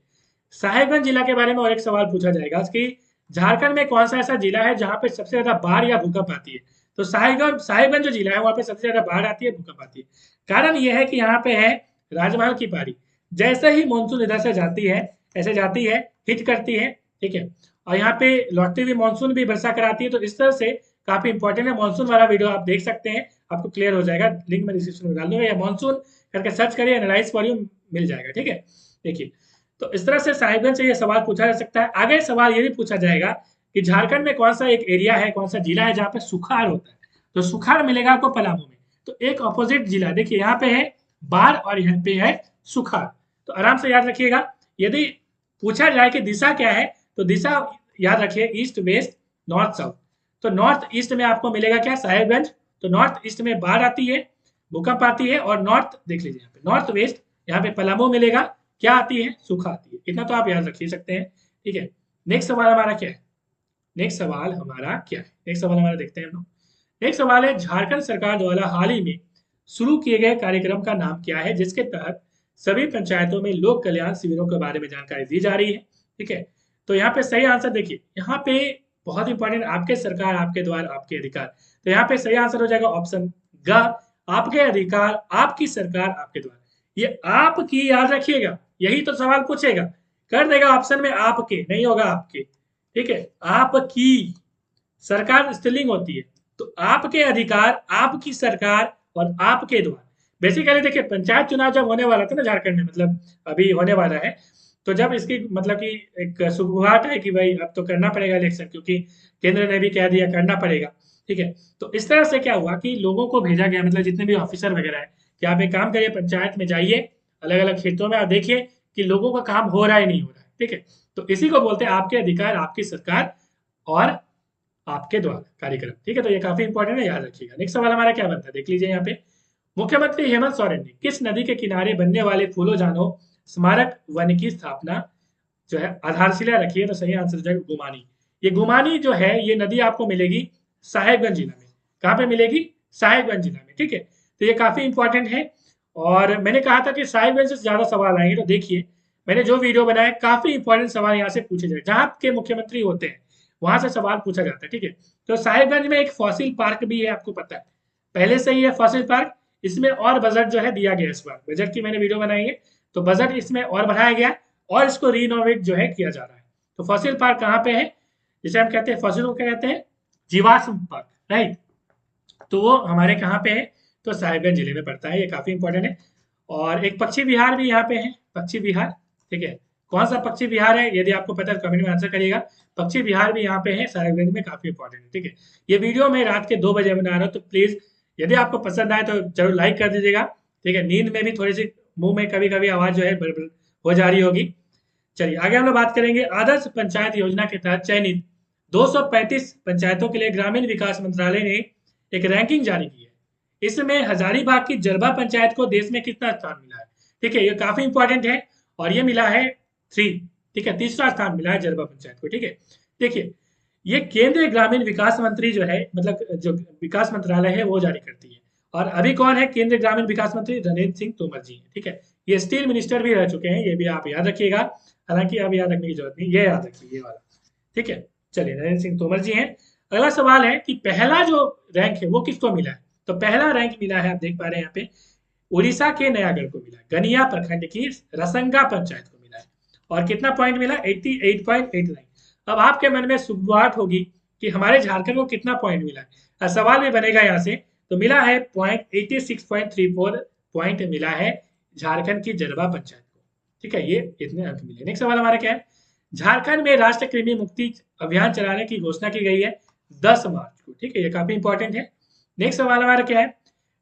साहिबगंज जिला के बारे में और एक सवाल पूछा जाएगा कि झारखंड में कौन सा ऐसा जिला है जहां पे सबसे ज्यादा बाढ़ या भूकंप आती है? तो साहिबगंज साहिबगंज जो जिला है वहां पे सबसे ज्यादा बाढ़ आती है, भूकंप आती है। कारण यह है कि यहाँ पे है राजमहल की पारी, जैसे ही मानसून इधर से जाती है ऐसे जाती है, हिट करती है, ठीक है, और यहाँ पे लौटती हुई मानसून भी वर्षा कराती है। तो इस तरह से काफी इंपॉर्टेंट है। मानसून वाला वीडियो आप देख सकते हैं, आपको क्लियर हो जाएगा, लिंक में डिस्क्रिप्शन में डाल दूंगा, या मानसून करके सर्च करिए, एनालाइज वॉल्यूम मिल जाएगा, ठीक है। देखिए तो इस तरह से साहिबगंज से ये सवाल पूछा जा सकता है। आगे सवाल ये भी पूछा जाएगा कि झारखंड में कौन सा एक एरिया है, कौन सा जिला है जहाँ पे सुखाड़ होता है? तो सुखाड़ मिलेगा आपको पलामू में। तो एक अपोजिट जिला देखिए, यहाँ पे है बाढ़ और यहाँ पे है सुखाड़। तो आराम से याद रखिएगा। यदि पूछा जाए कि दिशा क्या है तो दिशा याद रखिए ईस्ट वेस्ट नॉर्थ साउथ। तो नॉर्थ ईस्ट में आपको मिलेगा क्या? साहिबगंज। तो नॉर्थ ईस्ट में बाढ़ आती है, भूकंप आती है, और नॉर्थ देख लीजिए यहाँ पे नॉर्थ वेस्ट, यहाँ पे पलामू मिलेगा, क्या आती है? सूखा आती है। इतना तो आप याद रख ही सकते हैं, ठीक है। नेक्स्ट सवाल हमारा क्या है? नेक्स्ट सवाल हमारा क्या है? नेक्स्ट सवाल हमारा देखते हैं हम लोग। नेक्स्ट सवाल है, झारखंड सरकार द्वारा हाल ही में शुरू किए गए कार्यक्रम का नाम क्या है जिसके तहत सभी पंचायतों में लोक कल्याण शिविरों के बारे में जानकारी दी जा रही है, ठीक है। तो यहाँ पे सही आंसर देखिए, यहाँ पे बहुत इंपॉर्टेंट, आपके सरकार आपके द्वार आपके अधिकार। तो यहाँ पे सही आंसर हो जाएगा ऑप्शन ग, आपके अधिकार आपकी सरकार आपके द्वार। ये आपकी याद रखिएगा, यही तो सवाल पूछेगा, कर देगा ऑप्शन में आपके, नहीं होगा आपके, ठीक है। आपकी सरकार स्त्रीलिंग होती है, तो आपके अधिकार आपकी सरकार और आपके द्वार। बेसिकली देखिए पंचायत चुनाव जब होने वाला था ना झारखंड में, मतलब अभी होने वाला है, तो जब इसकी मतलब कि एक सुगबुगाहट है कि भाई अब तो करना पड़ेगा इलेक्शन, क्योंकि केंद्र ने भी कह दिया करना पड़ेगा, ठीक है। तो इस तरह से क्या हुआ कि लोगों को भेजा गया, मतलब जितने भी ऑफिसर वगैरह है कि आप एक काम करिए, पंचायत में जाइए अलग अलग क्षेत्रों में और देखिए कि लोगों का काम हो रहा है नहीं हो रहा है, ठीक है। तो इसी को बोलते हैं आपके अधिकार आपकी सरकार और आपके द्वारा कार्यक्रम, ठीक है। तो ये काफी इंपॉर्टेंट है, याद रखिएगा। नेक्स्ट सवाल हमारा क्या बनता है देख लीजिए यहाँ पे, मुख्यमंत्री हेमंत सोरेन ने किस नदी के किनारे बनने वाले फूलो जानो स्मारक वन की स्थापना जो है आधारशिला रखी है? तो सही आंसर हो जाएगा गुमानी। ये गुमानी जो है ये नदी आपको मिलेगी साहेबगंज जिला में, कहाँ पे मिलेगी? साहिबगंज जिला में, ठीक है। तो ये काफी इंपॉर्टेंट है और मैंने कहा था कि साहिबगंज से ज्यादा सवाल आएंगे, तो देखिए मैंने जो वीडियो बनाया काफी इंपॉर्टेंट सवाल यहाँ से पूछे जाए, जहाँ के मुख्यमंत्री होते हैं वहां से सवाल पूछा जाता है, ठीक है। तो साहिबगंज में एक फॉसिल पार्क भी है, आपको पता है पहले से ही है फॉसिल पार्क। इसमें और बजट जो है दिया गया, इस बार बजट की मैंने वीडियो बनाई है, तो बजट इसमें और बढ़ाया गया और इसको रीनोवेट जो है किया जा रहा है। तो फॉसिल पार्क कहाँ पे है? जिसे हम कहते हैं फॉसिल को क्या कहते हैं? जीवाश्म पार्क, राइट। तो वो हमारे कहाँ पे है? तो साहिबगंज जिले में पड़ता है, ये काफी इंपॉर्टेंट है। और एक पक्षी विहार भी यहाँ पे है, पक्षी विहार, ठीक है। कौन सा पक्षी विहार है? यदि आपको पता है तो कमेंट में आंसर करिएगा। पक्षी विहार भी यहाँ पे है साहिबगंज में, काफी इंपॉर्टेंट है, ठीक है। ये वीडियो मैं रात के 2 बजे बना रहा हूँ, तो प्लीज यदि आपको पसंद आए तो जरूर लाइक कर दीजिएगा, ठीक है। नींद में भी थोड़ी सी मुंह में कभी कभी आवाज जो है बड़बड़ हो जा रही होगी। चलिए आगे हम लोग बात करेंगे। आदर्श पंचायत योजना के तहत चयनित 235 पंचायतों के लिए ग्रामीण विकास मंत्रालय ने एक रैंकिंग जारी की है। इसमें हजारीबाग की जरबा पंचायत को देश में कितना स्थान मिला है? ठीक है, ये काफी इंपॉर्टेंट है और ये मिला है 3, ठीक है, तीसरा स्थान मिला है जरबा पंचायत को, ठीक है। देखिए ये केंद्रीय ग्रामीण विकास मंत्री जो है, मतलब जो विकास मंत्रालय है वो जारी करती है। और अभी कौन है केंद्रीय ग्रामीण विकास मंत्री? नरेंद्र सिंह तोमर जी हैं, ठीक है। ये स्टील मिनिस्टर भी रह चुके हैं, ये भी आप याद रखिएगा, हालांकि अब याद रखने की जरूरत नहीं, ये याद रखिए ये वाला, ठीक है। चलिए नरेंद्र सिंह तोमर जी हैं। अगला सवाल है कि पहला जो रैंक है वो किसको मिला है? तो पहला रैंक मिला है, आप देख पा रहे हैं यहाँ पे, उड़ीसा के नयागढ़ को मिला है, गनिया प्रखंड की रसंगा पंचायत को मिला है। और कितना पॉइंट मिला? 88.89। अब आपके मन में सुबुआहट होगी कि हमारे झारखंड को कितना पॉइंट मिला है, सवाल भी बनेगा यहाँ से। तो मिला है पॉइंट 86.34 पॉइंट मिला है झारखंड की जरबा पंचायत को, ठीक है। ये इतने अंक मिले। नेक्स्ट सवाल हमारा क्या है? झारखंड में राष्ट्रीय कृमि मुक्ति अभियान चलाने की घोषणा की गई है 10 मार्च को, ठीक है, ये काफी इंपॉर्टेंट है। नेक्स्ट सवाल हमारा क्या है?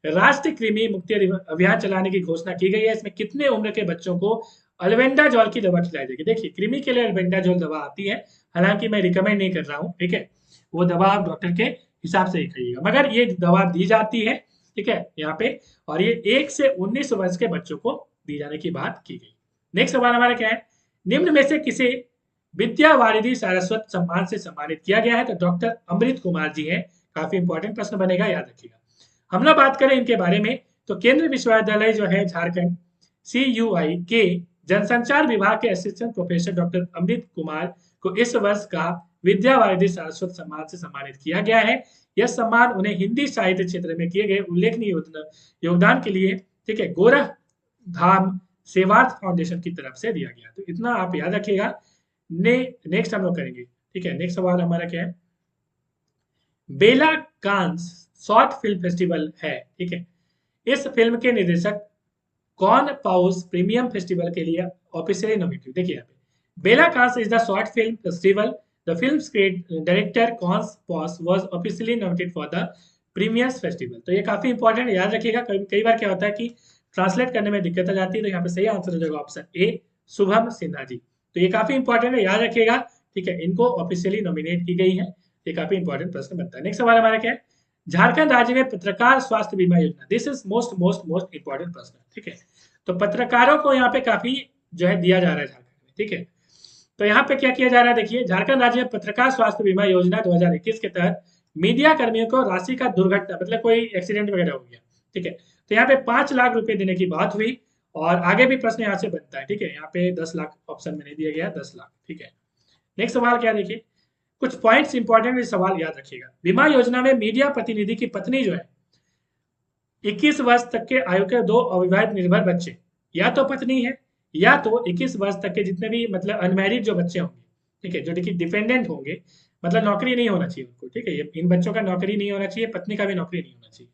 राष्ट्रीय कृमि मुक्ति अभियान चलाने की घोषणा की गई है, इसमें कितने उम्र के बच्चों को अल्बेंडाजोल की दवा खिलाई जाएगी? देखिए कृमि के लिए अल्बेंडाजोल दवा आती है, हालांकि मैं रिकमेंड नहीं कर रहा हूँ, ठीक है, वो दवा आप डॉक्टर के हिसाब से ही खाइएगा, मगर ये दवा दी जाती है, ठीक है, यहाँ पे। और ये 1 से 19 वर्ष के बच्चों को दी जाने की बात की गई। नेक्स्ट सवाल हमारा क्या है? निम्न में से किसे विद्या वारिधि सारस्वत सम्मान से सम्मानित किया गया है? तो डॉक्टर अमृत कुमार जी हैं। काफी इंपॉर्टेंट प्रश्न बनेगा, याद रखिएगा। हम लोग बात करें इनके बारे में, तो केंद्रीय विश्वविद्यालय जो है झारखंड CUI के जनसंचार विभाग के assistant professor doctor Amrit Kumar को इस वर्ष का विद्या वारिधि सारस्वत सम्मान से सम्मानित किया गया है। यह सम्मान उन्हें हिंदी साहित्य क्षेत्र में किए गए उल्लेखनीय योगदान के लिए, ठीक है, गोरख धाम सेवार्थ फाउंडेशन की तरफ से दिया गया। तो इतना आप याद रखिएगा। नेक्स्ट हम लोग करेंगे, ठीक है। नेक्स्ट सवाल हमारा क्या है? बेला कांस शॉर्ट फिल्म फेस्टिवल है, ठीक है, इस फिल्म के निर्देशक कौन पाउस प्रीमियम फेस्टिवल के लिए ऑफिशियली नॉमिनेटेड? देखिए यहाँ पे बेला कांस is the short film festival, the film director कॉन्स पॉस was officially nominated for the प्रीमियस फेस्टिवल। तो ये काफी इंपॉर्टेंट, याद रखिएगा। कई बार क्या होता है कि ट्रांसलेट करने में दिक्कत आ जाती है, तो यहाँ पे सही आंसर हो जाएगा ऑप्शन ए, शुभम सिन्हा जी। तो ये काफी इंपॉर्टेंट है, याद रखिएगा, ठीक है, इनको ऑफिशियली नॉमिनेट की गई है। ये काफी इंपॉर्टेंट प्रश्न बनता है। नेक्स्ट सवाल हमारा क्या है? झारखंड राज्य में पत्रकार स्वास्थ्य बीमा योजना, दिस इज मोस्ट इंपॉर्टेंट प्रश्न, ठीक है। तो पत्रकारों को यहाँ पे काफी जो है दिया जा रहा है झारखंड में, ठीक है। तो यहाँ पे क्या किया जा रहा है? देखिए झारखंड राज्य में पत्रकार स्वास्थ्य बीमा योजना 2021 के तहत मीडिया कर्मियों को राशि का दुर्घटना, मतलब कोई एक्सीडेंट वगैरह हो गया, ठीक है, तो यहाँ पे 5 लाख रुपए देने की बात हुई। और आगे भी प्रश्न यहाँ से बनता है, ठीक है, यहाँ पे 10 लाख ऑप्शन में नहीं दिया गया, 10 लाख, ठीक है। नेक्स्ट सवाल क्या? देखिए कुछ पॉइंट्स इंपॉर्टेंट सवाल याद रखिएगा। बीमा योजना में मीडिया प्रतिनिधि की पत्नी जो है 21 वर्ष तक के आयु के 2 अविवाहित निर्भर बच्चे, या तो पत्नी है या तो 21 वर्ष तक के जितने भी मतलब अनमैरिड जो बच्चे होंगे, ठीक है, जो कि डिपेंडेंट होंगे, मतलब नौकरी नहीं होना चाहिए उनको, ठीक है, ये इन बच्चों का नौकरी नहीं होना चाहिए, पत्नी का भी नौकरी नहीं होना चाहिए,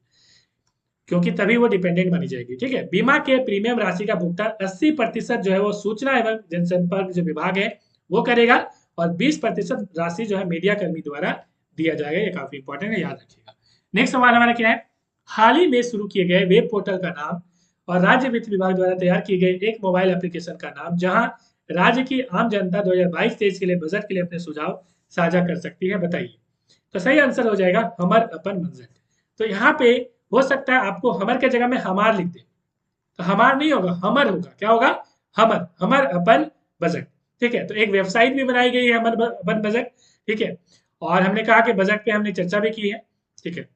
क्योंकि तभी वो डिपेंडेंट बनी जाएगी, ठीक है। बीमा के प्रीमियम राशि का भुगतान 80% जो है वो सूचना एवं जनसंपर्क जो विभाग है वो करेगा, और 20% राशि जो है मीडिया कर्मी द्वारा दिया जाएगा। ये काफी इंपॉर्टेंट है, याद रखिएगा। नेक्स्ट सवाल हमारा क्या है? हाल ही में शुरू किए गए वेब पोर्टल का नाम और राज्य वित्त विभाग द्वारा तैयार की गई एक मोबाइल एप्लीकेशन का नाम, जहां राज्य की आम जनता 2022-23 के लिए बजट के लिए अपने सुझाव साझा कर सकती है, बताइए। तो सही आंसर हो जाएगा हमर अपन बजट। तो यहाँ पे हो सकता है आपको हमर के जगह में हमार लिख दे, तो हमार नहीं होगा, हमर होगा। क्या होगा? हमर, हमर अपन बजट, ठीक है। तो एक वेबसाइट भी बनाई गई है हमर अपन बजट, ठीक है, और हमने कहा कि बजट पे हमने चर्चा भी की है, ठीक है।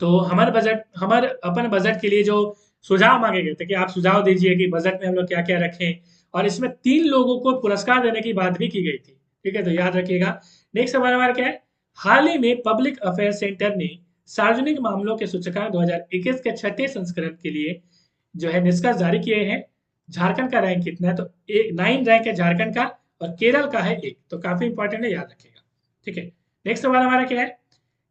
तो हमारे अपन बजट के लिए जो सुझाव मांगे गए थे कि आप सुझाव दीजिए कि बजट में हम लोग क्या क्या रखें, और इसमें 3 लोगों को पुरस्कार देने की बात भी की गई थी। ठीक है, तो याद रखिएगा। नेक्स्ट सवाल हमारा क्या है, हाल ही में पब्लिक अफेयर सेंटर ने सार्वजनिक मामलों के सूचकांक 2021 के छठे संस्करण के लिए जो है निष्कर्ष जारी किए हैं। झारखंड का रैंक कितना है, तो 9 रैंक है झारखंड का, और केरल का है 1। तो काफी इंपॉर्टेंट है, याद रखिएगा। ठीक है, नेक्स्ट सवाल हमारा क्या है,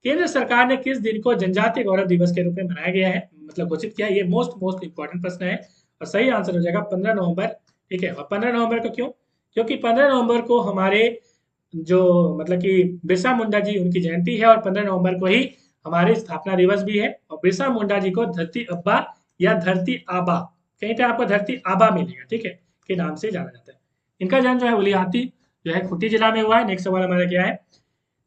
केंद्र सरकार ने किस दिन को जनजातीय गौरव दिवस के रूप में मनाया गया है, मतलब घोषित किया है? ये मोस्ट इंपॉर्टेंट प्रश्न है, और सही आंसर हो जाएगा 15 नवंबर। ठीक है, और 15 नवंबर को क्यों? क्योंकि 15 नवंबर को हमारे जो मतलब कि बिरसा मुंडा जी उनकी जयंती है, और 15 नवंबर को ही हमारे स्थापना दिवस भी है। और बिरसा मुंडा जी को धरती अब्बा या धरती आबा, कहीं पे आपको धरती आबा मिलेगा, ठीक है, के नाम से जाना जाता है। इनका जन्म जो है उलियाती जो है खूंटी जिला में हुआ है। नेक्स्ट सवाल हमारा क्या है,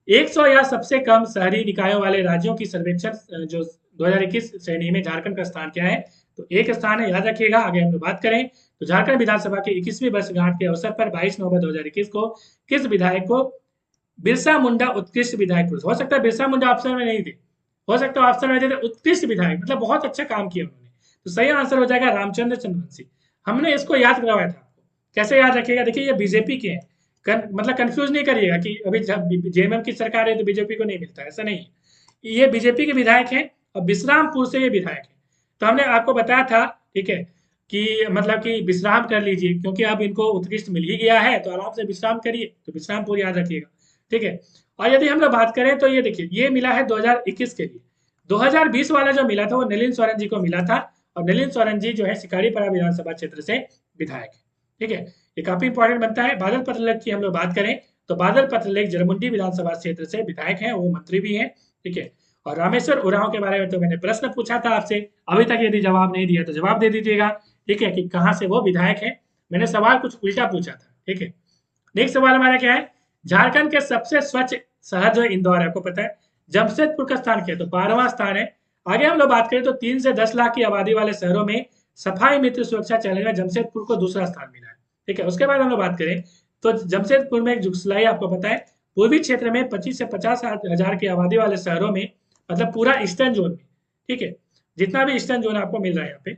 100 या सबसे कम शहरी निकायों वाले राज्यों की सर्वेक्षण जो 2021 श्रेणी में झारखंड का स्थान क्या है, तो 1 स्थान है, याद रखिएगा। आगे हम लोग बात करें तो झारखंड विधानसभा के 21वीं वर्षगांठ के अवसर पर 22 नवंबर 2021 को किस विधायक को बिरसा मुंडा उत्कृष्ट विधायक पुरस्कार, हो सकता है बिरसा मुंडा ऑप्शन में नहीं थे, हो सकता है ऑप्शन में थे, तो उत्कृष्ट विधायक मतलब बहुत अच्छा काम किया उन्होंने, तो सही आंसर हो जाएगा रामचंद्र चंद्रवंशी। हमने इसको याद करवाया था आपको, कैसे याद रखिएगा, देखिए ये बीजेपी के हैं, मतलब कंफ्यूज नहीं करिएगा कि अभी जब जेएमएम की सरकार है तो बीजेपी को नहीं मिलता है, ऐसा नहीं है। ये बीजेपी के विधायक हैं, और विश्रामपुर से ये विधायक है। तो हमने आपको बताया था, ठीक है, कि मतलब कि विश्राम कर लीजिए, क्योंकि अब इनको उत्कृष्ट मिल ही गया है, तो आराम से विश्राम करिए, तो विश्रामपुर याद रखिएगा। ठीक है, और यदि हम लोग बात करें तो ये देखिए ये मिला है 2021 के लिए, 2020 वाला जो मिला था वो नलिन सोरेन जी को मिला था, और नलिन सोरेन जी जो है शिकारीपाड़ा विधानसभा क्षेत्र से विधायक है। ठीक है, ये काफी इंपॉर्टेंट बनता है। बादल पत्रलेख की हम लोग बात करें तो बादल पत्रलेख जरमुंडी विधानसभा क्षेत्र से विधायक हैं, वो मंत्री भी हैं। ठीक है, और रामेश्वर उरांव के बारे में तो मैंने प्रश्न पूछा था आपसे, अभी तक यदि जवाब नहीं दिया तो जवाब दे दीजिएगा। ठीक है, कि कहाँ से वो विधायक है, मैंने सवाल कुछ उल्टा पूछा था। ठीक है, नेक्स्ट सवाल हमारा क्या है, झारखंड के सबसे स्वच्छ शहर जो इंदौर है, आपको पता है। जमशेदपुर का स्थान क्या है, तो 12वां स्थान है। आगे हम लोग बात करें तो 3 से 10 लाख की आबादी वाले शहरों में सफाई मित्र सुरक्षा चैलेंज में जमशेदपुर को दूसरा स्थान मिला है। ठीक है, उसके बाद हम लोग बात करें तो जमशेदपुर में एक जुगसलाई आपको पता है, पूर्वी क्षेत्र में 25 से 50 हजार की आबादी वाले शहरों में, मतलब पूरा ईस्टर्न जोन में, ठीक है, जितना भी ईस्टर्न जोन आपको मिल रहा है यहाँ पे,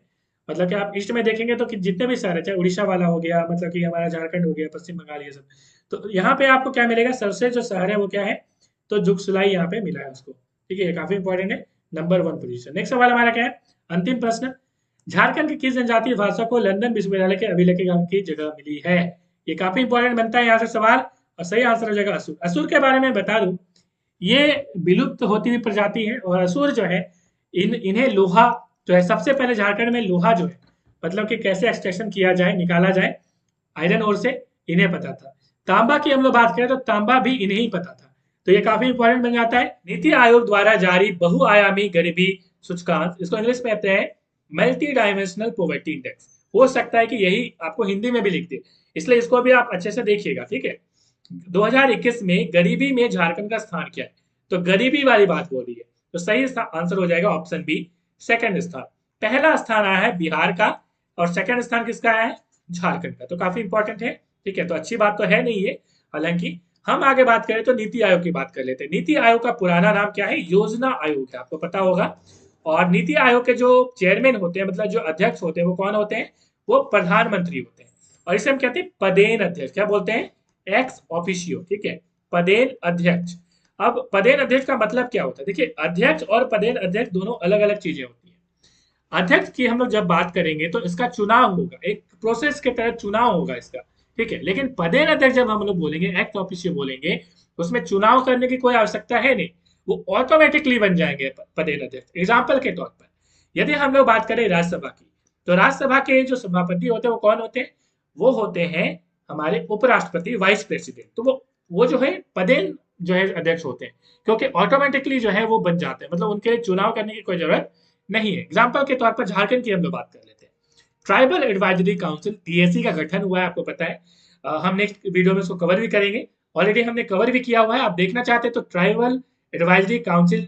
मतलब कि आप ईस्ट में देखेंगे तो कि जितने भी शहर है, चाहे उड़ीसा वाला हो गया, मतलब कि हमारा झारखंड हो गया, पश्चिम बंगाल, ये सब, तो यहाँ पे आपको क्या मिलेगा, सबसे जो शहर है वो क्या है, तो जुगसलाई यहाँ पे मिला है उसको। ठीक है, काफी इंपॉर्टेंट है, नंबर 1 पोजीशन। नेक्स्ट सवाल हमारा क्या है, अंतिम प्रश्न, झारखंड की किस जनजातीय भाषा को लंदन विश्वविद्यालय के अभिलेखिका की जगह मिली है? ये काफी इंपॉर्टेंट बनता है यहाँ से सवाल, और सही आंसर हो जाएगा असुर। असुर के बारे में बता दूं, ये विलुप्त होती हुई प्रजाति है, और असुर जो है इन्हें लोहा जो है, सबसे पहले झारखंड में लोहा जो है, मतलब कि कैसे एक्सट्रैक्शन किया जाए, निकाला जाए आयरन ओर से, इन्हें पता था। तांबा की हम लोग बात करें तो तांबा भी इन्हें ही पता था। तो ये काफी इंपॉर्टेंट बन जाता है। नीति आयोग द्वारा जारी बहुआयामी गरीबी सूचकांक, इसको इंग्लिश में कहते हैं मल्टी डायमेंशनल पॉवर्टी इंडेक्स। हो सकता है कि यही आपको हिंदी में भी लिख दे, इसलिए इसको भी आप अच्छे से देखिएगा। ठीक है, 2021 में गरीबी में झारखंड का स्थान क्या है, तो गरीबी वाली बात हो रही है, तो सही आंसर हो जाएगा ऑप्शन बी, सेकंड स्थान। पहला स्थान आया है बिहार का, और सेकंड स्थान किसका आया है, झारखंड का। तो काफी इंपॉर्टेंट है। ठीक है, तो अच्छी बात तो है नहीं है, हालांकि हम आगे बात करें तो नीति आयोग की बात कर लेते हैं। नीति आयोग का पुराना नाम क्या है, योजना आयोग है, आपको पता होगा। और नीति आयोग के जो चेयरमैन होते हैं, मतलब जो अध्यक्ष होते हैं, वो कौन होते हैं, वो प्रधानमंत्री होते हैं, और इसे हम कहते हैं पदेन अध्यक्ष। क्या बोलते हैं, एक्स ऑफिशियो। ठीक है, पदेन अध्यक्ष। अब पदेन अध्यक्ष का मतलब क्या होता है, देखिए अध्यक्ष और पदेन अध्यक्ष दोनों अलग अलग चीजें होती हैं। अध्यक्ष की हम लोग जब बात करेंगे तो इसका चुनाव होगा, एक प्रोसेस के तहत चुनाव होगा इसका। ठीक है, लेकिन पदेन अध्यक्ष जब हम लोग बोलेंगे, एक्ट ऑफिशियो बोलेंगे, उसमें चुनाव करने की कोई आवश्यकता है नहीं, वो ऑटोमेटिकली बन जाएंगे पदेन अध्यक्ष। एग्जाम्पल के तौर पर यदि हम लोग बात करें राज्यसभा की, तो राज्यसभा के जो सभापति होते हैं वो कौन होते हैं, वो होते हैं हमारे उपराष्ट्रपति, वाइस प्रेसिडेंट। तो वो जो है पदेन जो है अध्यक्ष होते हैं, क्योंकि ऑटोमेटिकली जो है वो बन जाते हैं, मतलब उनके लिए चुनाव करने की कोई जरूरत नहीं है। एग्जाम्पल के तौर पर झारखंड की हम लोग बात कर लेते हैं। ट्राइबल एडवाइजरी काउंसिल टीएसी का गठन हुआ है, आपको पता है। हम नेक्स्ट वीडियो में इसको कवर भी करेंगे, ऑलरेडी हमने कवर भी किया हुआ है। आप देखना चाहते हैं तो ट्राइबल एडवाइजरी काउंसिल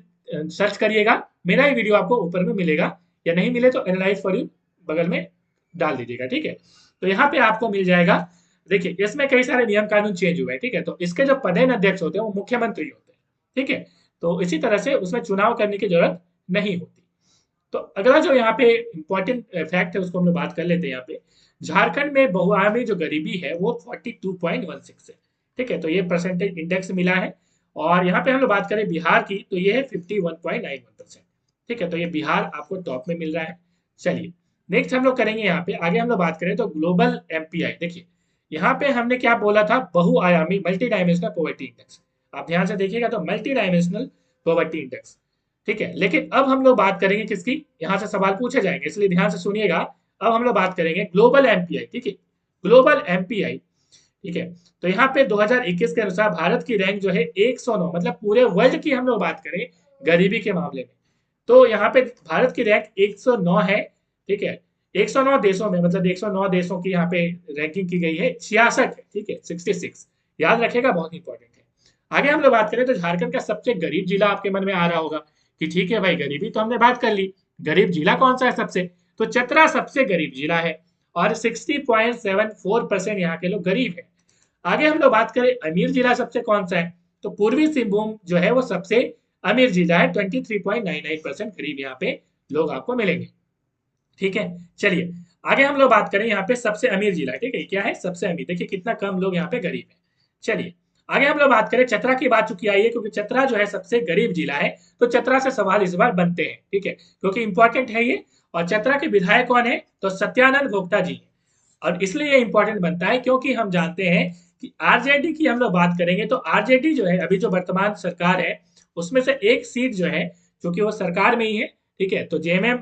सर्च करिएगा, मेरा ही वीडियो आपको ऊपर में मिलेगा, या नहीं मिले तो एनालाइज फॉर यू बगल में डाल दीजिएगा। ठीक है, तो यहाँ पे आपको मिल जाएगा। देखिए इसमें कई सारे नियम कानून चेंज हुए हैं। ठीक है, तो इसके जो पदेन अध्यक्ष होते हैं वो मुख्यमंत्री होते हैं। ठीक है, तो इसी तरह से उसमें चुनाव करने की जरूरत नहीं होती। तो अगला जो यहाँ पे इंपॉर्टेंट फैक्ट है उसको हम लोग बात कर लेते हैं। यहाँ पे झारखंड में बहुआयामी जो गरीबी है वो 42.16 है। ठीक है, तो ये परसेंटेज इंडेक्स मिला है। और यहाँ पे हम लोग बात करें बिहार की तो ये है 51.91%। ठीक है, तो ये बिहार आपको टॉप में मिल रहा है। चलिए नेक्स्ट हम लोग करेंगे यहाँ पे आगे हम लोग बात करें तो ग्लोबल एमपीआई। देखिए यहाँ पे हमने क्या बोला था, बहुआयामी मल्टी डायमेंशनल पॉवर्टी इंडेक्स। आप ध्यान से देखिएगा तो मल्टी डायमेंशनल पॉवर्टी इंडेक्स। ठीक है, लेकिन अब हम लोग बात करेंगे किसकी, यहाँ से सवाल पूछे जाएंगे इसलिए ध्यान से सुनिएगा। अब हम लोग बात करेंगे ग्लोबल एमपीआई। ठीक है, ग्लोबल एमपीआई। ठीक है, तो यहाँ पे 2021 के अनुसार भारत की रैंक जो है 109, मतलब पूरे वर्ल्ड की हम लोग बात करें गरीबी के मामले में तो यहाँ पे भारत की रैंक 109 है। ठीक है, 109 देशों में, मतलब 109 देशों की यहाँ पे रैंकिंग की गई है, 66 है। ठीक है, 66 याद रखेगा, बहुत इंपॉर्टेंट है। आगे हम लोग बात करें तो झारखंड का सबसे गरीब जिला आपके मन में आ रहा होगा कि ठीक है भाई, गरीबी तो हमने बात कर ली, गरीब जिला कौन सा है सबसे, तो चतरा सबसे गरीब जिला है और 60.74% यहाँ के लोग गरीब है। आगे हम लोग बात करें अमीर जिला सबसे कौन सा है, तो पूर्वी सिंहभूम जो है वो सबसे अमीर जिला है, 23.99% गरीब यहाँ पे लोग आपको मिलेंगे। ठीक है, चलिए आगे हम लोग बात करें यहाँ पे सबसे अमीर जिला। ठीक है, क्या है सबसे अमीर, देखिए कितना कम लोग यहाँ पे गरीब है। चलिए आगे हम लोग बात करें चतरा की बात चुकी आई है क्योंकि चतरा जो है सबसे गरीब जिला है, तो चतरा से सवाल इस बार बनते हैं। ठीक है, क्योंकि इंपॉर्टेंट है ये। और चतरा के विधायक कौन है, तो सत्यानंद भोक्ता जी है। और इसलिए ये इंपॉर्टेंट बनता है क्योंकि हम जानते हैं कि आरजेडी की हम लोग बात करेंगे तो आरजेडी जो है अभी जो वर्तमान सरकार है उसमें से एक सीट जो है, क्योंकि वो सरकार में ही है। ठीक है, तो JMM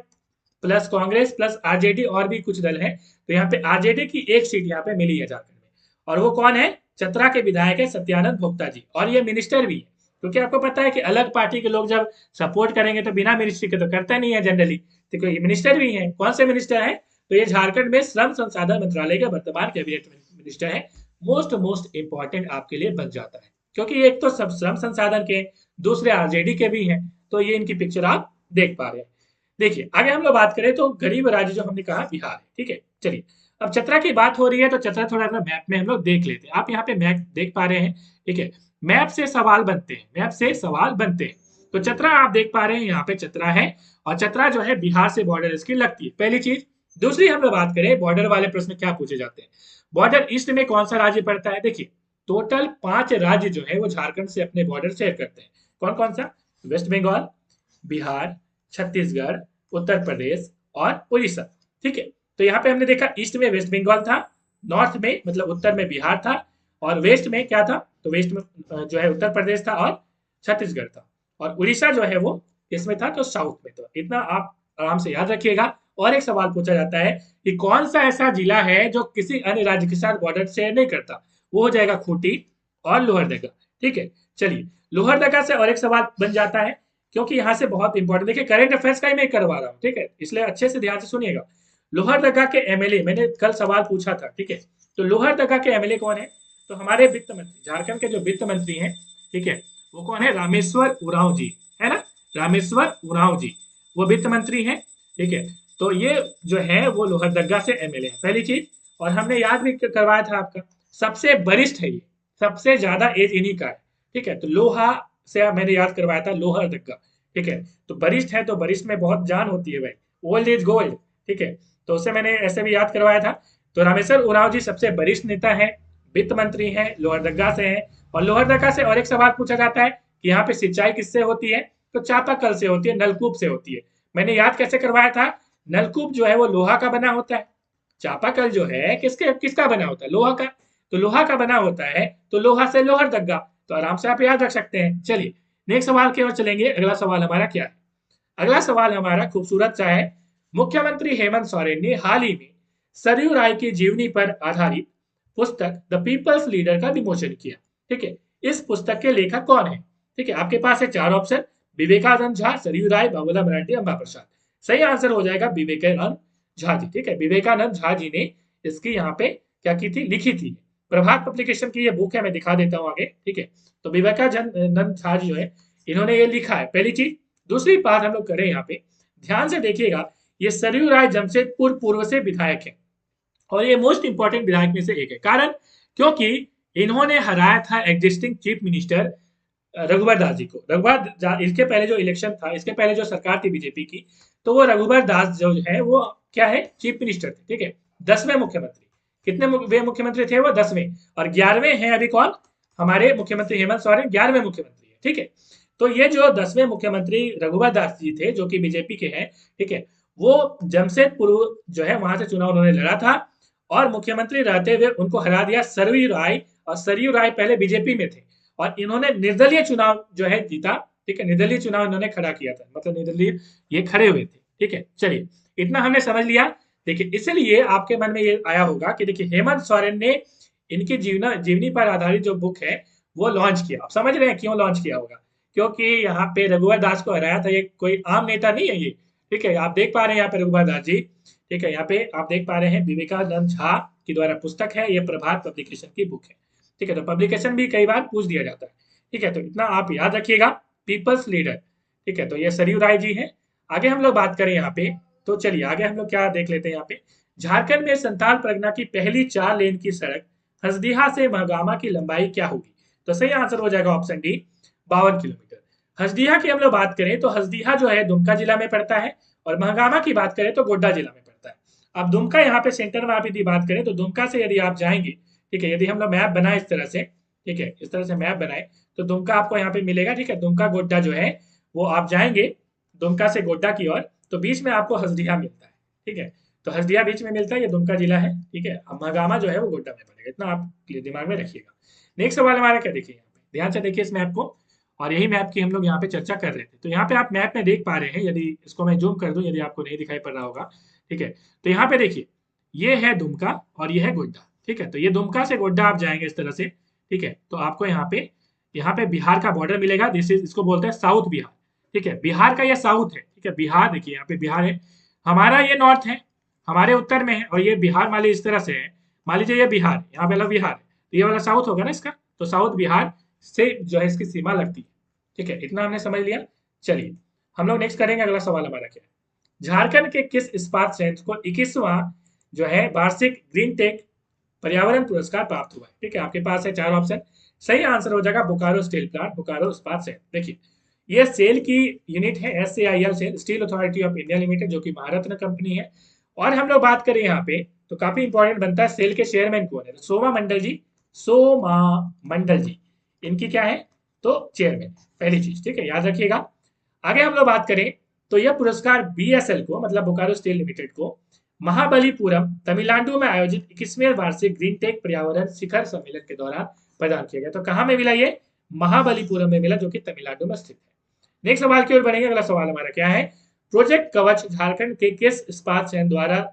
plus Congress plus RJD और भी कुछ दल है, तो यहाँ पे आरजेडी की एक सीट यहाँ पे मिली है झारखंड में। और वो कौन है, चतरा के विधायक है सत्यानंद भोक्ता जी, और ये मिनिस्टर भी है। क्योंकि आपको पता है कि अलग पार्टी के लोग जब सपोर्ट करेंगे तो बिना मिनिस्ट्री के तो करता नहीं है जनरली, तो ये मिनिस्टर भी है। कौन से मिनिस्टर है, तो ये झारखंड में श्रम संसाधन मंत्रालय के वर्तमान कैबिनेट मिनिस्टर है। मोस्ट इंपॉर्टेंट आपके लिए बन जाता है क्योंकि एक तो सब श्रम संसाधन के, दूसरे आरजेडी के भी हैं, तो ये इनकी पिक्चर आप देख पा रहे हैं। देखिए आगे हम लोग बात करें तो गरीब राज्य जो हमने कहा बिहार है। ठीक है, चलिए अब चतरा की बात हो रही है तो चतरा थोड़ा सा मैप में हम लोग देख लेते हैं। आप यहाँ पे मैप देख पा रहे हैं। ठीक है, मैप से सवाल बनते हैं, मैप से सवाल बनते हैं। तो चतरा आप देख पा रहे हैं, यहाँ पे चतरा है और चतरा जो है बिहार से बॉर्डर इसकी लगती है, पहली चीज। दूसरी हम लोग बात करें बॉर्डर वाले प्रश्न क्या पूछे जाते हैं, बॉर्डर ईस्ट में कौन सा राज्य पड़ता है। देखिए टोटल 5 राज्य जो है वो झारखंड से अपने बॉर्डर शेयर करते हैं। कौन कौन सा, वेस्ट बंगाल, बिहार, छत्तीसगढ़, उत्तर प्रदेश और उड़ीसा। ठीक है, तो यहाँ पे हमने देखा ईस्ट में वेस्ट बंगाल था, नॉर्थ में मतलब उत्तर में बिहार था, और वेस्ट में क्या था, तो वेस्ट में जो है उत्तर प्रदेश था और छत्तीसगढ़ था, और उड़ीसा जो है वो इसमें था, तो साउथ में। तो इतना आप आराम से याद रखिएगा। और एक सवाल पूछा जाता है कि कौन सा ऐसा जिला है जो किसी अन्य राज्य के साथ बॉर्डर शेयर नहीं करता, वो हो जाएगा खूंटी और लोहरदगा। ठीक है, चलिए लोहरदगा से और एक सवाल बन जाता है क्योंकि यहाँ से बहुत इंपॉर्टेंट, देखिए करंट अफेयर्स का ही मैं करवा रहा हूँ। ठीक है, इसलिए अच्छे से ध्यान से सुनिएगा। लोहरदगा के एमएलए, मैंने कल सवाल पूछा था। ठीक है, तो लोहरदगा के एमएलए कौन है, तो हमारे वित्त मंत्री, झारखंड के जो वित्त मंत्री हैं, ठीक है, वो कौन है, रामेश्वर उरांव जी, है ना, रामेश्वर उरांव जी वो वित्त मंत्री हैं। ठीक है, तो ये जो है वो लोहरदगा से एमएलए है, पहली चीज। और हमने याद भी करवाया था आपका, सबसे वरिष्ठ है ये, सबसे ज्यादा एज इन्हीं का है। ठीक है, तो लोहा से मैंने याद करवाया था लोहरदगा। ठीक है, तो वरिष्ठ है तो वरिष्ठ में बहुत जान होती है भाई, ओल्ड इज गोल्ड। ठीक है, तो उससे मैंने ऐसे भी याद करवाया था। तो रामेश्वर उरांव जी सबसे वरिष्ठ नेता है, वित्त मंत्री हैं, लोहरदगा से हैं। और लोहरदगा से और एक सवाल पूछा जाता है कि यहाँ पे सिंचाई किससे होती है, तो चापाकल से होती है, नलकूप से होती है। मैंने याद कैसे करवाया था, नलकूप जो है वो लोहा का बना होता है, चापाकल जो है किसका बना होता है, लोहा का। तो लोहा का बना होता है तो लोहा से लोहरदगा, तो आराम से आप याद रख सकते हैं। चलिए नेक्स्ट सवाल की ओर चलेंगे। अगला सवाल हमारा क्या है, अगला सवाल हमारा खूबसूरत सा है। मुख्यमंत्री हेमंत सोरेन ने हाल ही में सरयू राय की जीवनी पर आधारित पुस्तक द पीपल्स लीडर का विमोचन किया। ठीक है, इस पुस्तक के लेखक कौन है। ठीक है, आपके पास है 4 ऑप्शन, विवेकानंद झा, सरयू राय, बाबूलाल मरांडी, अम्बा प्रसाद। सही आंसर हो जाएगा विवेकानंद झा जी। ठीक है, विवेकानंद झा जी ने इसकी यहाँ पे क्या की थी, लिखी थी। प्रभात पब्लिकेशन की ये बुक है, मैं दिखा देता हूँ आगे। ठीक है, तो विवेकानंद झा जी जो है इन्होंने ये लिखा है, पहली चीज। दूसरी बात हम लोग करें यहाँ पे, ध्यान से देखिएगा, ये सरयू राय जमशेदपुर पूर्व से विधायक है और ये मोस्ट इंपॉर्टेंट विधायक में से एक है। कारण क्योंकि इन्होंने हराया था एग्जिस्टिंग चीफ मिनिस्टर रघुवर दास जी को। इसके पहले जो इलेक्शन था, इसके पहले जो सरकार थी बीजेपी की, तो वो रघुवर दास जो है वो क्या है, चीफ मिनिस्टर थे, ठीक है, 10वें मुख्यमंत्री। कितने वे मुख्यमंत्री थे वो? 10वें। और 11वें हैं अभी कौन? हमारे मुख्यमंत्री हेमंत सोरेन 11वें मुख्यमंत्री है, ठीक है। तो ये जो 10वें मुख्यमंत्री रघुवर दास जी थे, जो कि बीजेपी के हैं, ठीक है, वो जमशेदपुर जो है वहां से चुनाव उन्होंने लड़ा था, और मुख्यमंत्री रहते हुए उनको हरा दिया सरयू राय। और सरयू राय पहले बीजेपी में थे, और इन्होंने निर्दलीय चुनाव जो है जीता, ठीक है, निर्दलीय चुनाव इन्होंने खड़ा किया था, मतलब निर्दलीय ये खड़े हुए थे, ठीक है। चलिए, इतना हमने समझ लिया। देखिए, इसलिए आपके मन में ये आया होगा कि देखिए हेमंत सोरेन ने इनकी जीवनी पर आधारित जो बुक है वो लॉन्च किया। आप समझ रहे हैं क्यों लॉन्च किया होगा? क्योंकि यहाँ पे रघुवर दास को हराया था, ये कोई आम नेता नहीं है ये, ठीक है। आप देख पा रहे हैं यहाँ पे रघुवर दास जी, ठीक है, यहाँ पे आप देख पा रहे हैं विवेकानंद झा की द्वारा पुस्तक है, ये प्रभात पब्लिकेशन की बुक है, ठीक है। तो पब्लिकेशन भी कई बार पूछ दिया जाता है, ठीक है। तो इतना आप याद रखिएगा, पीपल्स लीडर, ठीक है। तो ये सरयू राय जी हैं। आगे हम लोग बात करें यहाँ पे, तो चलिए आगे हम लोग क्या देख लेते हैं यहाँ पे। झारखंड में संताल परगना की पहली 4 लेन की सड़क हसदिहा से महगामा की लंबाई क्या होगी? तो सही आंसर हो जाएगा ऑप्शन डी, 52 किलोमीटर। हसदिहा की हम लोग बात करें तो हसदिहा जो है दुमका जिला में पड़ता है, और महगामा की बात करें तो गोड्डा जिला में पड़ता है। अब दुमका यहाँ पे सेंटर में आप यदि बात करें तो दुमका से यदि आप जाएंगे, ठीक है, यदि हम लोग मैप बनाए इस तरह से, ठीक है, इस तरह से मैप बनाए तो दुमका आपको यहाँ पे मिलेगा, ठीक है। दुमका गोड्डा जो है वो आप जाएंगे दुमका से गोड्डा की ओर, तो बीच में आपको हसदिहा मिलता है, ठीक है। तो हसदिहा बीच में मिलता है, ये दुमका जिला है, ठीक है। अब महगामा जो है वो गोड्डा में पड़ेगा, इतना आप दिमाग में रखिएगा। नेक्स्ट सवाल हमारा क्या, देखिए यहाँ पे ध्यान से देखिए इस मैप को, और यही मैप की हम लोग यहाँ पे चर्चा कर रहे थे। तो यहाँ पे आप मैप में देख पा रहे हैं, यदि इसको मैं जूम कर दूं, यदि आपको नहीं दिखाई पड़ रहा होगा, ठीक है। तो यहाँ पे देखिए, ये है दुमका और ये है गोड्डा, ठीक है। तो ये दुमका से गोड्डा आप जाएंगे इस तरह से, ठीक है। तो आपको यहाँ पे बिहार का बॉर्डर मिलेगा, इसको बोलते हैं साउथ बिहार, ठीक है। बिहार का ये साउथ है, ठीक है। बिहार देखिए यहाँ पे बिहार है, हमारा ये नॉर्थ है, हमारे उत्तर में है, और ये बिहार मान लीजिए इस तरह से है, मान लीजिए ये बिहार, यहाँ पे बिहार है, तो ये वाला साउथ होगा ना इसका, तो साउथ बिहार से जो है इसकी सीमा लगती है, ठीक है। इतना हमने समझ लिया। चलिए हम लोग नेक्स्ट करेंगे, अगला सवाल हमारा क्या है। झारखंड के किस इस्पात संयंत्र को 21वां जो है वार्षिक ग्रीन टेक पर्यावरण पुरस्कार प्राप्त हुआ है? ठीक है, आपके पास है 4 ऑप्शन। सही आंसर हो जाएगा बोकारो स्टील प्लांट, बोकारो इस्पात संयंत्र। देखिए, ये सेल की यूनिट है, SAIL सेल, स्टील अथॉरिटी ऑफ इंडिया लिमिटेड, जो कि महारत्न कंपनी है। और हम लोग बात करें यहाँ पे तो काफी इंपॉर्टेंट बनता है, सेल के चेयरमैन कौन है? सोमा मंडल जी, सोमा मंडल जी इनकी क्या है? तो चेयरमैन, पहली चीज, ठीक है, याद रखिएगा। आगे हम लोग बात करें तो यह पुरस्कार BSL को, मतलब बोकारो स्टील लिमिटेड को, महाबलीपुरम तमिलनाडु में आयोजित 21वें वार्षिक ग्रीन टेक पर्यावरण शिखर सम्मेलन के दौरान प्रदान किया गया। तो कहां में मिला ये? महाबलीपुरम में मिला, जो कि तमिलनाडु में स्थित है। नेक्स्ट सवाल की ओर बढ़ेंगे। अगला सवाल हमारा क्या है? प्रोजेक्ट कवच झारखंड के किस इस्पात संयंत्र द्वारा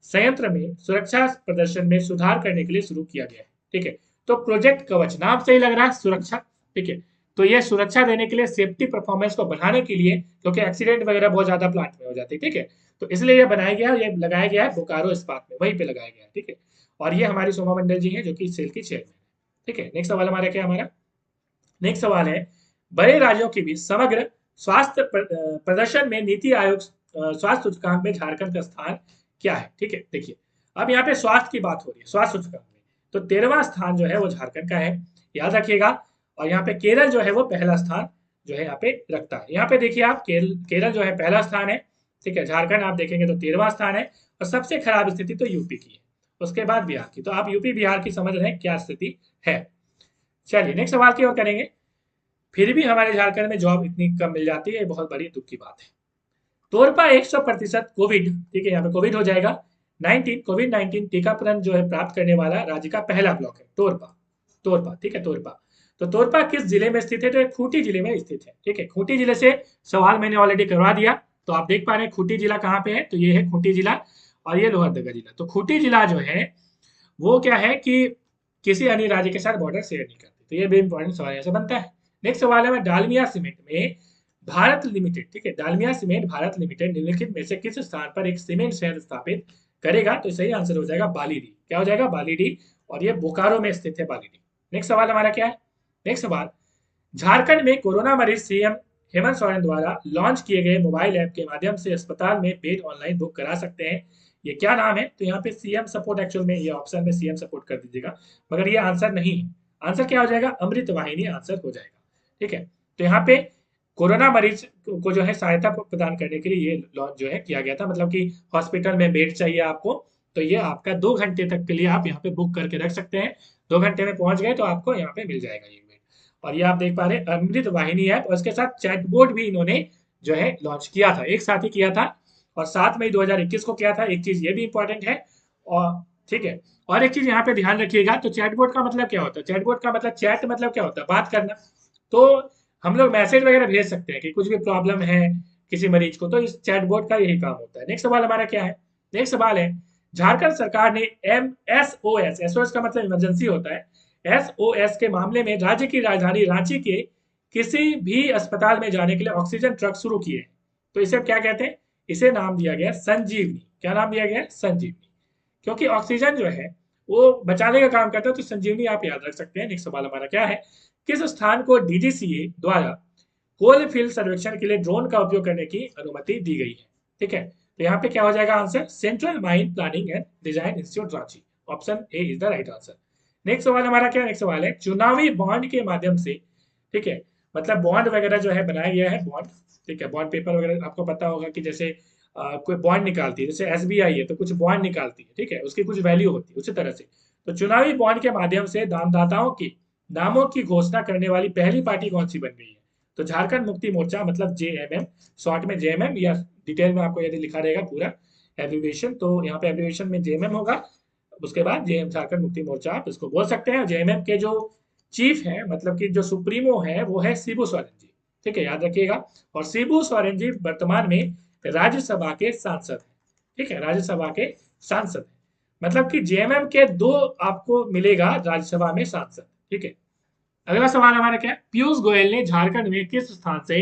संयंत्र में सुरक्षा प्रदर्शन में सुधार करने के लिए शुरू किया गया है? ठीक है, तो प्रोजेक्ट कवच नाम से ही लग रहा है सुरक्षा, ठीक है। तो ये सुरक्षा देने के लिए, सेफ्टी परफॉर्मेंस को बढ़ाने के लिए, क्योंकि एक्सीडेंट वगैरह बहुत ज्यादा प्लांट में हो जाती है, ठीक है। तो इसलिए ये बनाया गया, ये लगाया गया है बोकारो इस्पात में, वहीं पे लगाया गया है, ठीक है। और ये हमारी सोमा मंडल जी हैं, जो कि सेल की चेयरमैन है, ठीक है। नेक्स्ट सवाल हमारा क्या? हमारा नेक्स्ट सवाल है, बड़े राज्यों के बीच समग्र स्वास्थ्य प्रदर्शन में नीति आयोग स्वास्थ्य सूचकांक में झारखंड का स्थान क्या है? ठीक है, देखिए अब यहाँ पे स्वास्थ्य की बात हो रही है, स्वास्थ्य सूचकांक में तो 13वां स्थान जो है वो झारखंड का है, याद रखिएगा। और यहाँ पे केरल जो है वो पहला स्थान जो है यहाँ पे रखता है। यहाँ पे देखिए आप, केरल जो है पहला स्थान है, ठीक है। झारखंड आप देखेंगे तो 13वां स्थान है, और सबसे खराब स्थिति तो यूपी की है, उसके बाद बिहार की। तो आप यूपी बिहार की समझ रहे हैं क्या स्थिति है। चलिए नेक्स्ट सवाल की ओर करेंगे। फिर भी हमारे झारखंड में जॉब इतनी कम मिल जाती है, बहुत बड़ी दुख की बात है। तोरपा 100% कोविड, ठीक है, यहाँ पे कोविड हो जाएगा, कोविड 19 टीकाकरण जो है प्राप्त करने वाला राज्य का पहला ब्लॉक है तोरपा, तोरपा, ठीक है, तोरपा। तो तोरपा किस जिले में स्थित है? तो खूंटी जिले में स्थित है, ठीक है। खूंटी जिले से सवाल मैंने ऑलरेडी करवा दिया, तो आप देख पा रहे हैं खूंटी जिला कहाँ पे है, तो ये है खूंटी जिला, और ये लोहरदगा जिला। तो खूंटी जिला जो है वो क्या है कि किसी अन्य राज्य के साथ बॉर्डर शेयर नहीं करती। तो ये भी इंपॉर्टेंट सवाल ऐसा बनता है। नेक्स्ट सवाल है, डालमिया सीमेंट में भारत लिमिटेड, ठीक है, डालमिया सीमेंट भारत लिमिटेड निम्नलिखित में से किस स्थान पर एक सीमेंट संयंत्र स्थापित करेगा? तो सही आंसर हो जाएगा बालीडी। क्या हो जाएगा? बालीडी, और ये बोकारो में स्थित है बालीडी। नेक्स्ट सवाल हमारा क्या है? नेक्स्ट सवाल, झारखंड में कोरोना मरीज CM हेमंत सोरेन द्वारा लॉन्च किए गए मोबाइल ऐप के माध्यम से अस्पताल में बेड ऑनलाइन बुक करा सकते हैं, ये क्या नाम है? तो यहाँ पे CM सपोर्ट, एक्चुअल में ये ऑप्शन में CM सपोर्ट कर दीजिएगा, मगर ये आंसर नहीं है। आंसर क्या हो जाएगा? अमृत वाहिनी आंसर हो जाएगा, ठीक है। तो यहाँ पे कोरोना मरीज को जो है सहायता प्रदान करने के लिए ये लॉन्च जो है किया गया था, मतलब कि हॉस्पिटल में बेड चाहिए आपको, तो ये आपका 2 घंटे तक के लिए आप यहाँ पे बुक करके रख सकते हैं। 2 घंटे में पहुंच गए तो आपको यहाँ पे मिल जाएगा ये बेड। और ये आप देख पा रहे हैं अमृत वाहिनी ऐप, और इसके साथ चैटबोट भी इन्होंने जो है लॉन्च किया था, एक साथ ही किया था, और 7 मई 2021 को किया था। एक चीज ये भी इंपॉर्टेंट है। और ठीक है, और एक चीज यहाँ पे ध्यान रखिएगा, तो चैटबोट का मतलब क्या होता है? चैटबोट का मतलब, चैट मतलब क्या होता है? बात करना। तो हम लोग मैसेज वगैरह भेज सकते हैं कि कुछ भी प्रॉब्लम है किसी मरीज को, तो इस चैटबोट का यही काम होता है। नेक्स्ट सवाल हमारा क्या है? नेक्स्ट सवाल है, झारखंड सरकार ने एसओएस, एसओएस का मतलब इमरजेंसी होता है, एसओएस के मामले में राज्य की राजधानी रांची के किसी भी अस्पताल में जाने के लिए ऑक्सीजन ट्रक शुरू किए हैं। तो इसे क्या कहते हैं? इसे नाम दिया गया संजीवनी। क्या नाम दिया गया? संजीवनी। क्योंकि ऑक्सीजन जो है वो बचाने का काम करता है, तो संजीवनी आप याद रख सकते हैं। नेक्स्ट सवाल हमारा क्या है? किस स्थान को डीजीसीए द्वारा कोल फील्ड सर्वेक्षण के लिए ड्रोन का उपयोग करने की अनुमति दी गई है? ठीक है, तो यहाँ पे क्या हो जाएगा answer? Central mine planning and design institute Ranchi. Option A is the right answer. Next सवाल हमारा क्या? नेक्स्ट सवाल है, चुनावी बॉन्ड के माध्यम से, ठीक है, मतलब बॉन्ड वगैरह जो है बनाया गया है, बॉन्ड, ठीक है, बॉन्ड पेपर वगैरह आपको पता होगा कि जैसे कोई बॉन्ड निकालती है, जैसे एसबीआई है तो कुछ बॉन्ड निकालती है, ठीक है, उसकी कुछ वैल्यू होती है, उसी तरह से तो चुनावी बॉन्ड के माध्यम से दानदाताओं की नामों की घोषणा करने वाली पहली पार्टी कौन सी बन गई है? तो झारखंड मुक्ति मोर्चा, मतलब जेएमएम, शॉर्ट में जेएमएम, या डिटेल में आपको यदि लिखा रहेगा पूरा एब्रिविएशन, तो यहाँ पे एब्रिविएशन में जेएमएम होगा, उसके बाद जेएम, झारखंड मुक्ति मोर्चा आप इसको बोल सकते हैं। जेएमएम के जो चीफ है, मतलब कि जो सुप्रीमो है, वो है शिबू सोरेन जी, ठीक है, याद रखिएगा। और शिबू सोरेन जी वर्तमान में राज्यसभा के सांसद हैं, ठीक है, राज्यसभा के सांसद हैं, मतलब कि जेएमएम के 2 आपको मिलेगा राज्यसभा में सांसद, ठीक है। अगला सवाल हमारा क्या है? पीयूष गोयल ने झारखंड में किस स्थान से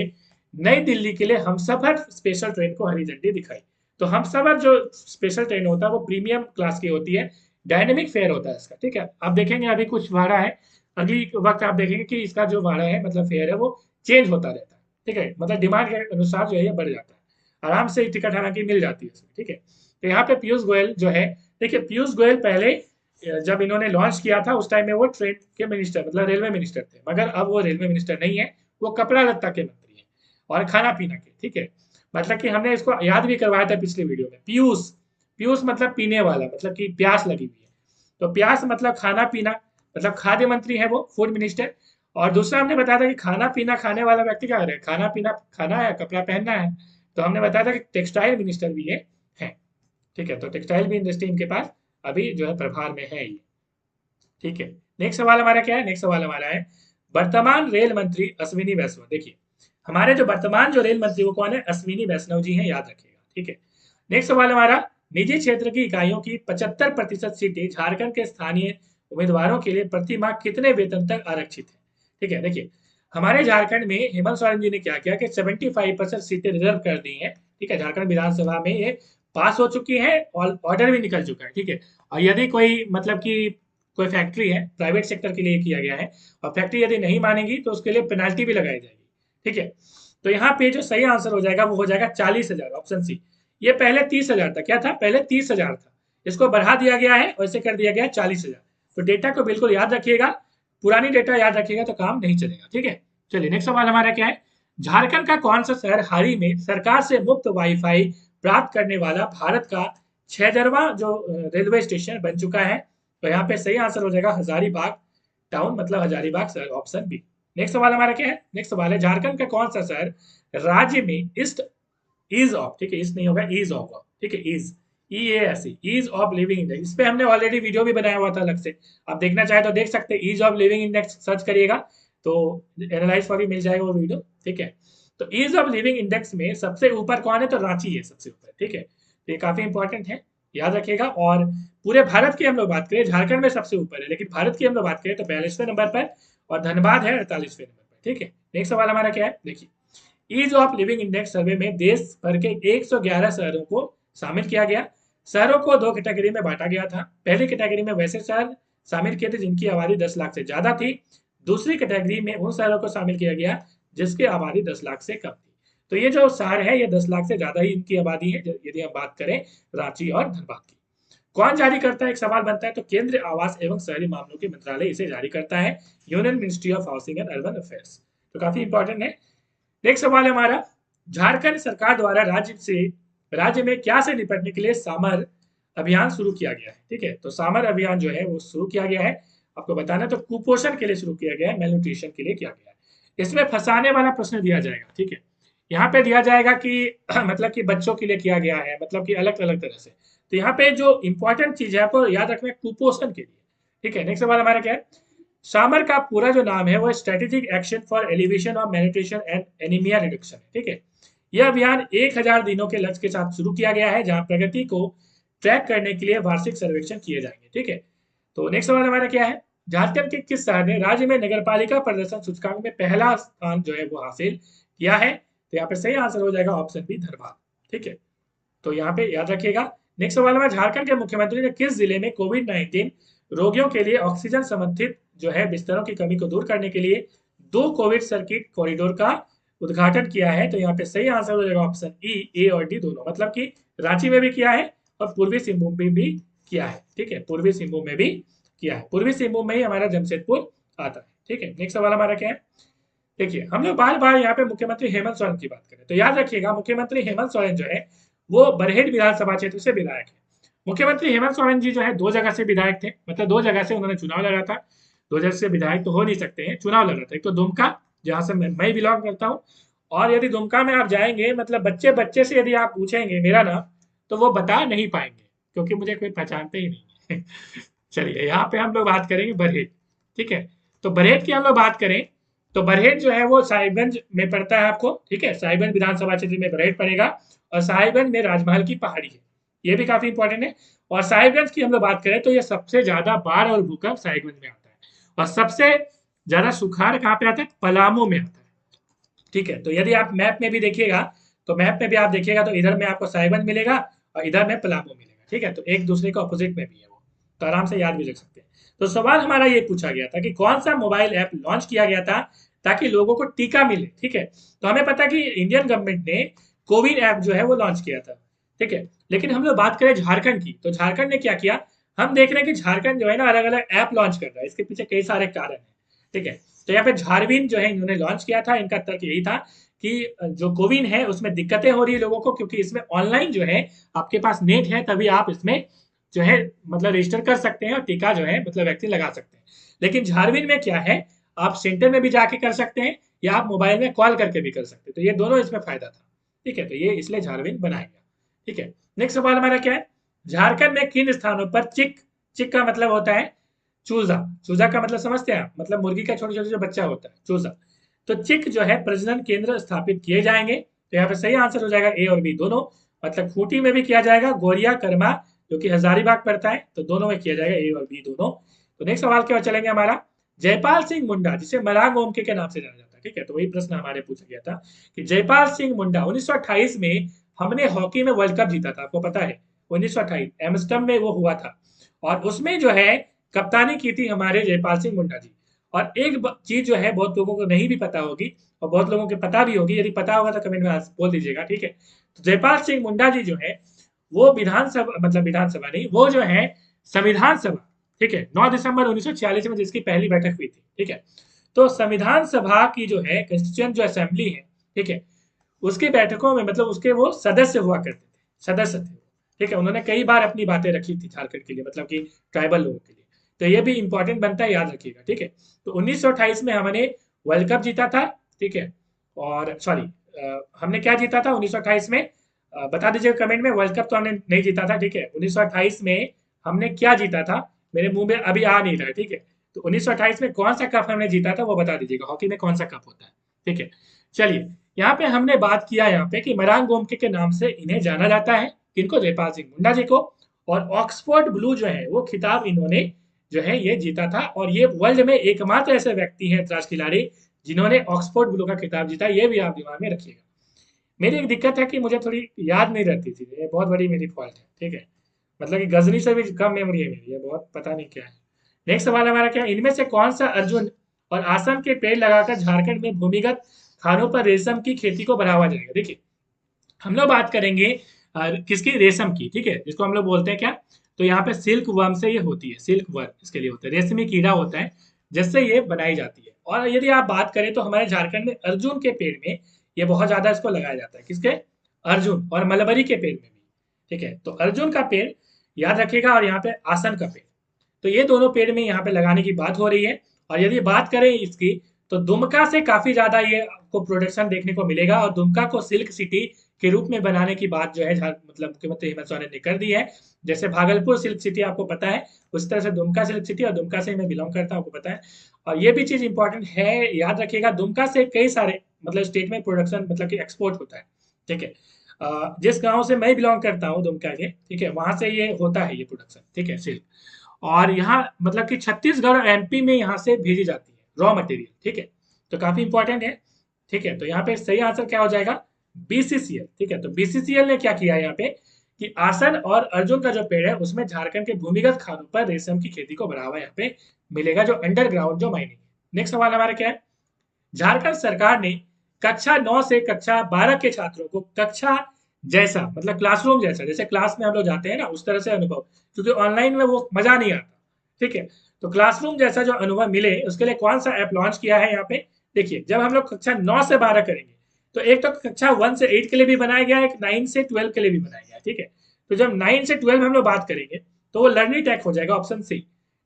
नई दिल्ली के लिए हमसफर स्पेशल ट्रेन को हरी झंडी दिखाई? तो हमसफर जो स्पेशल ट्रेन होता है वो प्रीमियम क्लास की होती है, डायनेमिक फेयर होता है इसका, ठीक है। आप देखेंगे अभी कुछ भाड़ा है, अगली वक्त आप देखेंगे कि इसका जो भाड़ा है, मतलब फेयर है, वो चेंज होता रहता है, ठीक है, मतलब डिमांड के अनुसार जो है ये बढ़ जाता है, आराम से टिकट हालांकि मिल जाती है इसमें, ठीक है। तो यहाँ पे पीयूष गोयल जो है, देखिए पीयूष गोयल पहले जब इन्होंने लॉन्च किया था उस टाइम में वो ट्रेड के मिनिस्टर, मतलब रेलवे मिनिस्टर थे, मगर अब वो रेलवे मिनिस्टर नहीं है, वो कपड़ा लत्ता के मंत्री हैं और खाना पीना के, ठीक है। मतलब कि हमने इसको याद भी करवाया था पिछले वीडियो में, पीयूष, पीयूष मतलब पीने वाला, मतलब कि प्यास लगी हुई है, तो प्यास मतलब खाना पीना, मतलब खाद्य मंत्री है वो, फूड मिनिस्टर। और दूसरा हमने बताया था कि खाना पीना खाने वाला व्यक्ति क्या करे, खाना पीना खाना है, कपड़ा पहनना है, तो हमने बताया था कि टेक्सटाइल मिनिस्टर भी ये है, ठीक है। तो टेक्सटाइल भी इंडस्ट्री इनके पास अभी जो है प्रभार में है ये, ठीक है। नेक्स्ट सवाल हमारा क्या है? नेक्स्ट सवाल हमारा है, वर्तमान रेल मंत्री अश्विनी वैष्णव, देखिए हमारे जो वर्तमान जो रेल मंत्री वो कौन है? अश्विनी वैष्णव जी हैं, याद रखिएगा, ठीक है। नेक्स्ट सवाल हमारा, निजी क्षेत्र की इकाइयों की 75% सीटें झारखंड के स्थानीय उम्मीदवारों के लिए प्रति माह कितने वेतन तक आरक्षित है? ठीक है, देखिए हमारे झारखंड में हेमंत सोरेन जी ने क्या किया कि 75% सीटें रिजर्व कर दी हैं, ठीक है। झारखंड विधानसभा में ये पास हो चुकी है और ऑर्डर भी निकल चुका है, ठीक है। और यदि कोई मतलब कि कोई फैक्ट्री है, प्राइवेट सेक्टर के लिए किया गया है, और फैक्ट्री यदि नहीं मानेगी तो उसके लिए पेनाल्टी भी लगाई जाएगी, ठीक है। तो यहाँ पे जो सही आंसर हो जाएगा वो हो जाएगा 40,000, ऑप्शन सी। ये पहले 30,000 था, क्या था? पहले 30,000 था, इसको बढ़ा दिया गया है और इसे कर दिया गया 40,000। तो डेटा को बिल्कुल याद रखिएगा, पुरानी डेटा याद रखिएगा तो काम नहीं चलेगा, ठीक है। चलिए नेक्स्ट सवाल हमारा क्या है? झारखंड का कौन सा शहर हाल ही में सरकार से मुफ्त वाईफाई प्राप्त करने वाला भारत का 6,000वां जो रेलवे स्टेशन बन चुका है? तो यहाँ पे सही आंसर हो जाएगा हजारीबाग टाउन, मतलब हजारीबाग शहर, ऑप्शन बी। नेक्स्ट सवाल हमारा क्या है? नेक्स्ट सवाल है, झारखंड का कौन सा शहर राज्य में ईस्ट ईज ऑफ, ठीक है, इस नहीं होगा, ईज ऑफ, ठीक है, ease, EASE, ease of living index, इस पे हमने ऑलरेडी वीडियो भी बनाया हुआ था अलग से, आप देखना चाहे तो देख सकते हैं, ease of living index search करिएगा तो एनालाइज पर भी मिल जाएगा वो वीडियो, ठीक है। तो ईज ऑफ लिविंग इंडेक्स में सबसे ऊपर कौन है? तो रांची है सबसे ऊपर, ठीक है, तो ये काफी इंपॉर्टेंट है, याद रखिएगा। और पूरे भारत की हम लोग बात करें, झारखंड में सबसे ऊपर है, लेकिन भारत की हम लोग बात करें तो 42वें नंबर पर, और धनबाद है 48वें नंबर पर, ठीक है। नेक्स्ट सवाल हमारा क्या है? देखिए ईज ऑफ लिविंग इंडेक्स सर्वे में देश भर के 111 शहरों को शामिल किया गया। शहरों को 2 कैटेगरी में बांटा गया था। पहली कैटेगरी में वैसे शहर शामिल किए थे जिनकी आबादी 10 लाख से ज्यादा थी। दूसरी कैटेगरी में उन शहरों को शामिल किया गया जिसकी आबादी 10 लाख से कम थी। तो ये जो शहर है ये 10 लाख से ज्यादा ही इनकी आबादी है, यदि हम बात करें रांची और धनबाद की। कौन जारी करता है? एक सवाल बनता है, तो केंद्रीय आवास एवं शहरी मामलों के मंत्रालय इसे जारी करता है, union ministry of housing and urban affairs, तो काफी इंपॉर्टेंट है। नेक्स्ट सवाल है हमारा, झारखंड सरकार द्वारा राज्य में क्या से निपटने के लिए सामर अभियान शुरू किया गया है। ठीक है, तो सामर अभियान जो है वो शुरू किया गया है, आपको बताना है, तो कुपोषण के लिए शुरू किया गया है, मेल न्यूट्रिशन के लिए किया गया है। इसमें फंसाने वाला प्रश्न दिया जाएगा। ठीक है, यहाँ पे दिया जाएगा कि मतलब कि बच्चों के लिए किया गया है, मतलब कि अलग अलग तरह से। तो यहाँ पे जो इंपॉर्टेंट चीज है आपको याद रखना है, कुपोषण के लिए। ठीक है, नेक्स्ट सवाल हमारा क्या है, सामर का पूरा जो नाम है वो strategic action for alleviation of malnutrition and anaemia reduction है। ठीक है, यह अभियान 1000 दिनों के लक्ष्य के साथ शुरू किया गया है, जहां प्रगति को ट्रैक करने के लिए वार्षिक सर्वेक्षण किए जाएंगे। ठीक है, तो नेक्स्ट सवाल हमारा क्या है, झारखंड के किस शहर ने राज्य में नगरपालिका प्रदर्शन सूचकांक में पहला स्थान जो है वो हासिल किया है। तो यहाँ पे सही आंसर हो जाएगा ऑप्शन बी, धनबाद। ठीक है, तो यहाँ पे याद रखिएगा। नेक्स्ट सवाल में, झारखंड के मुख्यमंत्री ने किस जिले में कोविड-19 रोगियों के लिए ऑक्सीजन संबंधित जो है बिस्तरों की कमी को दूर करने के लिए 2 कोविड सर्किट कॉरिडोर का उद्घाटन किया है। तो यहाँ पे सही आंसर हो जाएगा ऑप्शन ई, ए और डी दोनों, मतलब कि रांची में भी किया है और पूर्वी सिंहभूम में भी किया है। ठीक है, पूर्वी सिंहभूम में भी किया है, पूर्वी सिंहभूम में ही हमारा जमशेदपुर आता है। ठीक है, नेक्स्ट सवाल हमारा क्या है, देखिए हम लोग बार बार यहाँ पे मुख्यमंत्री हेमंत सोरेन की बात करें, तो याद रखिएगा मुख्यमंत्री हेमंत सोरेन जो है वो बरहेट विधानसभा क्षेत्र से विधायक है। मुख्यमंत्री हेमंत सोरेन जी जो है 2 जगह से विधायक थे, मतलब 2 जगह से उन्होंने चुनाव लड़ा था। 2 जगह से विधायक तो हो नहीं सकते हैं, चुनाव लड़ा था। एक तो दुमका, जहां से मैं बिलोंग करता हूँ, और यदि दुमका में आप जाएंगे, मतलब बच्चे बच्चे से यदि आप पूछेंगे मेरा नाम, तो वो बता नहीं पाएंगे, क्योंकि मुझे कोई पहचानते ही नहीं है। चलिए यहाँ पे हम लोग बात करेंगे बरहेट। ठीक है, तो बरहेट की हम लोग बात करें, तो बरहेट जो है वो साहिबगंज में पड़ता है आपको। ठीक है, साहिबगंज विधानसभा क्षेत्र में बरहेट पड़ेगा, और साहिबगंज में राजमहल की पहाड़ी है, ये भी काफी इंपॉर्टेंट है। और साहिबगंज की हम लोग बात करें तो ये सबसे ज्यादा बाढ़ और भूकंप साहिबगंज में आता है, और सबसे ज्यादा सुखाड़ कहाँ पे आता है, पलामू में आता है। ठीक है, तो यदि आप मैप में भी देखिएगा, तो मैप में भी आप देखिएगा तो इधर में आपको साहिबगंज मिलेगा और इधर में पलामू मिलेगा। ठीक है, तो एक दूसरे के ऑपोजिट में भी है वो, तो आराम से याद भी रख सकते हैं। तो सवाल हमारा ये पूछा गया था कि कौन सा मोबाइल ऐप लॉन्च किया गया था ताकि लोगों को टीका मिले। ठीक है, तो हमें पता कि इंडियन गवर्नमेंट ने कोविन ऐप जो है वो लॉन्च किया था। ठीक है, लेकिन हम लोग बात करें झारखंड की, तो झारखंड ने क्या किया, हम देख रहे हैं कि झारखंड जो है ना अलग अलग ऐप लॉन्च कर रहा है, इसके पीछे कई सारे कारण हैं। ठीक है, तो यहाँ पे झारविन जो है इन्होंने लॉन्च किया था। इनका तर्क यही था कि जो कोविन है उसमें दिक्कतें हो रही है लोगों को, क्योंकि इसमें ऑनलाइन जो है आपके पास नेट है तभी आप इसमें जो है मतलब रजिस्टर कर सकते हैं और टीका जो है मतलब वैक्सीन लगा सकते हैं। लेकिन झारविन में क्या है, आप सेंटर में भी जाके कर सकते हैं या आप मोबाइल में कॉल करके भी कर सकते हैं, तो ये दोनों इसमें फायदा था। ठीक है, तो ये इसलिए झारविन बनाया गया। ठीक है, नेक्स्ट सवाल हमारा क्या है, झारखंड में किन स्थानों पर चिक, चिक का मतलब होता है चूजा, चूजा का मतलब समझते हैं आप, मतलब मुर्गी का छोटे छोटे जो बच्चा होता है चूजा। तो चिक जो है प्रजनन केंद्र स्थापित किए जाएंगे। तो यहाँ पे सही आंसर हो जाएगा ए और बी दोनों, मतलब खूंटी में भी किया जाएगा, गोरिया कर्मा जो कि हजारीबाग पड़ता है, तो दोनों में किया जाएगा, ए और बी दोनों। तो नेक्स्ट सवाल क्या चलेंगे हमारा, जयपाल सिंह मुंडा जिसे मरांग ओमके के नाम से जाना जाता है। ठीक है, तो वही प्रश्न हमारे पूछा गया था कि जयपाल सिंह मुंडा 1928 में हमने हॉकी में वर्ल्ड कप जीता था, आपको पता है 1928 एम्स्टर्डम में वो हुआ था, और उसमें जो है कप्तानी की थी हमारे जयपाल सिंह मुंडा जी। और एक चीज जो है बहुत लोगों को नहीं भी पता होगी और बहुत लोगों को पता भी होगी, यदि पता होगा तो कमेंट में बोल दीजिएगा। ठीक है, तो जयपाल सिंह मुंडा जी जो है वो विधानसभा, मतलब विधानसभा नहीं, वो जो है संविधान सभा, ठीक है, 9 दिसंबर 1946 में जिसकी पहली बैठक हुई थी। ठीक है, तो संविधान सभा की जो है कंस्टिट्यूएंट जो असेंबली है, ठीक है, उसकी बैठकों में मतलब उसके वो सदस्य हुआ करते थे, सदस्य थे। ठीक है, उन्होंने कई बार अपनी बातें रखी थी झारखंड के लिए, मतलब कि ट्राइबल लोगों के लिए, तो ये भी इंपॉर्टेंट बनता है, याद रखिएगा। ठीक है, तो 1928 में हमने वर्ल्ड कप जीता था। ठीक है, और सॉरी हमने क्या जीता था 1928 में, बता दीजिएगा कमेंट में, वर्ल्ड कप तो हमने नहीं जीता था। ठीक है, 1928 में हमने क्या जीता था, मेरे मुंह में अभी आ नहीं रहा है। ठीक है, तो 1928 में कौन सा कप हमने जीता था वो बता दीजिएगा, हॉकी में कौन सा कप होता है। ठीक है, चलिए यहाँ पे हमने बात किया यहाँ पे कि मरांग गोमके के नाम से इन्हें जाना जाता है, किनको, जयपाल सिंह मुंडा जी को। और ऑक्सफोर्ड ब्लू जो है वो खिताब इन्होंने जो है ये जीता था, और ये वर्ल्ड में एकमात्र ऐसे व्यक्ति हैं अंतरराष्ट्रीय खिलाड़ी जिन्होंने ऑक्सफोर्ड ब्लू का खिताब जीता, ये भी आप दिमाग में रखिएगा। मेरी एक दिक्कत है कि मुझे थोड़ी याद नहीं रहती थी, ये बहुत बड़ी मेरी फॉल्ट है। ठीक है, मतलब कि गजनी से भी कम मेमोरी है मेरी, ये बहुत पता नहीं क्या है। नेक्स्ट सवाल हमारा क्या है, इनमें से कौन सा अर्जुन और आसम के पेड़ लगाकर झारखंड में भूमिगत खानों पर रेशम की खेती को बढ़ावा जाएगा। देखिए हम लोग बात करेंगे किसकी, रेशम की। ठीक है, जिसको हम लोग बोलते हैं क्या, तो यहाँ पे सिल्क वर्म से ये होती है, सिल्क वर्म इसके लिए होता है, रेशमी कीड़ा होता है जिससे ये बनाई जाती है। और यदि आप बात करें तो हमारे झारखंड में अर्जुन के पेड़ में ये बहुत ज्यादा इसको लगाया जाता है। किसके? अर्जुन और मलबरी के पेड़ में भी। ठीक है, तो अर्जुन का पेड़ याद रखिएगा और यहाँ पे आसन का पेड़, तो ये दोनों पेड़ में यहाँ पे लगाने की बात हो रही है। और यदि बात करें इसकी तो दुमका से काफी ज्यादा ये आपको प्रोडक्शन देखने को मिलेगा और दुमका को सिल्क सिटी के रूप में बनाने की बात जो है मतलब मुख्यमंत्री हेमंत सोरेन ने कर दी है। जैसे भागलपुर सिल्क सिटी आपको पता है, उस तरह से दुमका सिल्क सिटी, और दुमका से मैं बिलोंग करता हूँ, आपको पता है। और ये भी चीज इंपॉर्टेंट है, याद रखिएगा दुमका से कई सारे मतलब स्टेट में प्रोडक्शन मतलब कि एक्सपोर्ट होता है। ठीक है, जिस गांव से मैं बिलोंग करता हूँ दुमका के, ठीक है, वहां से ये होता है ये प्रोडक्शन। ठीक है, सिल्क। और यहाँ मतलब कि छत्तीसगढ़ और एमपी में यहाँ से भेजी जाती है रॉ मटेरियल। ठीक है, तो काफी इंपॉर्टेंट है। ठीक है, तो यहाँ पे सही आंसर क्या हो जाएगा? बीसीसीएल। ठीक है, तो बीसीसीएल ने क्या किया यहाँ पे कि आसन और अर्जुन का जो पेड़ है उसमें झारखंड के भूमिगत खानों पर रेशम की खेती को बढ़ावा यहाँ पे मिलेगा, जो अंडरग्राउंड जो माइनिंग है। नेक्स्ट सवाल हमारा क्या है? झारखंड सरकार ने कक्षा 9 से कक्षा 12 के छात्रों को कक्षा जैसा मतलब क्लासरूम जैसा, जैसे क्लास में हम लोग जाते हैं ना उस तरह से अनुभव, क्योंकि ऑनलाइन में वो मजा नहीं आता। ठीक है, तो क्लासरूम जैसा जो अनुभव मिले उसके लिए कौन सा ऐप लॉन्च किया है यहाँ पे? देखिए, जब हम लोग कक्षा 9 से 12 करेंगे तो एक तो कक्षा 1 से 8 के लिए भी बनाया गया है, एक 9 से 12 के लिए भी बनाया गया है। ठीक है, तो जब 9 से 12 हम लोग बात करेंगे तो वो लर्निंग टेक हो जाएगा, ऑप्शन सी।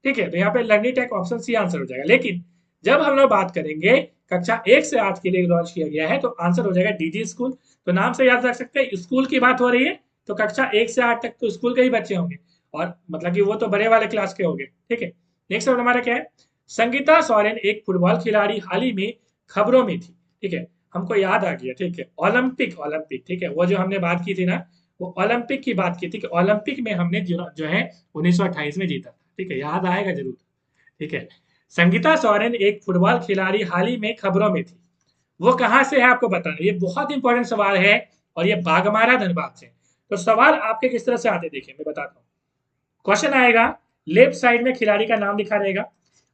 ठीक है, तो यहाँ पे learning tech option C answer हो जाएगा। लेकिन जब हम लोग बात करेंगे कक्षा 1 से 8 के लिए लॉन्च किया गया है तो आंसर हो जाएगा डीजी स्कूल। तो नाम से याद रख सकते हैं, स्कूल की बात हो रही है तो कक्षा 1 से 8 तक तो स्कूल के ही बच्चे होंगे, और मतलब कि वो तो बड़े वाले क्लास के होंगे। ठीक है, नेक्स्ट सवाल हमारा क्या है? संगीता सोरेन एक फुटबॉल खिलाड़ी हाल ही में खबरों में थी। ठीक है, हमको याद आ गया। ठीक है, ओलंपिक ओलंपिक, ठीक है, वो जो हमने बात की थी ना, वो ओलंपिक की बात की थी कि ओलंपिक में हमने जो है 1928 में जीता था। ठीक है, याद आएगा जरूर। ठीक है, संगीता सोरेन एक फुटबॉल खिलाड़ी हाल ही में खबरों में थी, वो कहां से है आपको बताना। ये बहुत इंपॉर्टेंट सवाल है और ये बागमारा धनबाद से। तो सवाल आपके किस तरह से आते देखिए मैं बताता हूँ। क्वेश्चन आएगा, लेफ्ट साइड में खिलाड़ी का नाम लिखा रहेगा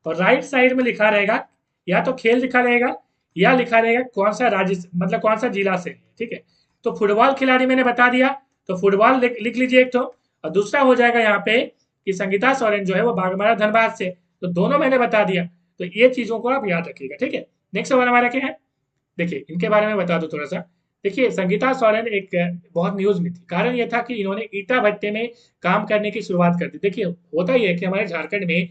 और राइट साइड में लिखा रहेगा या तो खेल लिखा रहेगा या लिखा रहेगा कौन सा राज्य मतलब कौन सा जिला से। ठीक है, तो फुटबॉल खिलाड़ी मैंने बता दिया, तो फुटबॉल लिख लीजिए एक तो, और दूसरा हो जाएगा यहाँ पे कि संगीता सोरेन जो है वो बागमारा धनबाद से। तो दोनों मैंने बता दिया, तो ये चीजों को आप याद रखिएगा। ठीक है, नेक्स्ट सवाल हमारा क्या है? देखिए इनके बारे में बता दो थोड़ा सा। देखिए, संगीता सोरेन एक बहुत न्यूज में थी, कारण यह था कि इन्होंने ईटा भट्टे में काम करने की शुरुआत कर दी। देखिए, होता ही है कि हमारे झारखंड में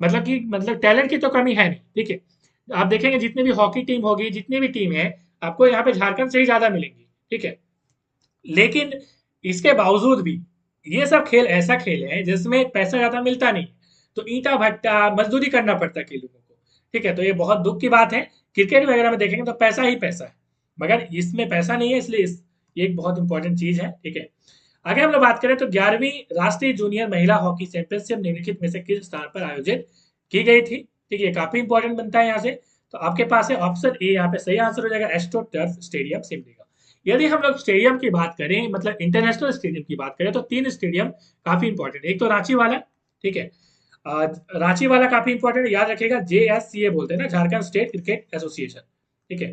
मतलब टैलेंट की तो कमी है नहीं। ठीक है, आप देखेंगे जितनी भी हॉकी टीम होगी, जितनी भी टीम है, आपको यहाँ पे झारखंड से ही ज्यादा मिलेंगी। ठीक है, लेकिन इसके बावजूद भी ये सब खेल ऐसा खेल है जिसमें पैसा ज्यादा मिलता नहीं, तो ईंटा भट्टा मजदूरी करना पड़ता है कि लोगों को। ठीक है, तो ये बहुत दुख की बात है। क्रिकेट वगैरह में देखेंगे तो पैसा ही पैसा है, मगर इसमें पैसा नहीं है, इसलिए ये एक बहुत इंपॉर्टेंट चीज है। ठीक है, आगे हम लोग बात करें तो 11वीं राष्ट्रीय जूनियर महिला हॉकी चैंपियनशिप निम्नलिखित में से किस स्थान पर आयोजित की गई थी? ठीक है, काफी इंपॉर्टेंट बनता है यहाँ से। तो आपके पास है ऑप्शन ए, यहाँ पे सही आंसर हो जाएगा एस्ट्रो टर्फ स्टेडियम सिमडेगा। यदि हम लोग स्टेडियम की बात करें मतलब इंटरनेशनल स्टेडियम की बात करें तो 3 स्टेडियम काफी इंपॉर्टेंट है। एक तो रांची वाला, ठीक है, रांची वाला काफी इंपॉर्टेंट, याद रखिएगा JSCA बोलते हैं ना, झारखंड स्टेट क्रिकेट एसोसिएशन। ठीक है,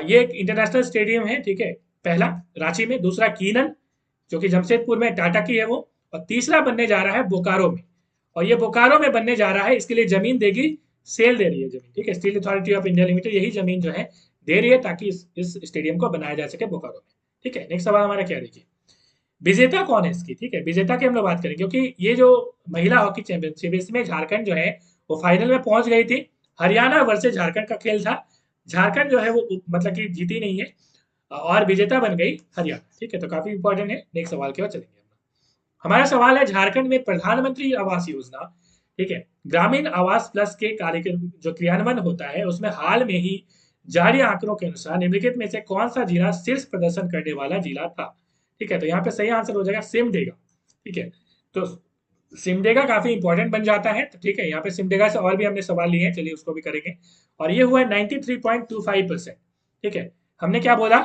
ये एक इंटरनेशनल स्टेडियम है। ठीक है, पहला रांची में, दूसरा कीनन जो कि जमशेदपुर में टाटा की है वो, और तीसरा बनने जा रहा है बोकारो में। और ये बोकारो में बनने जा रहा है, इसके लिए जमीन देगी, सेल दे रही है जमीन। ठीक है, स्टील अथॉरिटी ऑफ इंडिया लिमिटेड यही जमीन जो है दे रही है ताकि इस स्टेडियम को बनाया जा सके बोकारो में। ठीक है, नेक्स्ट सवाल हमारा क्या देखिए, विजेता कौन है इसकी? ठीक है, विजेता की हम लोग बात करें क्योंकि ये जो महिला हॉकी चैंपियनशिप इसमें झारखंड जो है वो फाइनल में पहुंच गई थी। हरियाणा वर्सेज झारखंड का खेल था, झारखंड जो है वो मतलब कि जीती नहीं है और विजेता बन गई हरियाणा। ठीक है, तो काफी इंपॉर्टेंट है। नेक्स्ट सवाल की ओर चलेंगे। हमारा सवाल है, झारखंड में प्रधानमंत्री आवास योजना, ठीक है, ग्रामीण आवास प्लस के कार्यक्रम जो क्रियान्वयन होता है उसमें हाल में ही जारी आंकड़ों के अनुसार निम्नलिखित में से कौन सा जिला शीर्ष प्रदर्शन करने वाला जिला था? ठीक है, तो यहाँ पे सही आंसर हो जाएगा सिमडेगा। ठीक है, तो सिमडेगा काफी इंपॉर्टेंट बन जाता है। तो ठीक है, यहाँ पे सिमडेगा से और भी हमने सवाल लिए हैं, चलिए उसको भी करेंगे। और ये हुआ 93.25%। ठीक है, हमने क्या बोला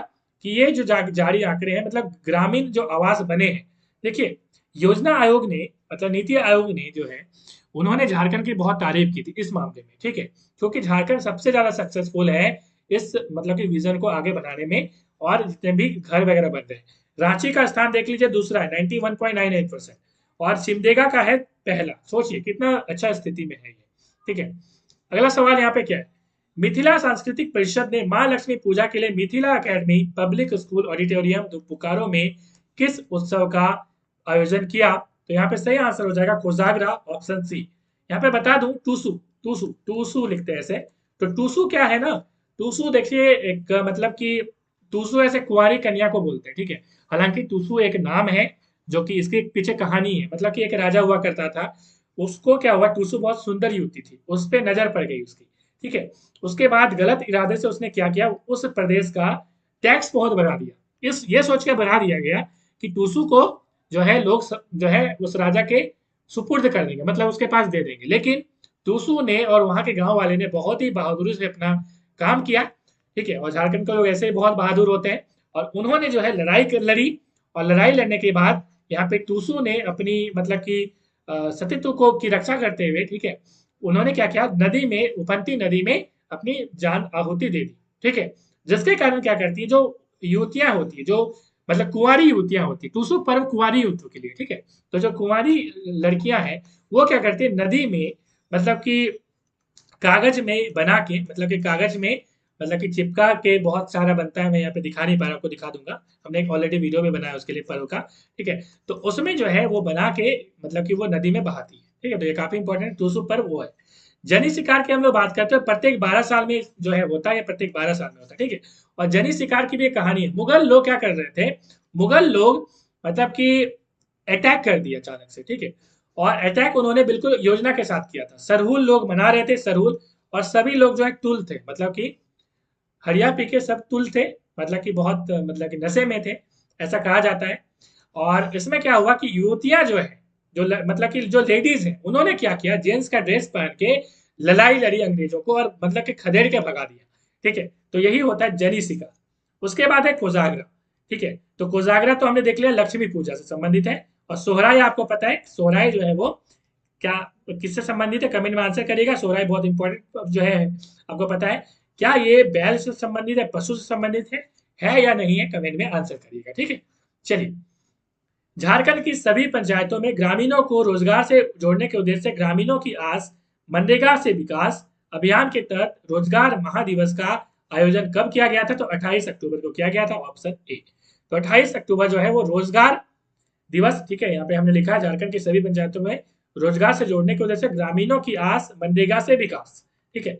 कि ये जो जारी आंकड़े हैं मतलब ग्रामीण जो आवास बने हैं। देखिए, योजना आयोग ने मतलब नीति आयोग ने जो है उन्होंने झारखंड की बहुत तारीफ की थी इस मामले में। ठीक है, क्योंकि झारखंड सबसे ज्यादा सक्सेसफुल है इस मतलब कि विजन को आगे बढ़ाने में, और जितने भी घर वगैरह बन रहे हैं। रांची का स्थान देख लीजिए, दूसरा है 91.98%, और सिमडेगा का है पहला। सोचिए कितना अच्छा स्थिति में है ये। ठीक है, अगला सवाल यहाँ पे क्या है, मिथिला सांस्कृतिक परिषद ने मां लक्ष्मी पूजा के लिए Mithila academy public school auditorium Bokaro में किस उत्सव का आयोजन किया? तो यहाँ पे सही आंसर हो जाएगा कोजागरा, ऑप्शन सी। यहाँ पे बता दूं, टूसू टूसू टूसू लिखते हैं ऐसे। तो टूसू क्या है ना, टूसू देखिए एक मतलब कि टूसू ऐसे कुंवारी कन्या को बोलते हैं, ठीक है। हालांकि टूसू एक नाम है जो कि इसके पीछे कहानी है, मतलब कि एक राजा हुआ करता था, उसको क्या हुआ, टूसू बहुत सुंदर युवती थी, उस पर नजर पड़ गई उसकी, ठीक है। उसके बाद गलत इरादे से उसने क्या किया, उस प्रदेश का टैक्स बहुत बढ़ा दिया। इस ये सोच के बढ़ा दिया गया कि टूसू को जो है लोग जो है उस राजा के सुपुर्द कर देंगे, मतलब उसके पास दे देंगे। लेकिन टूसू ने और वहां के गांव वाले ने बहुत ही बहादुरी से अपना काम किया, ठीक है। और झारखंड के लोग ऐसे ही बहुत बहादुर होते हैं, और उन्होंने जो है लड़ी, और लड़ाई लड़ने के बाद यहाँ पे टूसू ने अपनी मतलब कि सतीत्व को की रक्षा करते हुए, ठीक है, उन्होंने क्या किया, नदी में, उफनती नदी में अपनी जान आहुति दे दी, ठीक है। जिसके कारण क्या करती है, जो युवतियां होती है, जो मतलब कुंवारी युवतियां होती है, टूसू पर्व कुंवारी युवतियों के लिए, ठीक है। तो जो कुंवारी लड़कियां हैं वो क्या करती है, नदी में मतलब कि कागज में बना के, मतलब कि कागज में मतलब कि चिपका के, बहुत सारा बनता है, मैं यहाँ पे दिखा नहीं पा रहा, आपको दिखा दूंगा, हमने एक ऑलरेडी वीडियो भी बनाया उसके लिए पर्व का, ठीक है। तो उसमें जो है वो बना के मतलब कि वो नदी में बहाती है, ठीक है। तो ये काफी इंपॉर्टेंट टूसू पर्व वो है। जनी शिकार की हम लोग बात करते हैं, प्रत्येक 12 साल में जो है होता है, या प्रत्येक 12 साल में होता है, ठीक है। और जनी शिकार की भी एक कहानी है। मुगल लोग क्या कर रहे थे, मुगल लोग मतलब कि अटैक कर दिया अचानक से, ठीक है। और अटैक उन्होंने बिल्कुल योजना के साथ किया था। सरहुल लोग मना रहे थे, सरहुल, और सभी लोग जो है टुल थे, मतलब कि हरिया पी के सब तुल थे, मतलब कि बहुत मतलब कि नशे में थे, ऐसा कहा जाता है। और इसमें क्या हुआ कि युवतियां जो है, जो मतलब कि जो लेडीज हैं, उन्होंने क्या किया, जेंट्स का ड्रेस पहन के लड़ाई लड़ी अंग्रेजों को, और मतलब कि खदेड़ के भगा दिया, ठीक है। तो यही होता है जनी शिकार। उसके बाद है कोजागरा, ठीक है। तो कोजागरा तो हमने देख लिया लक्ष्मी पूजा से संबंधित है। और सोहराय आपको पता है, सोहराय जो है वो क्या किससे संबंधित है, कमेंट में आंसर करिएगा। सोहराय बहुत इंपॉर्टेंट जो है, आपको पता है क्या ये बैल से संबंधित है, पशु से संबंधित है या नहीं है, कमेंट में आंसर करिएगा, ठीक है। चलिए, झारखंड की सभी पंचायतों में ग्रामीणों को रोजगार से जोड़ने के उद्देश्य से ग्रामीणों की आस मनरेगा से विकास अभियान के तहत रोजगार महादिवस का आयोजन कब किया गया था? तो 28 अक्टूबर को किया गया था, ऑप्शन ए। तो 28 अक्टूबर जो है वो रोजगार दिवस, ठीक है। यहाँ पे हमने लिखा है झारखंड की सभी पंचायतों में रोजगार से जोड़ने की उद्देश्य से ग्रामीणों की आस मनरेगा से विकास, ठीक है,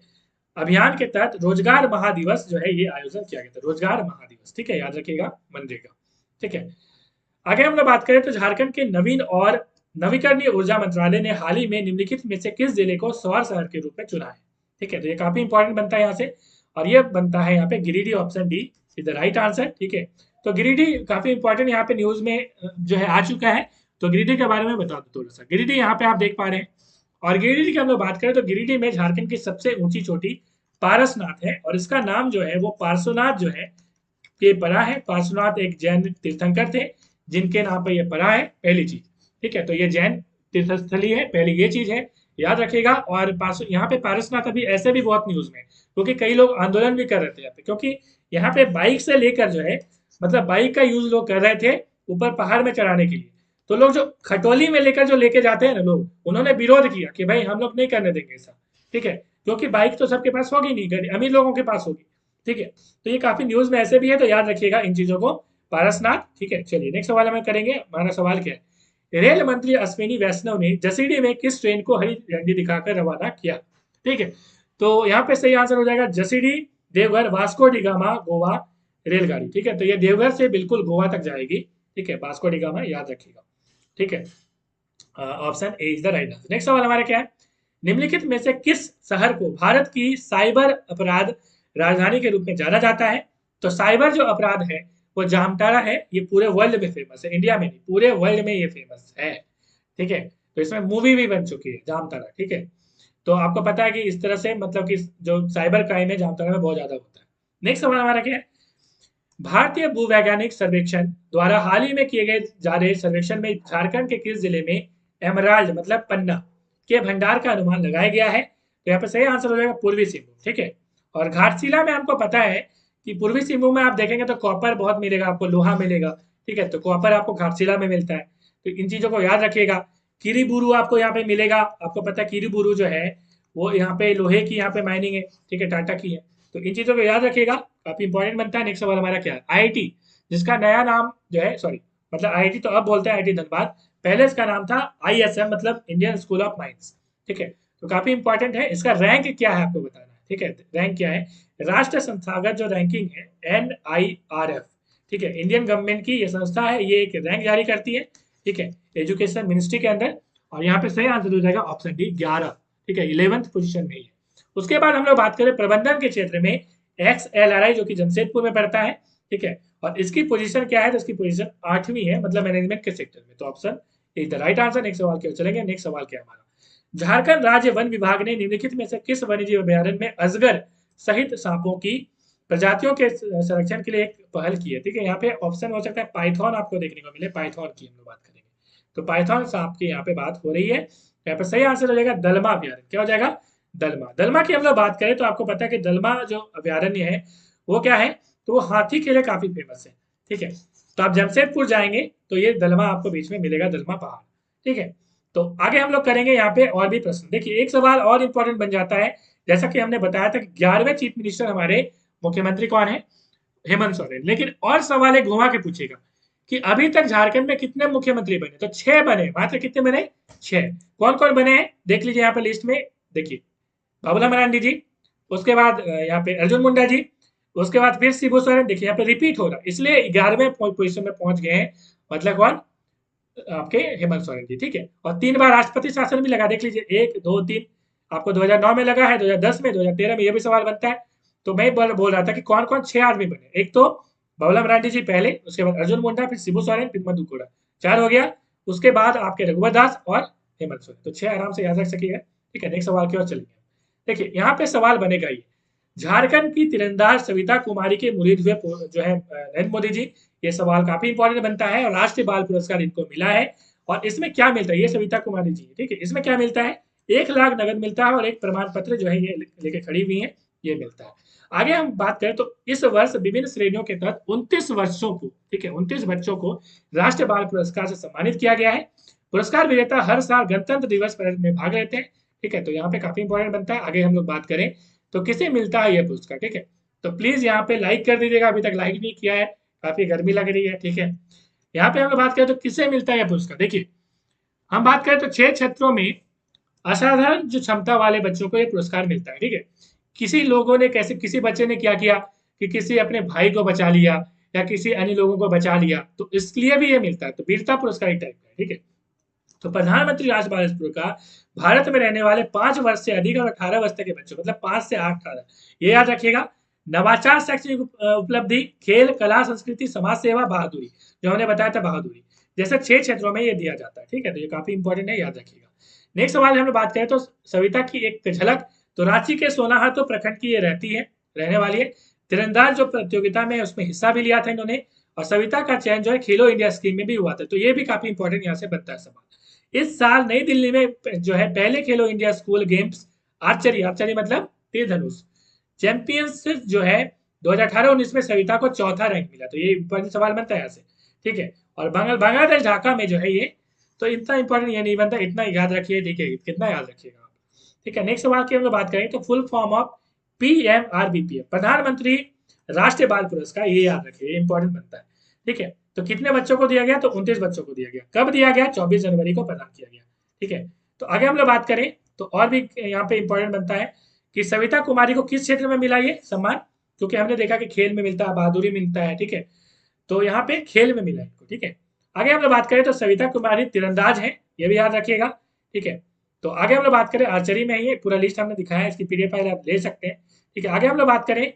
अभियान के तहत रोजगार महादिवस जो है ये आयोजन किया गया था, रोजगार महादिवस, ठीक है, याद रखिएगा, मनरेगा, ठीक है। आगे हम लोग बात करें तो झारखंड के नवीन और नवीकरणीय ऊर्जा मंत्रालय ने हाल ही में निम्नलिखित में से किस जिले को सौर शहर के रूप में चुना है? ठीक है, तो ये काफी इंपॉर्टेंट बनता है यहाँ से, और ये बनता है यहाँ पे Giridih, option D is the right answer, ठीक है। तो गिरिडीह काफी इंपॉर्टेंट यहाँ पे न्यूज में जो है आ चुका है। तो गिरिडीह के बारे में बता दो थोड़ा सा। गिरिडीह यहाँ पे आप देख पा रहे हैं, और गिरिडीह की हम लोग बात करें तो गिरिडीह में झारखंड की सबसे ऊंची चोटी पारसनाथ है, और इसका नाम जो है वो पार्श्वनाथ जो है ये पड़ा है। पार्श्वनाथ एक जैन तीर्थंकर थे जिनके नाम पर यह पड़ा है, पहली चीज, ठीक है। तो ये जैन तीर्थस्थली है, पहली ये चीज है, याद रखिएगा। और यहाँ पे पारसनाथ अभी ऐसे भी बहुत न्यूज में, क्योंकि कई लोग आंदोलन भी कर रहे थे यहाँ पे, क्योंकि यहाँ पे बाइक से लेकर जो है मतलब बाइक का यूज लोग कर रहे थे ऊपर पहाड़ में चढ़ाने के लिए। तो लोग जो खटोली में लेकर जो लेके जाते हैं ना लोग, उन्होंने विरोध किया कि भाई हम लोग नहीं करने देंगे ऐसा, ठीक है। क्योंकि बाइक तो सबके पास होगी नहीं, अमीर लोगों के पास होगी, ठीक है। तो ये काफी न्यूज में ऐसे भी है, तो याद रखिएगा इन चीजों को, पारसनाथ, ठीक है। चलिए नेक्स्ट सवाल हमें करेंगे। हमारा सवाल क्या है, रेल मंत्री अश्विनी वैष्णव ने जसीडीह में किस ट्रेन को हरी झंडी दिखाकर रवाना किया? ठीक है, तो यहाँ पे सही आंसर हो जाएगा Jasidih Deoghar Vasco D gamma Goa रेलगाड़ी, ठीक है। तो ये देवघर से बिल्कुल गोवा तक जाएगी, ठीक है, वास्को डी गामा, याद रखिएगा, ठीक है। Option A is the right answer. Next सवाल हमारा क्या है, निम्नलिखित में से किस शहर को भारत की साइबर अपराध राजधानी के रूप में जाना जाता है? तो साइबर जो अपराध है वो जामताड़ा है, ये पूरे वर्ल्ड में फेमस है, इंडिया में नहीं, पूरे वर्ल्ड में ये फेमस है, ठीक है। तो इसमें मूवी भी बन चुकी है जामताड़ा, ठीक है। तो आपको पता है कि इस तरह से मतलब कि जो साइबर क्राइम है जामताड़ा में बहुत ज्यादा होता है। नेक्स्ट सवाल हमारा क्या है, भारतीय भूवैज्ञानिक सर्वेक्षण द्वारा हाल ही में किए गए जा रहे सर्वेक्षण में झारखंड के किस जिले में एमराल्ड मतलब पन्ना के भंडार का अनुमान लगाया गया है? तो यहाँ पे सही आंसर हो जाएगा पूर्वी सिंहभूम, ठीक है। और घाटशिला में हमको पता है कि पूर्वी सिंहभूम में आप देखेंगे तो कॉपर बहुत मिलेगा आपको, लोहा मिलेगा, ठीक है। तो कॉपर आपको घाटशिला में मिलता है, तो इन चीजों को याद रखिएगा। किरीबुरू आपको यहाँ पे मिलेगा, आपको पता है किरीबुरू जो है वो यहाँ पे लोहे की यहाँ पे माइनिंग है, ठीक है, टाटा की है। तो इन चीजों को याद रखिएगा, काफी इंपॉर्टेंट बनता है। नेक्स्ट सवाल हमारा क्या है, आईआईटी, जिसका नया नाम जो है, सॉरी मतलब आईआईटी तो अब बोलते हैं आईआईटी धनबाद, पहले इसका नाम था आईएसएम, मतलब इंडियन स्कूल ऑफ माइंस, ठीक है। तो काफी इंपॉर्टेंट है। इसका रैंक क्या है आपको बताना है, ठीक है। रैंक क्या है, राष्ट्र संस्थागत जो रैंकिंग है NIRF, ठीक है, इंडियन गवर्नमेंट की ये संस्था है, ये एक रैंक जारी करती है, ठीक है, एजुकेशन मिनिस्ट्री के अंदर। और यहाँ पे सही आंसर हो जाएगा ऑप्शन डी 11, ठीक है, 11th पोजीशन में ही है। उसके बाद हम लोग बात करें प्रबंधन के क्षेत्र में, XLRI जो कि जमशेदपुर में पड़ता है, ठीक है, और इसकी पोजीशन क्या है, तो इसकी पोजीशन 8वीं है, मतलब मैनेजमेंट के सेक्टर में। तो option is the right answer. Next सवाल की ओर चलेंगे। नेक्स्ट सवाल क्या है हमारा, झारखंड राज्य वन विभाग ने निम्नलिखित में से किस वन्यजीव अभयारण्य में अजगर सहित सांपों की प्रजातियों के संरक्षण के लिए एक पहल की है, ठीक है। यहाँ पे ऑप्शन हो सकता है पाइथन आपको देखने को मिले, पाइथन की हम लोग बात करेंगे, तो पाइथन सांप की यहाँ पे बात हो रही है। यहाँ पे सही आंसर हो जाएगा दलमा अभयारण्य। क्या हो जाएगा, दलमा। दलमा की हम लोग बात करें तो आपको पता है कि दलमा जो अभयारण्य है वो क्या है, तो वो हाथी के लिए काफी फेमस है, ठीक है। तो आप जमशेदपुर जाएंगे तो ये दलमा आपको बीच में मिलेगा, दलमा पहाड़, ठीक है। तो आगे हम लोग करेंगे यहाँ पे और भी प्रश्न। देखिए एक सवाल और इंपॉर्टेंट बन जाता है, जैसा कि हमने बताया था कि 11वें चीफ मिनिस्टर हमारे मुख्यमंत्री कौन है, हेमंत सोरेन। लेकिन और सवाल है घुमा के पूछेगा कि अभी तक झारखंड में कितने मुख्यमंत्री बने, तो 6 बने, मात्र कितने बने, 6। कौन कौन बने हैं देख लीजिए यहाँ पे लिस्ट में, देखिए बाबूलाल मरांडी जी, उसके बाद यहाँ पे अर्जुन मुंडा जी, उसके बाद फिर शिबू सोरेन। देखिए यहाँ पे रिपीट हो रहा है, इसलिए 11वें पोजीशन में पहुंच गए हैं, मतलब कौन, आपके हेमंत सोरेन जी, ठीक है। और 3 बार राष्ट्रपति शासन भी लगा, देख लीजिए 1 2 3, आपको 2009 में लगा है, 2010 में, 2013 में, ये भी सवाल बनता है। तो मैं बोल रहा था कि कौन कौन 6 आदमी बने, एक तो बाबूलाल मरांडी जी पहले, उसके बाद अर्जुन मुंडा, फिर शिबू सोरेन, फिर मधु कोड़ा, 4 हो गया। उसके बाद आपके रघुवर दास और हेमंत सोरेन, तो 6 आराम से याद रख सकिएगा, ठीक है। नेक्स्ट सवाल की ओर चलेंगे। देखिए यहाँ पे सवाल बनेगा ये, झारखंड की तीरंदाज सविता कुमारी के मुरीद हुए जो है नरेंद्र मोदी जी, ये सवाल काफी इंपॉर्टेंट बनता है। और राष्ट्रीय बाल पुरस्कार इनको मिला है, और इसमें क्या मिलता है, ये सविता कुमारी जी, ठीक है, इसमें क्या मिलता है, 1 लाख नगद मिलता है और एक प्रमाण पत्र जो है ये लेके खड़ी हुई है, ये मिलता है। आगे हम बात करें तो इस वर्ष विभिन्न श्रेणियों के तहत 29 वर्षों को, ठीक है, 29 बच्चों को राष्ट्रीय बाल पुरस्कार से सम्मानित किया गया है। पुरस्कार विजेता हर साल गणतंत्र दिवस परेड में भाग लेते हैं, ठीक है। तो यहाँ पे काफी इंपॉर्टेंट बनता है। आगे हम लोग बात करें तो किसे मिलता है यह पुरस्कार, ठीक है। तो प्लीज यहाँ पे लाइक कर दीजिएगा, अभी तक लाइक नहीं किया है, काफी गर्मी लग रही है, ठीक है। यहाँ पे हम लोग बात करें तो किसे मिलता है यह पुरस्कार, देखिए हम बात करें तो 6 क्षेत्रों में असाधारण जो क्षमता वाले बच्चों को यह पुरस्कार मिलता है, ठीक है। किसी लोगों ने कैसे, किसी बच्चे ने क्या किया कि किसी अपने भाई को बचा लिया या किसी अन्य लोगों को बचा लिया, तो इसलिए भी ये मिलता है। तो वीरता पुरस्कार एक टाइप का है, ठीक है। तो प्रधानमंत्री राष्ट्रीय बाल पुरस्कार भारत में रहने वाले 5 वर्ष से अधिक और 18 वर्ष तक के बच्चों, मतलब 5 से 18, ये याद रखिएगा। नवाचार, शैक्षणिक उपलब्धि, खेल, कला, संस्कृति, समाज सेवा, बहादुरी, जो हमने बताया था बहादुरी, जैसे 6 क्षेत्रों में ये दिया जाता है, ठीक है। तो ये काफी इंपॉर्टेंट है, याद रखिएगा। नेक्स्ट सवाल हम लोग बात करें तो सविता की एक झलक, तो रांची के सोनाहातू प्रखंड की ये रहने वाली है। तीरंदाज जो प्रतियोगिता में उसमें हिस्सा भी लिया था इन्होंने, और सविता का चयन जो है खेलो इंडिया स्कीम में भी हुआ था। तो ये भी काफी इंपॉर्टेंट यहाँ से बनता है सवाल। इस साल नई दिल्ली में जो है पहले खेलो India school games archery, archery मतलब तीर धनुष चैंपियनशिप जो है 2018-19 में सविता को 4था रैंक मिला। तो ये इंपॉर्टेंट सवाल बनता है यहाँ से, ठीक है। और बांग्लादेश ढाका में जो है ये, तो इतना इंपॉर्टेंट ये नहीं बनता, इतना याद रखिए, ठीक है, कितना याद रखिएगा आप, ठीक है। नेक्स्ट सवाल की हम लोग बात करें तो फुल फॉर्म ऑफ PMRBPF, प्रधानमंत्री राष्ट्रीय बाल पुरस्कार, ये याद रखिए, इंपॉर्टेंट बनता है, ठीक है। तो कितने बच्चों को दिया गया, तो 29 बच्चों को दिया गया। कब दिया गया, 24 जनवरी को प्रदान किया गया, ठीक है। तो आगे हम लोग बात करें तो और भी यहाँ पे इंपॉर्टेंट बनता है कि सविता कुमारी को किस क्षेत्र में मिला ये सम्मान, क्योंकि हमने देखा कि खेल में मिलता है, बहादुरी मिलता है, ठीक है। तो यहाँ पे खेल में मिला इनको, ठीक है। आगे हम लोग बात करें तो सविता कुमारी तीरंदाज है, ये भी याद रखिएगा, ठीक है। तो आगे हम लोग बात करें आर्चरी में ही, पूरा लिस्ट हमने दिखाया है, इसकी PDF फाइल आप ले सकते हैं, ठीक है। आगे हम लोग बात करें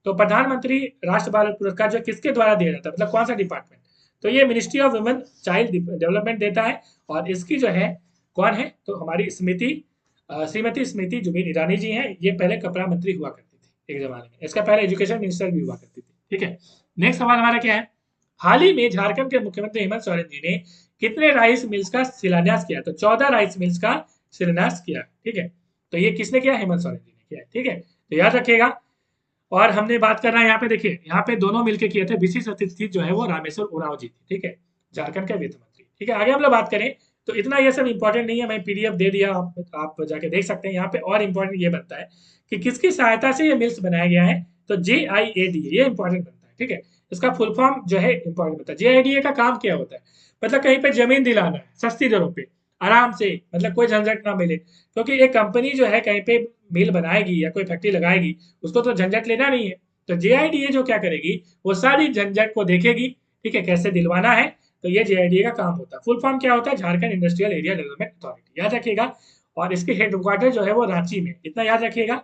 तो प्रधानमंत्री राष्ट्रीय बाल पुरस्कार जो किसके द्वारा दिया जाता है, मतलब कौन सा डिपार्टमेंट, तो ये ministry of women child development देता है। और इसकी जो है कौन है, तो हमारी श्रीमती स्मृति जुबिन ईरानी जी हैं, ये पहले कपड़ा मंत्री हुआ करती थी एक जमाने में, इसका पहले एजुकेशन मिनिस्टर भी हुआ करती थी, ठीक है। नेक्स्ट सवाल हमारा क्या है, हाल ही में झारखंड के मुख्यमंत्री हेमंत सोरेन जी ने कितने राइस मिल्स का शिलान्यास किया, तो 14 राइस मिल्स का शिलान्यास किया, ठीक है। तो ये किसने किया, हेमंत सोरेन जी ने किया, ठीक है। तो याद रखिएगा। और हमने बात करना है यहाँ पे, देखिए यहाँ पे दोनों मिलकर किए थे, विशिष्ट अतिथि जो है वो रामेश्वर उरांव जी थी, ठीक है, झारखंड के वित्त मंत्री, ठीक है। आगे हम लोग बात करें तो इतना ये सब इंपॉर्टेंट नहीं है, मैं पीडीएफ दे दिया, आप जाके देख सकते हैं। यहाँ पे और इंपॉर्टेंट ये बनता है कि किसकी सहायता से ये मिल्स बनाया गया है, तो JIADA ये इंपॉर्टेंट बनता है, ठीक है। इसका फुल फॉर्म जो है इंपॉर्टेंट बनता है। JIDA का काम क्या होता है, मतलब कहीं पे जमीन दिलाना है सस्ती दरों पे, आराम से, मतलब कोई झंझट ना मिले, क्योंकि एक कंपनी जो है कहीं पे मिल बनाएगी या कोई फैक्ट्री लगाएगी, उसको तो झंझट लेना नहीं है। तो JIDA जो क्या करेगी, वो सारी झंझट को देखेगी, ठीक है, कैसे दिलवाना है। तो ये JIDA का काम होता है। फुल फॉर्म क्या होता है, Jharkhand industrial area development authority, याद रखिएगा। और इसके हेडक्वार्टर जो है वो रांची में, इतना याद रखिएगा,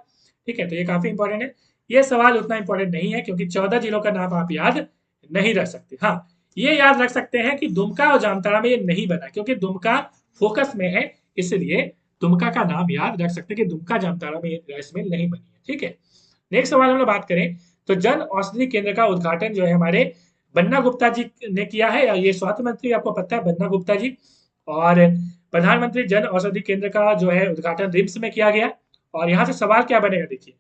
ठीक है। तो ये काफी इंपॉर्टेंट है। ये सवाल उतना इंपॉर्टेंट नहीं है क्योंकि 14 जिलों का नाम आप याद नहीं रख सकते। हाँ, ये याद रख सकते हैं कि दुमका और जामताड़ा में ये नहीं बना, क्योंकि दुमका फोकस में है, इसलिए दुमका का नाम याद रख सकते हैं कि दुमका जामताड़ा में ये राइस मिल नहीं बनी है, ठीक है। नेक्स्ट सवाल हम लोग बात करें तो जन औषधि केंद्र का उद्घाटन जो है हमारे बन्ना गुप्ता जी ने किया है। ये स्वास्थ्य मंत्री, आपको पता है, बन्ना गुप्ता जी। और प्रधानमंत्री जन औषधि केंद्र का जो है उद्घाटन रिम्स में किया गया। और यहाँ से सवाल क्या बनेगा, देखिए,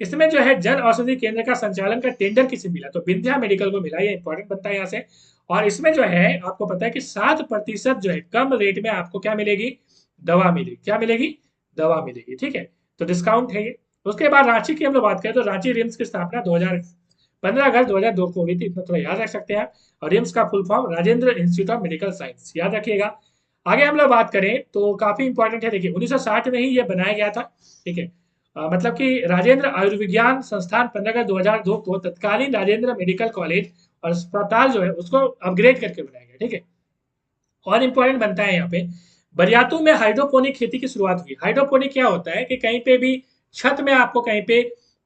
इसमें जो है जन औषधि केंद्र का संचालन का टेंडर किसे मिला, तो विंध्या मेडिकल को मिला, ये इंपॉर्टेंट बनता है यहाँ से। और इसमें जो है आपको पता है कि 7% जो है कम रेट में आपको क्या मिलेगी, दवा मिलेगी। क्या मिलेगी, दवा मिलेगी, ठीक है। तो डिस्काउंट है ये। उसके बाद रांची की हम लोग बात करें तो रांची रिम्स की स्थापना 15 अगस्त 2002 को हुई थी, इतना थोड़ा याद रख सकते हैं आप। और रिम्स का full form Rajendra institute of medical science, याद रखिएगा। आगे हम लोग बात करें तो काफी इंपॉर्टेंट है, देखिए 1960 में ही ये बनाया गया था, ठीक है। मतलब कि राजेंद्र आयुर्विज्ञान संस्थान 15 अगस्त 2002 को तत्कालीन राजेंद्र मेडिकल कॉलेज और अस्पताल जो है उसको अपग्रेड करके बनाया गया, ठीक है। और इंपॉर्टेंट बनता है यहाँ पे, बरियातू में हाइड्रोपोनिक खेती की शुरुआत हुई। हाइड्रोपोनिक क्या होता है कि कहीं पे भी छत में आपको कहीं पे,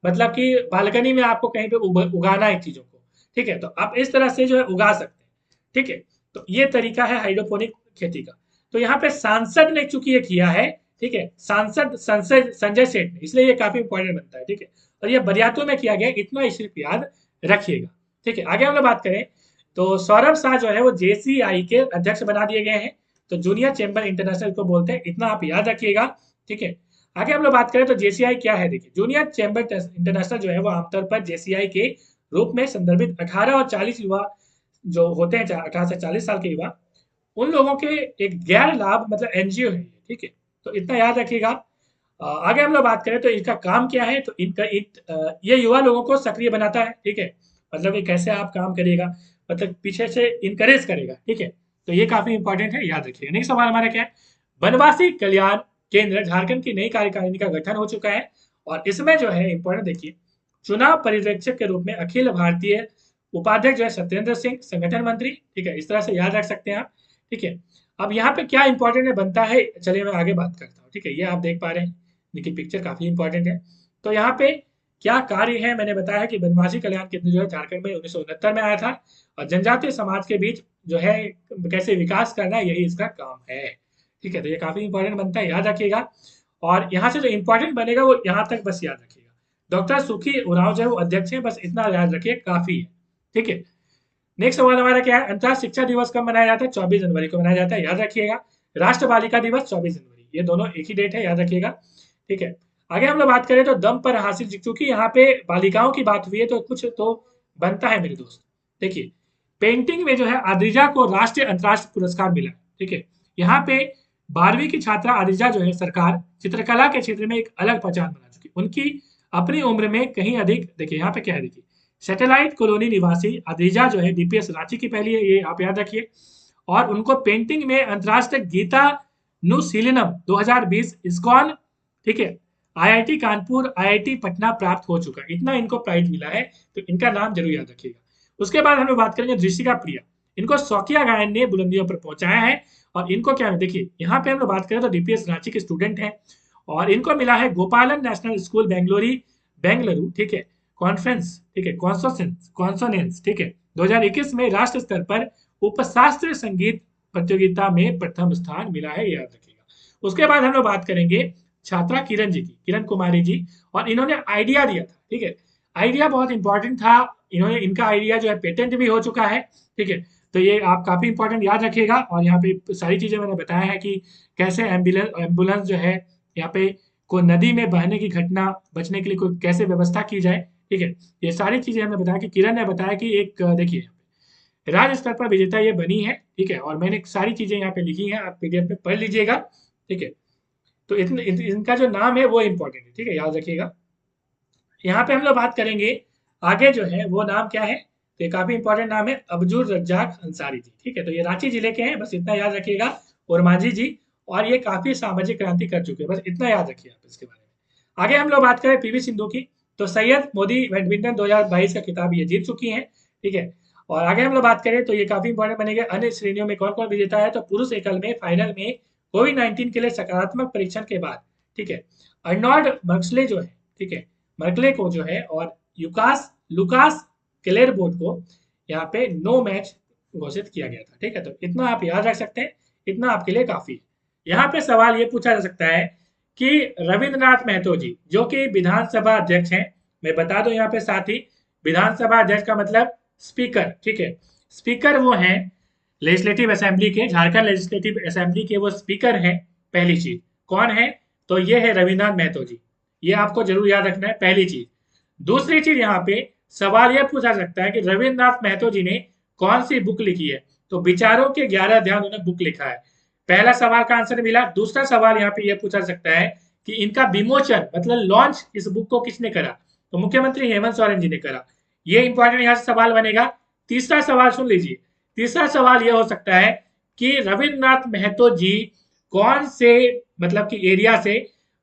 मतलब कि बालकनी में आपको कहीं पे उगाना है चीजों को, ठीक है। तो आप इस तरह से जो है उगा सकते हैं, ठीक है। तो ये तरीका है हाइड्रोपोनिक खेती का। तो यहाँ पे सांसद ने चूंकि ये किया है, ठीक है, सांसद संजय सेठ ने, इसलिए ये काफी इंपॉर्टेंट बनता है, ठीक है। और ये बरियातू में किया गया, इतना ही सिर्फ याद रखिएगा, ठीक है। आगे हम लोग बात करें तो सौरभ शाह जो है वो JCI के अध्यक्ष बना दिए गए हैं। तो जूनियर चैंबर इंटरनेशनल को बोलते हैं, इतना आप याद रखिएगा, ठीक है। आगे हम लोग बात करें तो JCI क्या है, देखिए, जूनियर चैंबर इंटरनेशनल जो है वो आमतौर पर JCI के रूप में संदर्भित 18 और 40 युवा जो होते हैं, 18 से 40 साल के युवा, उन लोगों के एक गैर लाभ मतलब NGO है, ठीक है। तो इतना याद रखिएगा। आगे हम लोग बात करें तो इनका काम क्या है, तो ये युवा लोगों को सक्रिय बनाता है, ठीक है। मतलब कि कैसे आप काम करिएगा, मतलब पीछे से इंकरेज करेगा, ठीक है। तो ये काफी इंपॉर्टेंट है, याद रखिएगा। नेक्स्ट सवाल हमारा क्या है, वनवासी कल्याण केंद्र झारखंड की नई कार्यकारिणी का गठन हो चुका है। और इसमें जो है इंपॉर्टेंट देखिए, चुनाव पर्यवेक्षक के रूप में अखिल भारतीय उपाध्यक्ष जो है सत्येंद्र सिंह, संगठन मंत्री, ठीक है। इस तरह से याद रख सकते हैं आप, ठीक है। अब यहाँ पे क्या इंपॉर्टेंट बनता है, चलिए मैं आगे बात करता हूँ, ठीक है। ये आप देख पा रहे हैं, देखिए पिक्चर काफी इंपॉर्टेंट है। तो यहाँ पे क्या कार्य है, मैंने बताया कि वनवासी कल्याण केंद्र जो है झारखंड में 1969 में आया था। और जनजातीय समाज के बीच जो है कैसे विकास करना है, यही इसका काम है, ठीक है। तो ये काफी इंपॉर्टेंट बनता है, याद रखिएगा। और यहाँ से जो इंपॉर्टेंट बनेगा वो यहाँ तक बस याद रखिएगा। डॉक्टर सुखी उरांव जो है वो अध्यक्ष है, बस इतना याद रखिए, काफी है, ठीक है। नेक्स्ट सवाल हमारा क्या है, अंतर्राष्ट्रीय शिक्षा दिवस कब मनाया जाता है, 24 जनवरी को मनाया जाता है, याद रखिएगा। राष्ट्र बालिका दिवस 24 जनवरी, ये दोनों एक ही डेट है, याद रखिएगा, ठीक है। आगे हम लोग बात करें तो दम पर हासिल, चूंकि यहाँ पे बालिकाओं की बात हुई है तो कुछ तो बनता है मेरे दोस्त। देखिए, पेंटिंग में जो है आद्रिजा को राष्ट्रीय अंतर्राष्ट्रीय पुरस्कार मिला, ठीक है। यहाँ पे 12वीं की छात्रा आद्रिजा जो है, सरकार चित्रकला के क्षेत्र में एक अलग पहचान बना चुकी, उनकी अपनी उम्र में कहीं अधिक, देखिए यहाँ पे क्या है, देखिए सैटेलाइट कॉलोनी निवासी आद्रिजा जो है DPS रांची की पहली है, ये आप याद रखिए। और उनको पेंटिंग में अंतर्राष्ट्रीय गीता नुशीलनम 2020 इस्कॉन, ठीक है, IIT कानपुर, IIT पटना प्राप्त हो चुका है, इतना इनको प्राइज मिला है। तो इनका नाम जरूर याद रखिएगा। उसके बाद हम लोग बात करेंगे ऋषिका प्रिया, इनको शौकिया गायन ने बुलंदियों पर पहुंचाया है। और इनको क्या है, देखिए यहाँ पे हम लोग बात करें तो DPS रांची के स्टूडेंट हैं। और इनको मिला है गोपालन नेशनल स्कूल बेंगलुरु, ठीक है, कॉन्फ्रेंस, ठीक है, कॉन्सोनेंस, ठीक है, 2021 में राष्ट्र स्तर पर उपशास्त्रीय संगीत प्रतियोगिता में प्रथम स्थान मिला है, याद रखिएगा। उसके बाद हम लोग बात करेंगे छात्रा किरण जी की, किरण कुमारी जी। और इन्होंने आइडिया दिया था, ठीक है, आइडिया बहुत इंपॉर्टेंट था। इन्होंने, इनका आइडिया जो है पेटेंट भी हो चुका है, ठीक है। तो ये आप काफी इंपॉर्टेंट याद रखिएगा। और यहाँ पे सारी चीजें मैंने बताया है कि कैसे एम्बुलेंस जो है यहाँ पे कोई नदी में बहने की घटना बचने के लिए कोई कैसे व्यवस्था की जाए, ठीक है। ये सारी चीजें हमने बताया कि किरण ने बताया कि एक देखिए राज्य स्तर पर विजेता ये बनी है, ठीक है। और मैंने सारी चीजें यहाँ पे लिखी हैं, आप पीडीएफ में पढ़ लीजिएगा, ठीक है। तो इनका जो नाम है वो इंपॉर्टेंट है, ठीक है, याद रखिएगा। यहाँ पे हम लोग बात करेंगे आगे जो है वो नाम क्या है, तो ये काफी इंपॉर्टेंट नाम है, अब्दुल रज्जाक अंसारी जी, ठीक है। तो ये रांची जिले के हैं, बस इतना याद रखिएगा, और मांझी जी, और ये काफी सामाजिक क्रांति कर चुके हैं, बस इतना याद रखिए आप इसके बारे में। आगे हम लोग बात करें पीवी सिंधु की, तो सैयद मोदी बैडमिंटन 2022 का खिताब ये जीत चुकी हैं, ठीक है। और आगे हम लोग बात करें तो ये काफी इंपॉर्टेंट बनेगा, अन्य श्रेणियों में कौन कौन विजेता है, तो पुरुष एकल में फाइनल में कोविड-19 के लिए सकारात्मक परीक्षण के बाद, ठीक है, अर्नॉल्ड मर्क्सले जो है, ठीक है, मर्कले को जो है, और यूकास लुकास क्लेरबोट को यहाँ पे नो मैच घोषित किया गया था, ठीक है। तो इतना आप याद रख सकते हैं, इतना आपके लिए काफी है। यहाँ पे सवाल ये पूछा जा सकता है कि रविंद्रनाथ महतो जी जो कि विधानसभा अध्यक्ष हैं, मैं बता दूं यहाँ पे साथ ही, विधानसभा अध्यक्ष का मतलब स्पीकर, ठीक है। स्पीकर वो हैं लेजिस्लेटिव असेंबली के, झारखंड लेजिस्लेटिव असेंबली के वो स्पीकर हैं। पहली चीज कौन है, तो ये है रविंद्रनाथ महतो जी, ये आपको जरूर याद रखना है, पहली चीज। दूसरी चीज यहाँ पे सवाल यह पूछा सकता है कि रविंद्रनाथ महतो जी ने कौन सी बुक लिखी है, तो विचारों के 11 अध्याय उन्होंने बुक लिखा है। पहला सवाल का आंसर मिला। दूसरा सवाल यहाँ पे यह पूछा सकता है कि इनका विमोचन मतलब लॉन्च इस बुक को किसने करा, तो मुख्यमंत्री हेमंत सोरेन जी ने करा, ये इंपॉर्टेंट यहाँ से सवाल बनेगा। तीसरा सवाल सुन लीजिए, तीसरा सवाल यह हो सकता है कि रविंद्रनाथ महतो जी कौन से मतलब कि एरिया से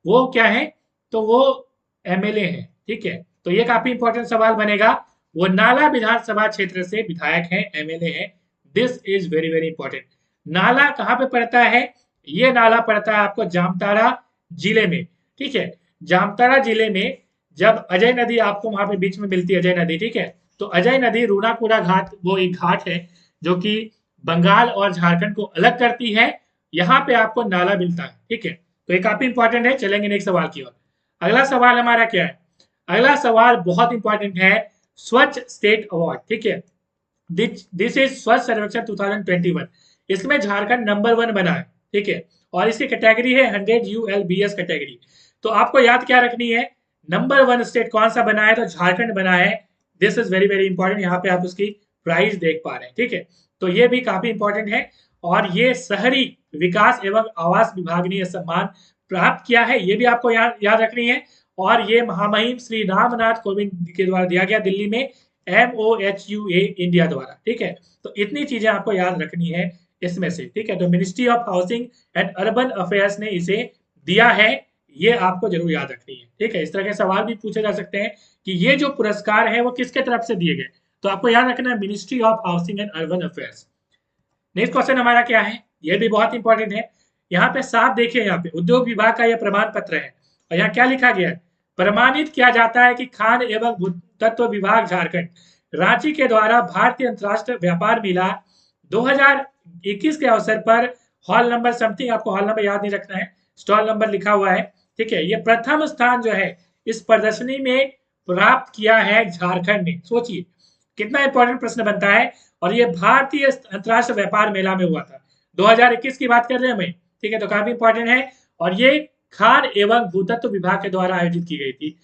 वो क्या है, तो वो एमएलए हैं, ठीक है। तो ये काफी इंपॉर्टेंट सवाल बनेगा, वो नाला विधानसभा क्षेत्र से विधायक हैं, एमएलए हैं। This is very very important. नाला कहाँ पे पड़ता है, ये नाला पड़ता है आपको जामताड़ा जिले में, ठीक है। जामताड़ा जिले में जब अजय नदी आपको वहां पे बीच में मिलती है, अजय नदी, ठीक है, तो अजय नदी रूनाकुड़ा घाट वो एक घाट है जो कि बंगाल और झारखंड को अलग करती है, यहाँ पे आपको नाला मिलता है, ठीक है। तो ये काफी इंपॉर्टेंट है। चलेंगे नेक्स्ट सवाल की ओर। अगला सवाल हमारा क्या है, अगला सवाल बहुत इंपॉर्टेंट है, स्वच्छ स्टेट अवार्ड, ठीक है। दिस इज स्वच्छ सर्वेक्षण 2021, इसमें झारखंड नंबर 1 बना है, ठीक है। और इसकी कैटेगरी है 100 ULBS कैटेगरी। तो आपको याद क्या रखनी है, नंबर 1 स्टेट कौन सा बना है, तो झारखंड बना है। This is very very important, यहाँ पे आप उसकी प्राइस देख पा रहे हैं, ठीक है। तो ये भी काफी इंपॉर्टेंट है, और ये शहरी विकास एवं आवास विभाग ने यह सम्मान प्राप्त किया है, ये भी आपको याद रखनी है। और ये महामहिम श्री रामनाथ कोविंद के द्वारा दिया गया दिल्ली में MOHUA इंडिया द्वारा, ठीक है। तो इतनी चीजें आपको याद रखनी है इसमें से, ठीक है। तो ministry of housing and urban affairs ने इसे दिया है, ये आपको जरूर याद रखनी है, ठीक है। इस तरह के सवाल भी पूछे जा सकते हैं कि ये जो पुरस्कार है वो किसके तरफ से दिए गए, तो आपको याद रखना है ministry of housing and urban affairs. Next question हमारा क्या है, ये भी बहुत इंपॉर्टेंट है। यहाँ पे साफ देखिए, यहाँ पे उद्योग विभाग का यह प्रमाण पत्र है, और यहाँ क्या लिखा गया है, प्रमाणित किया जाता है कि खान एवं भूतत्व विभाग झारखंड रांची के द्वारा भारतीय अंतरराष्ट्रीय व्यापार मेला 2021 के अवसर पर हॉल नंबर समथिंग, आपको हॉल नंबर याद नहीं रखना है, स्टॉल नंबर लिखा हुआ है, ठीक है। ये प्रथम स्थान जो है इस प्रदर्शनी में प्राप्त किया है झारखंड ने। सोचिए कितना इंपॉर्टेंट प्रश्न बनता है, और ये भारतीय अंतरराष्ट्रीय व्यापार मेला में हुआ था, 2021 की बात कर रहे हैं हमें, ठीक है। तो काफी इंपॉर्टेंट है, और ये खान एवं भूतत्व विभाग के द्वारा आयोजित की गई थी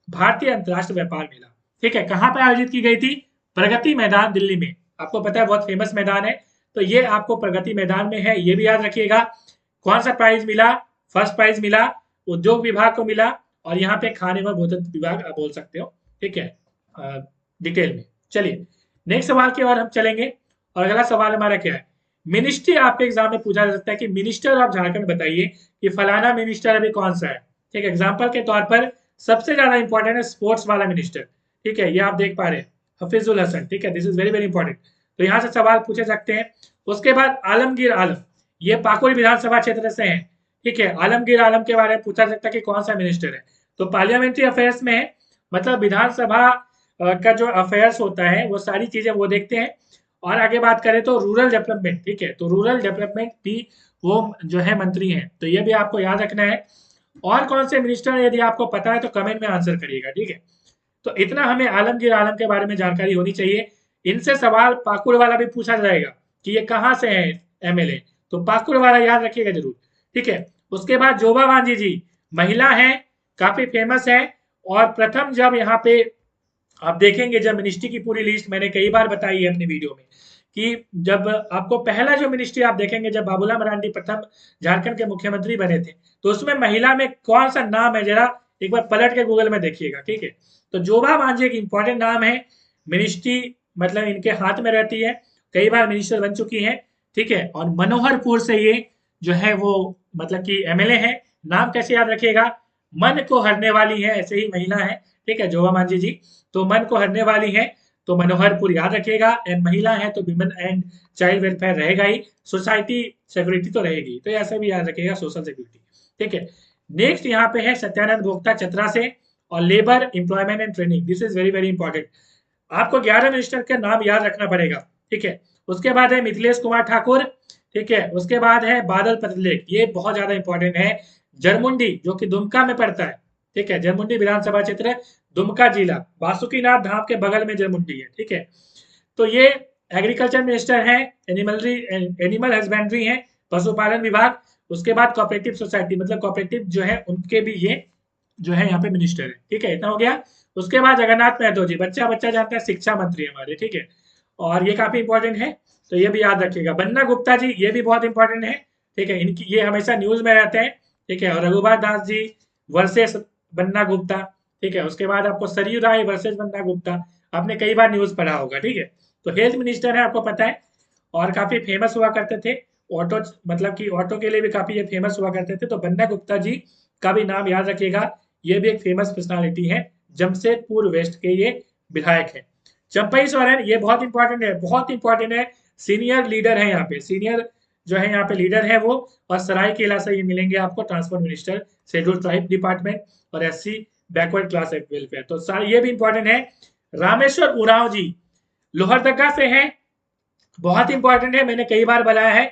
भारतीय अंतरराष्ट्रीय व्यापार मेला, ठीक है। कहाँ पर आयोजित की गई थी, प्रगति मैदान दिल्ली में, आपको पता है बहुत फेमस मैदान है, तो ये आपको प्रगति मैदान में है, ये भी याद रखिएगा। कौन सा प्राइज मिला, फर्स्ट प्राइज मिला उद्योग विभाग को मिला, और यहाँ पे खान एवं भूतत्व विभाग आप बोल सकते हो, ठीक है, डिटेल में। चलिए नेक्स्ट सवाल की ओर हम चलेंगे, और अगला सवाल हमारा क्या है, मिनिस्ट्री आपके एग्जाम में पूछा जा सकता है कि मिनिस्टर ऑफ झारखंड बताइए कि फलाना मिनिस्टर अभी कौन सा है, ठीक है। एग्जाम्पल के तौर पर सबसे ज्यादा इंपॉर्टेंट है स्पोर्ट्स वाला मिनिस्टर, ठीक है, ये आप देख पा रहे हैं हफीजुल हसन, ठीक है। This is very very important, तो यहाँ से सवाल पूछे सकते हैं। उसके बाद आलमगीर आलम, ये पाकुड़ विधानसभा क्षेत्र से हैं, ठीक है। आलमगीर आलम के बारे में पूछा सकता है कि कौन सा मिनिस्टर है, तो पार्लियामेंट्री अफेयर्स में है, मतलब विधानसभा का जो अफेयर्स होता है वो सारी चीजें वो देखते हैं। और आगे बात करें तो रूरल डेवलपमेंट, ठीक है, तो रूरल डेवलपमेंट भी वो जो है मंत्री हैं, तो ये भी आपको याद रखना है। और कौन से मिनिस्टर यदि आपको पता है तो कमेंट में आंसर करिएगा, ठीक है। तो इतना हमें आलमगीर आलम के बारे में जानकारी होनी चाहिए। इनसे सवाल पाकुड़ वाला भी पूछा जाएगा कि ये कहाँ से है एमएलए, तो पाकुड़ वाला याद रखिएगा जरूर, ठीक है। उसके बाद जोबा मांझी जी महिला है, काफी फेमस है, और प्रथम जब यहाँ पे आप देखेंगे, जब मिनिस्ट्री की पूरी लिस्ट मैंने कई बार बताई है अपनी वीडियो में कि जब आपको पहला जो मिनिस्ट्री आप देखेंगे, जब बाबूलाल मरांडी प्रथम झारखंड के मुख्यमंत्री बने थे, तो उसमें महिला में कौन सा नाम है, जरा एक बार पलट के गूगल में देखिएगा, ठीक है। तो जोबा मांझी एक इंपॉर्टेंट नाम है, मिनिस्ट्री मतलब इनके हाथ में रहती है, कई बार मिनिस्टर बन चुकी हैं, ठीक है। और मनोहरपुर से ये जो है वो मतलब कि एमएलए है। नाम कैसे याद रखिएगा, मन को हरने वाली है, ऐसे ही महिला है, ठीक है, जोबा मांझी जी। तो मन को हरने वाली है तो मनोहरपुर याद रखिएगा, एंड महिला है तो विमेन एंड चाइल्ड वेलफेयर रहेगा ही, सोसाइटी सिक्योरिटी तो रहेगी, तो ऐसे भी याद रखिएगा, सोशल सिक्योरिटी, ठीक है। नेक्स्ट यहाँ पे है सत्यानंद भोक्ता चतरा से, और labour employment and training, this is very very important. आपको 11 मिनिस्टर का नाम याद रखना पड़ेगा, ठीक है। उसके बाद है मिथिलेश कुमार ठाकुर, ठीक है। उसके बाद है बादल पत्रलेख, ये बहुत ज्यादा इंपॉर्टेंट है। जरमुंडी जो कि दुमका में पड़ता है, ठीक है, जरमुंडी विधानसभा क्षेत्र, दुमका जिला, बासुकीनाथ धाम के बगल में जरमुंडी है, ठीक है। तो ये एग्रीकल्चर मिनिस्टर है, एनिमल हस्बेंड्री है, पशुपालन विभाग। उसके बाद कोऑपरेटिव सोसाइटी मतलब कोऑपरेटिव जो है उनके भी ये जो है यहाँ पे मिनिस्टर है, ठीक है, इतना हो गया। उसके बाद जगन्नाथ महतो जी, बच्चा बच्चा जानते हैं, शिक्षा मंत्री हमारे, ठीक है, और ये काफी इंपॉर्टेंट है, तो ये भी याद रखिएगा। बन्ना गुप्ता जी, ये भी बहुत इंपॉर्टेंट है, ठीक है, इनकी ये हमेशा न्यूज में रहते हैं, ठीक है। और रघुबर दास जी वर्सेस बन्ना गुप्ता, ठीक है। उसके बाद आपको सरयू राय वर्सेस बन्ना गुप्ता, आपने कई बार न्यूज पढ़ा होगा, ठीक है। तो हेल्थ मिनिस्टर है, आपको पता है, और काफी फेमस हुआ करते थे, ऑटो मतलब कि ऑटो के लिए भी काफी ये फेमस हुआ करते थे। तो बन्ना गुप्ता जी का भी नाम याद रखिएगा, ये भी एक फेमस पर्सनालिटी है, जमशेदपुर वेस्ट के ये विधायक है। चंपई सोरेन, ये बहुत इंपॉर्टेंट है, बहुत इंपॉर्टेंट है, सीनियर लीडर है यहाँ पे, सीनियर जो है यहाँ पे लीडर है वो। और सरायकेला से ये मिलेंगे आपको transport minister, schedule tribe department और एससी बैकवर्ड क्लास वेलफेयर, तो सारे ये भी इंपॉर्टेंट है। रामेश्वर उरांव जी लोहरदगा से हैं, बहुत इंपॉर्टेंट है, मैंने कई बार बताया है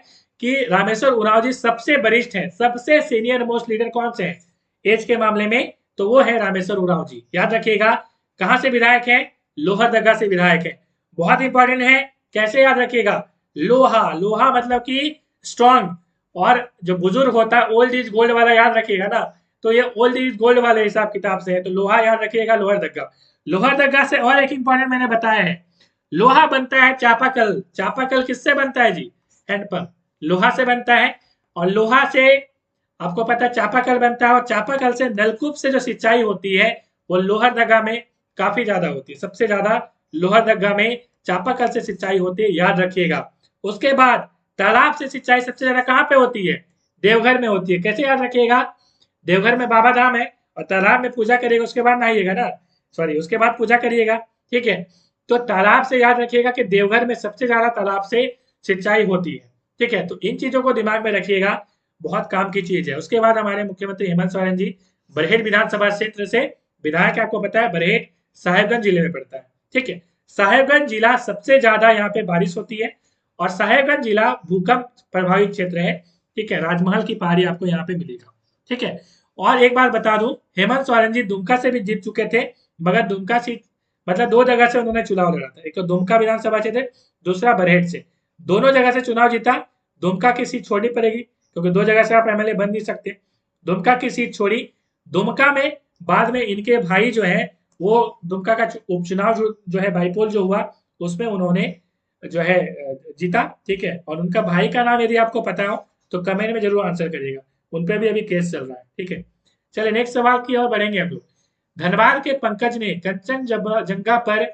कि रामेश्वर उरांव जी सबसे वरिष्ठ हैं, सबसे सीनियर मोस्ट लीडर कौन से हैं एज के मामले में, तो वो है रामेश्वर उरांव जी, याद रखिएगा। कहां से विधायक है, लोहरदगा से विधायक है, बहुत इंपॉर्टेंट है। कैसे याद रखिएगा, लोहा, लोहा मतलब कि स्ट्रॉन्ग, और जो बुजुर्ग होता है ओल्ड इज गोल्ड वाला याद रखिएगा ना, तो ये ओल्ड इज गोल्ड वाले हिसाब किताब से है, तो लोहा याद रखिएगा, लोहरदगा। लोहरदगा से और एक इंपॉर्टेंट मैंने बताया है, लोहा बनता है चापाकल, चापाकल किससे बनता है जी, हैंडपंप, लोहा से बनता है। और लोहा से आपको पता है चापाकल बनता है, और चापाकल से नलकूप से जो सिंचाई होती है वो लोहरदगा में काफी ज्यादा होती है, सबसे ज्यादा लोहरदगा में चापाकल से सिंचाई होती है, याद रखिएगा। उसके बाद तालाब से सिंचाई सबसे ज्यादा कहाँ पे होती है, देवघर में होती है, कैसे याद रखिएगा, देवघर में बाबा धाम है, और तालाब में पूजा करिएगा, उसके बाद नहाइएगा ना, सॉरी उसके बाद पूजा करिएगा, ठीक है। तो तालाब से याद रखिएगा कि देवघर में सबसे ज्यादा तालाब से सिंचाई होती है, ठीक है। तो इन चीजों को दिमाग में रखिएगा, बहुत काम की चीज है। उसके बाद हमारे मुख्यमंत्री हेमंत सोरेन जी बरहेट विधानसभा क्षेत्र से विधायक, आपको पता है बरहेट साहेबगंज जिले में पड़ता है, ठीक है। साहेबगंज जिला सबसे ज्यादा यहाँ पे बारिश होती है, और साहेबगंज जिला भूकंप प्रभावित क्षेत्र है, ठीक है। राजमहल की पहाड़ी आपको यहाँ पे मिलेगा, ठीक है। और एक बात बता दूं, हेमंत सोरेन जी दुमका से भी जीत चुके थे, मगर दुमका सीट मतलब दो जगह से उन्होंने चुनाव लड़ा था, एक तो दुमका विधानसभा क्षेत्र, दूसरा बरहेट से, दोनों जगह से चुनाव जीता। दुमका की सीट छोड़नी पड़ेगी क्योंकि दो जगह से आप एमएलए बन नहीं सकते, दुमका की सीट छोड़ी। दुमका में बाद में इनके भाई जो है वो दुमका का उपचुनाव जो है बाईपोल जो हुआ उसमें उन्होंने जो है जीता, ठीक है। और उनका भाई का नाम यदि आपको पता हो तो कमेंट में जरूर आंसर करिएगा, उन पर भी अभी केस चल रहा है, ठीक है। चलिए नेक्स्ट सवाल की ओर बढ़ेंगे हम लोग। धनबाद के पंकज ने कंचनजंगा पर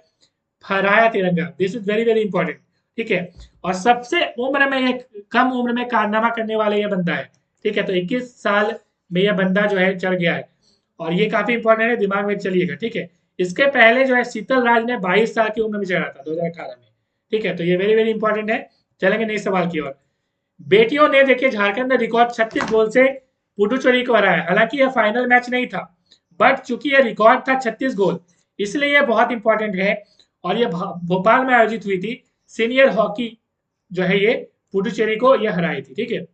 फहराया तिरंगा, this is very very important, ठीक है। और सबसे उम्र में एक कम उम्र में कारनामा करने वाला ये बंदा है, ठीक है। तो 21 साल में यह बंदा जो है चढ़ गया है, और ये काफी इंपॉर्टेंट है, दिमाग में चलिएगा, ठीक है। इसके पहले जो है शीतल राज ने 22 साल की उम्र में चढ़ा था 2018 में, ठीक है। तो ये वेरी वेरी इंपॉर्टेंट है। चलेंगे नेक्स्ट सवाल की ओर। बेटियों ने देखिए झारखंड ने रिकॉर्ड 36 गोल से पुडुचेरी को हराया, हालांकि यह फाइनल मैच नहीं था, बट चूंकि यह रिकॉर्ड था 36 गोल, इसलिए यह बहुत इंपॉर्टेंट है। और ये भोपाल में आयोजित हुई थी, सीनियर हॉकी जो है ये पुडुचेरी को ये हराई थी, ठीक है,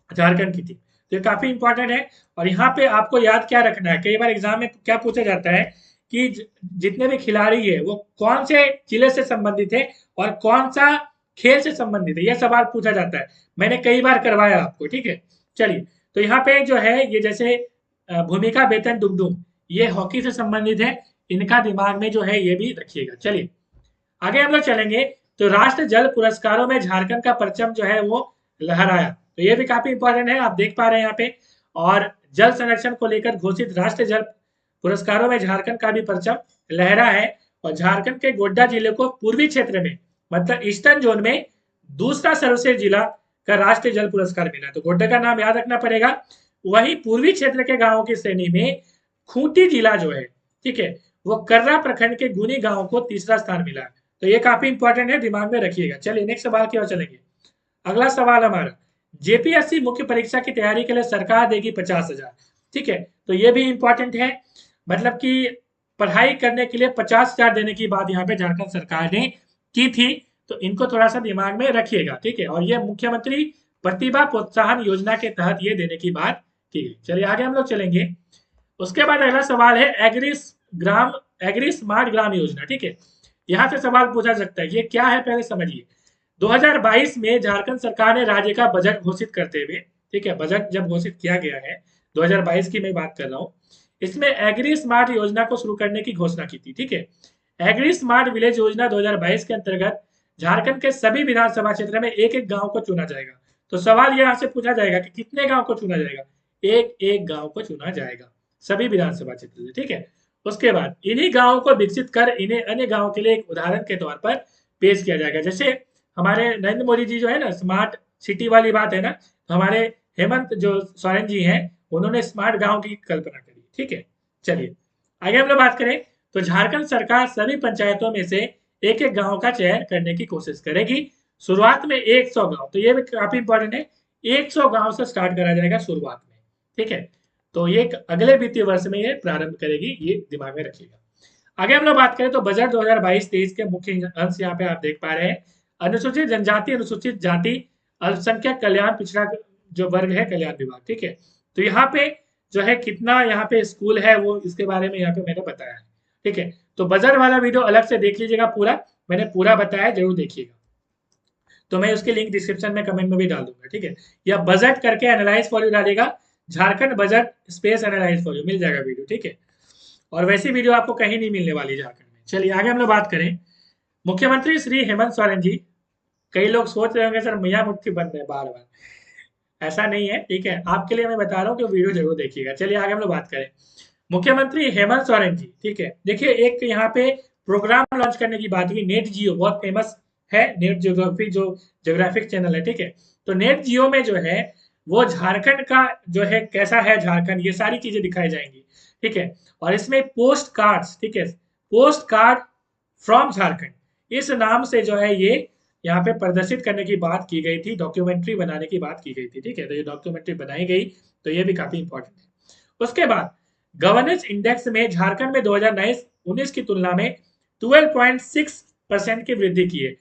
झारखंड की थी। तो ये काफी इंपॉर्टेंट है। और यहाँ पे आपको याद क्या रखना है, कई बार एग्जाम में क्या पूछा जाता है कि जितने भी खिलाड़ी है वो कौन से जिले से संबंधित है और कौन सा खेल से संबंधित है, यह सवाल पूछा जाता है, मैंने कई बार करवाया आपको, ठीक है। चलिए तो यहाँ पे जो है ये जैसे भूमिका बेतन डुगडुम, ये हॉकी से संबंधित है, इनका दिमाग में जो है ये भी रखिएगा। चलिए आगे हम लोग चलेंगे। तो राष्ट्र जल पुरस्कारों में झारखंड का परचम जो है वो लहराया। तो ये भी काफी इंपॉर्टेंट है, आप देख पा रहे हैं यहाँ पे। और जल संरक्षण को लेकर घोषित राष्ट्रीय जल पुरस्कारों में झारखंड का भी परचम लहरा है। और झारखंड के गोड्डा जिले को पूर्वी क्षेत्र में, मतलब ईस्टर्न जोन में दूसरा सर्वश्रेष्ठ जिला का राष्ट्रीय जल पुरस्कार मिला। तो गोड्डा का नाम याद रखना पड़ेगा। वहीं पूर्वी क्षेत्र के गांवों की श्रेणी में खूंटी जिला जो है, ठीक है, वो कर्रा प्रखंड के गुनी गांव को तीसरा स्थान मिला। तो ये काफी इंपॉर्टेंट है, दिमाग में रखिएगा। चलिए नेक्स्ट सवाल की ओर चलेंगे। अगला सवाल हमारा, जेपीएससी मुख्य परीक्षा की तैयारी के लिए सरकार देगी 50,000। ठीक है, तो ये भी इंपॉर्टेंट है, मतलब कि पढ़ाई करने के लिए 50,000 देने की बात यहाँ पे झारखंड सरकार ने की थी। तो इनको थोड़ा सा दिमाग में रखिएगा, ठीक है। और ये मुख्यमंत्री प्रतिभा प्रोत्साहन योजना के तहत ये देने की बात की गई। चलिए आगे हम लोग चलेंगे। उसके बाद अगला सवाल है एग्री स्मार्ट ग्राम योजना। ठीक है, यहाँ से सवाल पूछा सकता है, ये क्या है पहले समझिए। 2022 में झारखंड सरकार ने राज्य का बजट घोषित करते हुए, ठीक है, बजट जब घोषित किया गया है 2022 की मैं बात कर रहा हूँ, इसमें एग्री स्मार्ट योजना को शुरू करने की घोषणा की थी। ठीक है, एग्री स्मार्ट विलेज योजना 2022 के अंतर्गत झारखंड के सभी विधानसभा क्षेत्र में एक एक गांव को चुना जाएगा। तो सवाल यहाँ से पूछा जाएगा कि कितने गांव को चुना जाएगा, एक एक गांव को चुना जाएगा सभी विधानसभा क्षेत्र से। ठीक है, उसके बाद इन्हीं गांवों को विकसित कर इन्हें अन्य गांवों के लिए एक उदाहरण के तौर पर पेश किया जाएगा। जैसे हमारे नरेंद्र मोदी जी जो है ना, स्मार्ट सिटी वाली बात है ना, तो हमारे हेमंत जो सोरेन जी हैं, उन्होंने स्मार्ट गांव की कल्पना करी। ठीक है, चलिए आगे हम लोग बात करें तो झारखंड सरकार सभी पंचायतों में से एक एक गांव का चयन करने की कोशिश करेगी। शुरुआत में 100 गांव, तो ये भी काफी इंपॉर्टेंट है, 100 गांव से स्टार्ट करा जाएगा शुरुआत में। ठीक है, तो ये अगले वित्तीय वर्ष में ये प्रारंभ करेगी, ये दिमाग में रखिएगा। आगे हम लोग बात करें तो बजट 2022-23 के मुख्य अंश यहाँ पे आप देख पा रहे हैं। अनुसूचित जनजाति, अनुसूचित जाति, अल्पसंख्यक कल्याण, पिछड़ा जो वर्ग है कल्याण विभाग। ठीक है, तो यहाँ पे जो है कितना यहाँ पे स्कूल है वो इसके बारे में यहाँ पे मैंने बताया है। ठीक है, तो बजट वाला वीडियो अलग से देख लीजिएगा, पूरा मैंने पूरा बताया, जरूर देखिएगा। तो मैं उसकी लिंक डिस्क्रिप्शन में कमेंट में भी डाल दूंगा। ठीक है, या बजट करके एनालाइज फॉर यू डालेगा, Jharkhand budget space analyse for you मिल जाएगा वीडियो। ठीक है, और वैसी वीडियो आपको कहीं नहीं मिलने वाली झारखंड में। चलिए आगे हम लोग बात करें। मुख्यमंत्री श्री हेमंत सोरेन जी, कई लोग सोच रहे होंगे सर मियां मुफ्ती बन रहे बार बार, ऐसा नहीं है। ठीक है, आपके लिए मैं बता रहा हूँ कि वीडियो जरूर देखिएगा। चलिए आगे हम लोग बात करें। मुख्यमंत्री हेमंत सोरेन जी, ठीक है, देखिए एक यहाँ पे प्रोग्राम लॉन्च करने की बात हुई, नेट जियो बहुत फेमस है, नेट जियोग्राफी जो जियोग्राफिक चैनल है। ठीक है, तो नेट जियो में जो है वो झारखंड का जो है कैसा है झारखंड, ये सारी चीजें दिखाई जाएंगी। ठीक है, और इसमें पोस्ट कार्ड्स, ठीक है, पोस्ट कार्ड फ्रॉम झारखंड, इस नाम से जो है ये यहाँ पे प्रदर्शित करने की बात की गई थी, डॉक्यूमेंट्री बनाने की बात की गई थी। ठीक है, तो ये डॉक्यूमेंट्री बनाई गई, तो ये भी काफी इंपॉर्टेंट है। उसके बाद गवर्नेंस इंडेक्स में झारखंड में 2019 की तुलना में 12.6% की वृद्धि की है।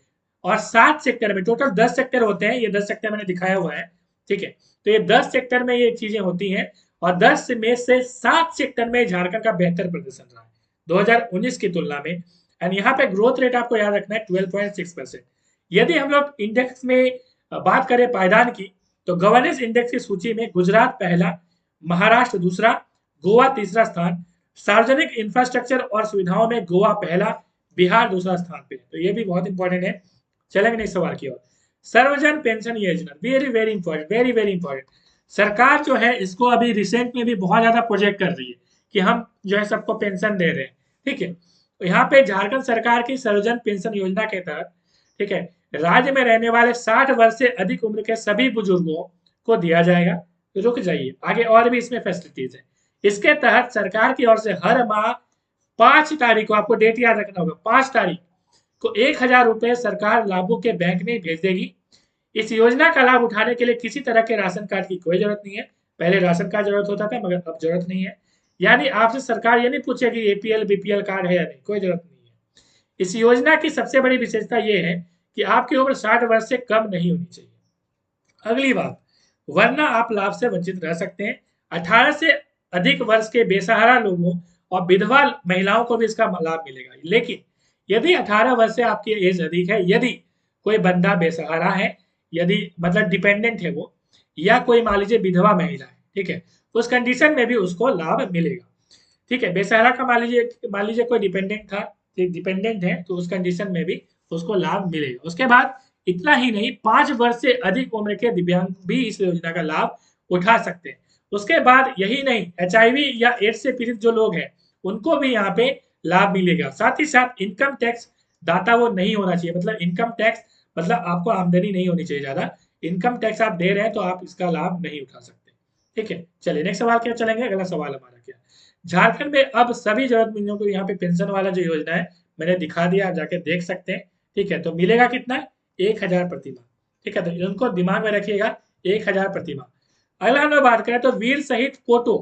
और 7 सेक्टर में, टोटल 10 सेक्टर होते हैं, ये 10 सेक्टर मैंने दिखाया हुआ है। ठीक है, तो ये 10 सेक्टर में ये चीजें होती हैं, और 10 में से 7 सेक्टर में झारखंड का बेहतर प्रदर्शन रहा है 2019 की तुलना में। एंड यहाँ पे ग्रोथ रेट आपको याद रखना है 12.6%। यदि हम लोग इंडेक्स में बात करें पायदान की, तो गवर्नेंस इंडेक्स की सूची में गुजरात पहला, महाराष्ट्र दूसरा, गोवा तीसरा स्थान, सार्वजनिक इंफ्रास्ट्रक्चर और सुविधाओं में गोवा पहला, बिहार दूसरा स्थान पे। तो ये भी बहुत इंपॉर्टेंट है। चलेंगे नेक्स्ट सवाल की ओर। सर्वजन पेंशन योजना, very very important, very very important. सरकार जो है इसको अभी रिसेंट में भी बहुत ज्यादा प्रोजेक्ट कर रही है कि हम जो है सबको पेंशन दे रहे हैं। ठीक है, तो यहाँ पे झारखंड सरकार की सर्वजन पेंशन योजना के तहत, ठीक है, राज्य में रहने वाले 60 वर्ष से अधिक उम्र के सभी बुजुर्गों को दिया जाएगा। तो रुक जाइए, आगे और भी इसमें फैसिलिटीज है। इसके तहत सरकार की ओर से हर माह 5 तारीख को, आपको डेट याद रखना होगा, 5 तारीख को 1,000 रुपए सरकार लाभुक के बैंक में भेज देगी। इस योजना का लाभ उठाने के लिए किसी तरह के राशन कार्ड की कोई जरूरत नहीं है। पहले राशन कार्ड जरूरत होता था, मगर अब जरूरत नहीं है। यानी आपसे सरकार ये नहीं पूछेगी एपीएल बीपीएल कार्ड है या नहीं, कोई जरूरत नहीं है। इस योजना की सबसे बड़ी विशेषता यह है कि आपकी उम्र 60 वर्ष से कम नहीं होनी चाहिए। अगली बात, वरना आप लाभ से वंचित रह सकते हैं। 18 से अधिक वर्ष के बेसहारा लोगों और विधवा महिलाओं को भी इसका लाभ मिलेगा। लेकिन यदि 18 वर्ष से आपकी एज अधिक है, यदि कोई बंदा बेसहारा है, यदि मतलब डिपेंडेंट है वो, या कोई मान लीजिए विधवा महिला है, ठीक है, उस कंडीशन में भी उसको लाभ मिलेगा। ठीक है, बेसहारा का मान लीजिए कोई डिपेंडेंट था, डिपेंडेंट है, तो उस कंडीशन में भी उसको लाभ मिलेगा। उसके बाद इतना ही नहीं, 5 वर्ष से अधिक उम्र के दिव्यांग भी इस योजना का लाभ उठा सकते हैं। उसके बाद यही नहीं, एचआईवी या एड्स से पीड़ित जो लोग हैं उनको भी यहाँ पे लाभ मिलेगा। साथ ही साथ इनकम टैक्स दाता वो नहीं होना चाहिए, मतलब इनकम टैक्स मतलब आपको आमदनी नहीं होनी चाहिए ज्यादा, इनकम टैक्स आप दे रहे हैं तो आप इसका लाभ नहीं उठा सकते। ठीक है, चलिए नेक्स्ट सवाल क्या चलेंगे। अगला सवाल हमारा क्या, झारखंड में अब सभी जरूरतमंदों को यहाँ पे पेंशन वाला जो योजना है मैंने दिखा दिया, आप जाके देख सकते हैं। ठीक है, तो मिलेगा कितना, 1000 प्रति माह। ठीक है, तो उनको दिमाग में रखिएगा, 1000 प्रति माह। अगला हम लोग बात करें तो वीर शहीद पोटो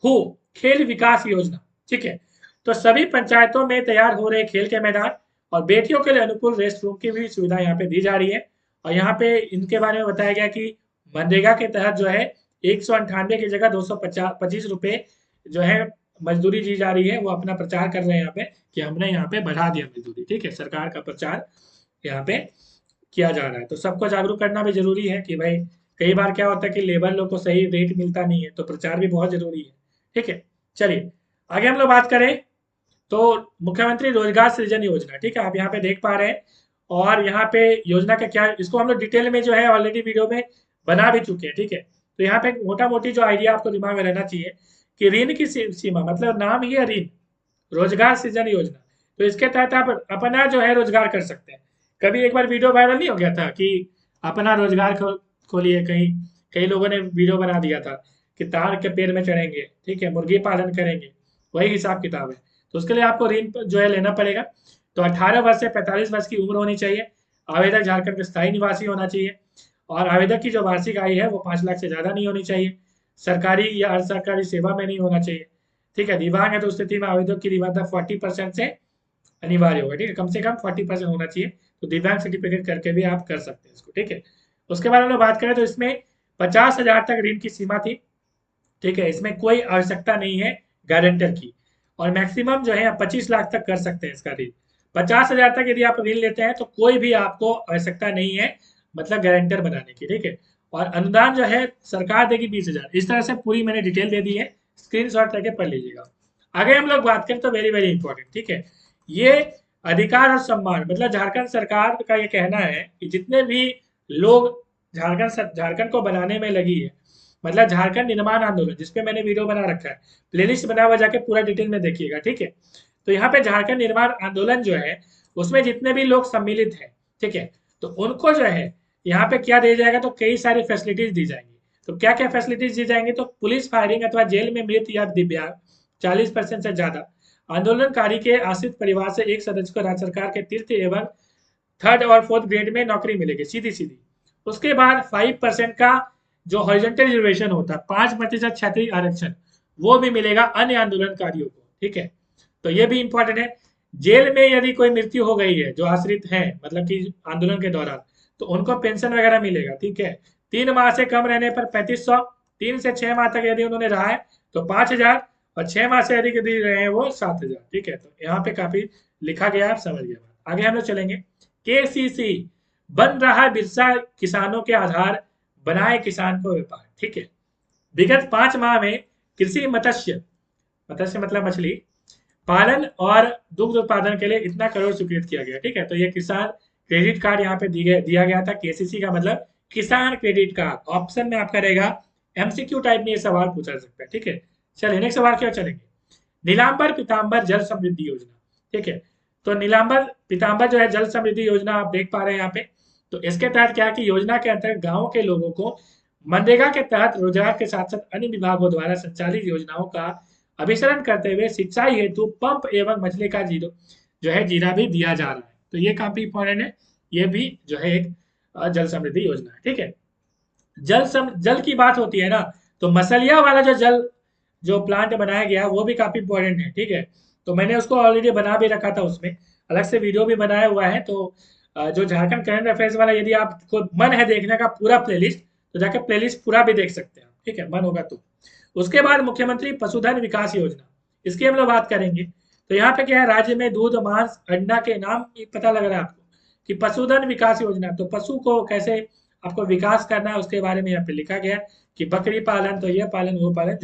हो खेल विकास योजना। ठीक है, तो सभी पंचायतों में तैयार हो रहे खेल के मैदान और बेटियों के लिए अनुकूल रेस्ट रूम की भी सुविधा यहाँ पे दी जा रही है। और यहाँ पे इनके बारे में बताया गया कि मनरेगा के तहत जो है 198 की जगह 225 रुपए जो है मजदूरी दी जा रही है। वो अपना प्रचार कर रहे हैं यहाँ पे कि हमने यहाँ पे बढ़ा दिया मजदूरी। ठीक है, सरकार का प्रचार यहाँ पे किया जा रहा है। तो सबको जागरूक करना भी जरूरी है कि भाई कई बार क्या होता है कि लेबर लोग को सही रेट मिलता नहीं है, तो प्रचार भी बहुत जरूरी है। ठीक है, चलिए आगे हम लोग बात करें तो मुख्यमंत्री रोजगार सृजन योजना। ठीक है, आप यहाँ पे देख पा रहे हैं और यहाँ पे योजना का क्या, इसको हम लोग डिटेल में जो है ऑलरेडी वीडियो में बना भी चुके हैं। ठीक है, तो यहाँ पे मोटा मोटी जो आइडिया आपको दिमाग में रहना चाहिए कि ऋण की सीमा, मतलब नाम ही है ऋण, रोजगार सृजन योजना। तो इसके तहत आप अपना जो है रोजगार कर सकते हैं। कभी एक बार वीडियो वायरल नहीं हो गया था कि अपना रोजगार खोलिए, कहीं कई लोगों ने वीडियो बना दिया था कि ताड़ के पेड़ में चढ़ेंगे, ठीक है, मुर्गी पालन करेंगे, वही हिसाब किताब है। तो उसके लिए आपको ऋण जो है लेना पड़ेगा। तो 18 वर्ष से 45 वर्ष की उम्र होनी चाहिए, आवेदक झारखंड के स्थायी निवासी होना चाहिए और आवेदक की जो वार्षिक आय है वो 5 लाख से ज्यादा नहीं होनी चाहिए, सरकारी या अर्ध सरकारी सेवा में नहीं होना चाहिए। ठीक है, दिव्यांग है तो उस स्थिति में आवेदक की दिव्यांगता 40% से अनिवार्य होगा। ठीक है, कम से कम 40% होना चाहिए। तो दिव्यांग सर्टिफिकेट करके भी आप कर सकते हैं इसको। ठीक है, उसके बाद हम लोग बात करें तो इसमें 50,000 तक ऋण की सीमा थी। ठीक है, इसमें कोई आवश्यकता नहीं है गारंटर की और मैक्सिमम जो है आप 25 लाख तक कर सकते हैं इसका ऋण। 50,000 तक यदि आप ऋण लेते हैं तो कोई भी आपको आवश्यकता नहीं है मतलब गारंटर बनाने की। ठीक है, और अनुदान जो है सरकार देगी 20,000। इस तरह से पूरी मैंने डिटेल दे दी है, स्क्रीनशॉट लेके पढ़ लीजिएगा। आगे हम लोग बात करें तो वेरी वेरी इंपॉर्टेंट। ठीक है, ये अधिकार और सम्मान, मतलब झारखंड सरकार का ये कहना है कि जितने भी लोग झारखंड को बनाने में लगी है, मतलब झारखंड निर्माण आंदोलन, जिसपे मैंने वीडियो बना रखा है, प्लेलिस्ट बना हुआ, जाके पूरा डिटेल में देखिएगा। ठीक है, तो यहाँ पे झारखंड निर्माण आंदोलन जो है उसमें जितने भी लोग सम्मिलित हैं, ठीक है, तो उनको जो है यहाँ पे क्या दिया जाएगा, तो कई सारी फैसिलिटीज दी जाएंगी। तो क्या क्या फैसिलिटीज दी जाएंगी, तो पुलिस फायरिंग अथवा जेल में मृत या दिव्यांग 40% से ज्यादा आंदोलनकारी के आश्रित परिवार से एक सदस्य को राज्य सरकार के तीर्थ एवं 3rd और 4th ग्रेड में नौकरी मिलेगी सीधी सीधी। उसके बाद 5% का जो हॉरिजॉन्टल रिजर्वेशन होता है, 5% क्षेत्रीय आरक्षण, वो भी मिलेगा अन्य आंदोलनकारियों को। ठीक है, तो ये भी इंपॉर्टेंट है। जेल में यदि कोई मृत्यु हो गई है जो आश्रित है, मतलब कि आंदोलन के दौरान, तो उनको पेंशन वगैरह मिलेगा। ठीक है, 3 माह से कम रहने पर 3500, 3 से 6 माह तक यदि उन्होंने रहा है तो 5,000 और 6 माह से अधिक यदि रहे हैं वो 7,000। ठीक है, तो यहाँ पे काफी लिखा गया, आप समझ गए। आगे हम लोग चलेंगे, केसीसी बन रहा बिरसा किसानों के आधार, बनाए किसान को व्यापार। ठीक है, विगत 5 माह में कृषि मत्स्य मतलब मछली पालन और दुग्ध उत्पादन के लिए इतना करोड़ स्वीकृत किया गया। ठीक है, तो ये किसान क्रेडिट कार्ड यहाँ पे दिया गया था। केसीसी का मतलब किसान क्रेडिट कार्ड। ऑप्शन में आपका रहेगा, एमसीक्यू टाइप में ये सवाल पूछा जा सकता है। ठीक है, चलिए नेक्स्ट सवाल क्या चलेंगे, नीलांबर पीताम्बर जल समृद्धि योजना। ठीक है, तो नीलांबर पीताम्बर जो है जल समृद्धि योजना आप देख पा रहे हैं यहाँ पे। तो इसके तहत क्या है कि योजना के अंतर्गत गाँव के लोगों को मनरेगा के तहत रोजगार के साथ साथ अन्य विभागों द्वारा संचालित योजनाओं का अभिसरण करते हुए सिंचाई हेतु पंप एवं मछली का जो है जीरा भी दिया जा रहा है। तो ये काफी इंपॉर्टेंट है, ये भी जो है एक जल समृद्धि योजना है। ठीक है, जल की बात होती है ना, तो मसलिया वाला जो प्लांट बनाया गया वो भी काफी इंपॉर्टेंट है। ठीक है, तो मैंने उसको ऑलरेडी बना भी रखा था, उसमें अलग से वीडियो भी बनाया हुआ है। तो जो झारखंड करंट अफेयर्स वाला, यदि आपको मन है देखने का पूरा प्लेलिस्ट, तो जाकर प्लेलिस्ट पूरा भी देख सकते हैं। ठीक है, मन होगा तो। उसके बाद मुख्यमंत्री पशुधन विकास योजना, इसकी हम लोग बात करेंगे। तो यहाँ पे क्या है, राज्य में दूध मांस अंडा के नाम पता लग रहा है आपको कि पशुधन विकास योजना, तो पशु को कैसे आपको विकास करना है उसके बारे में यहाँ पे लिखा गया कि बकरी पालन, तो ये पालन वो पालन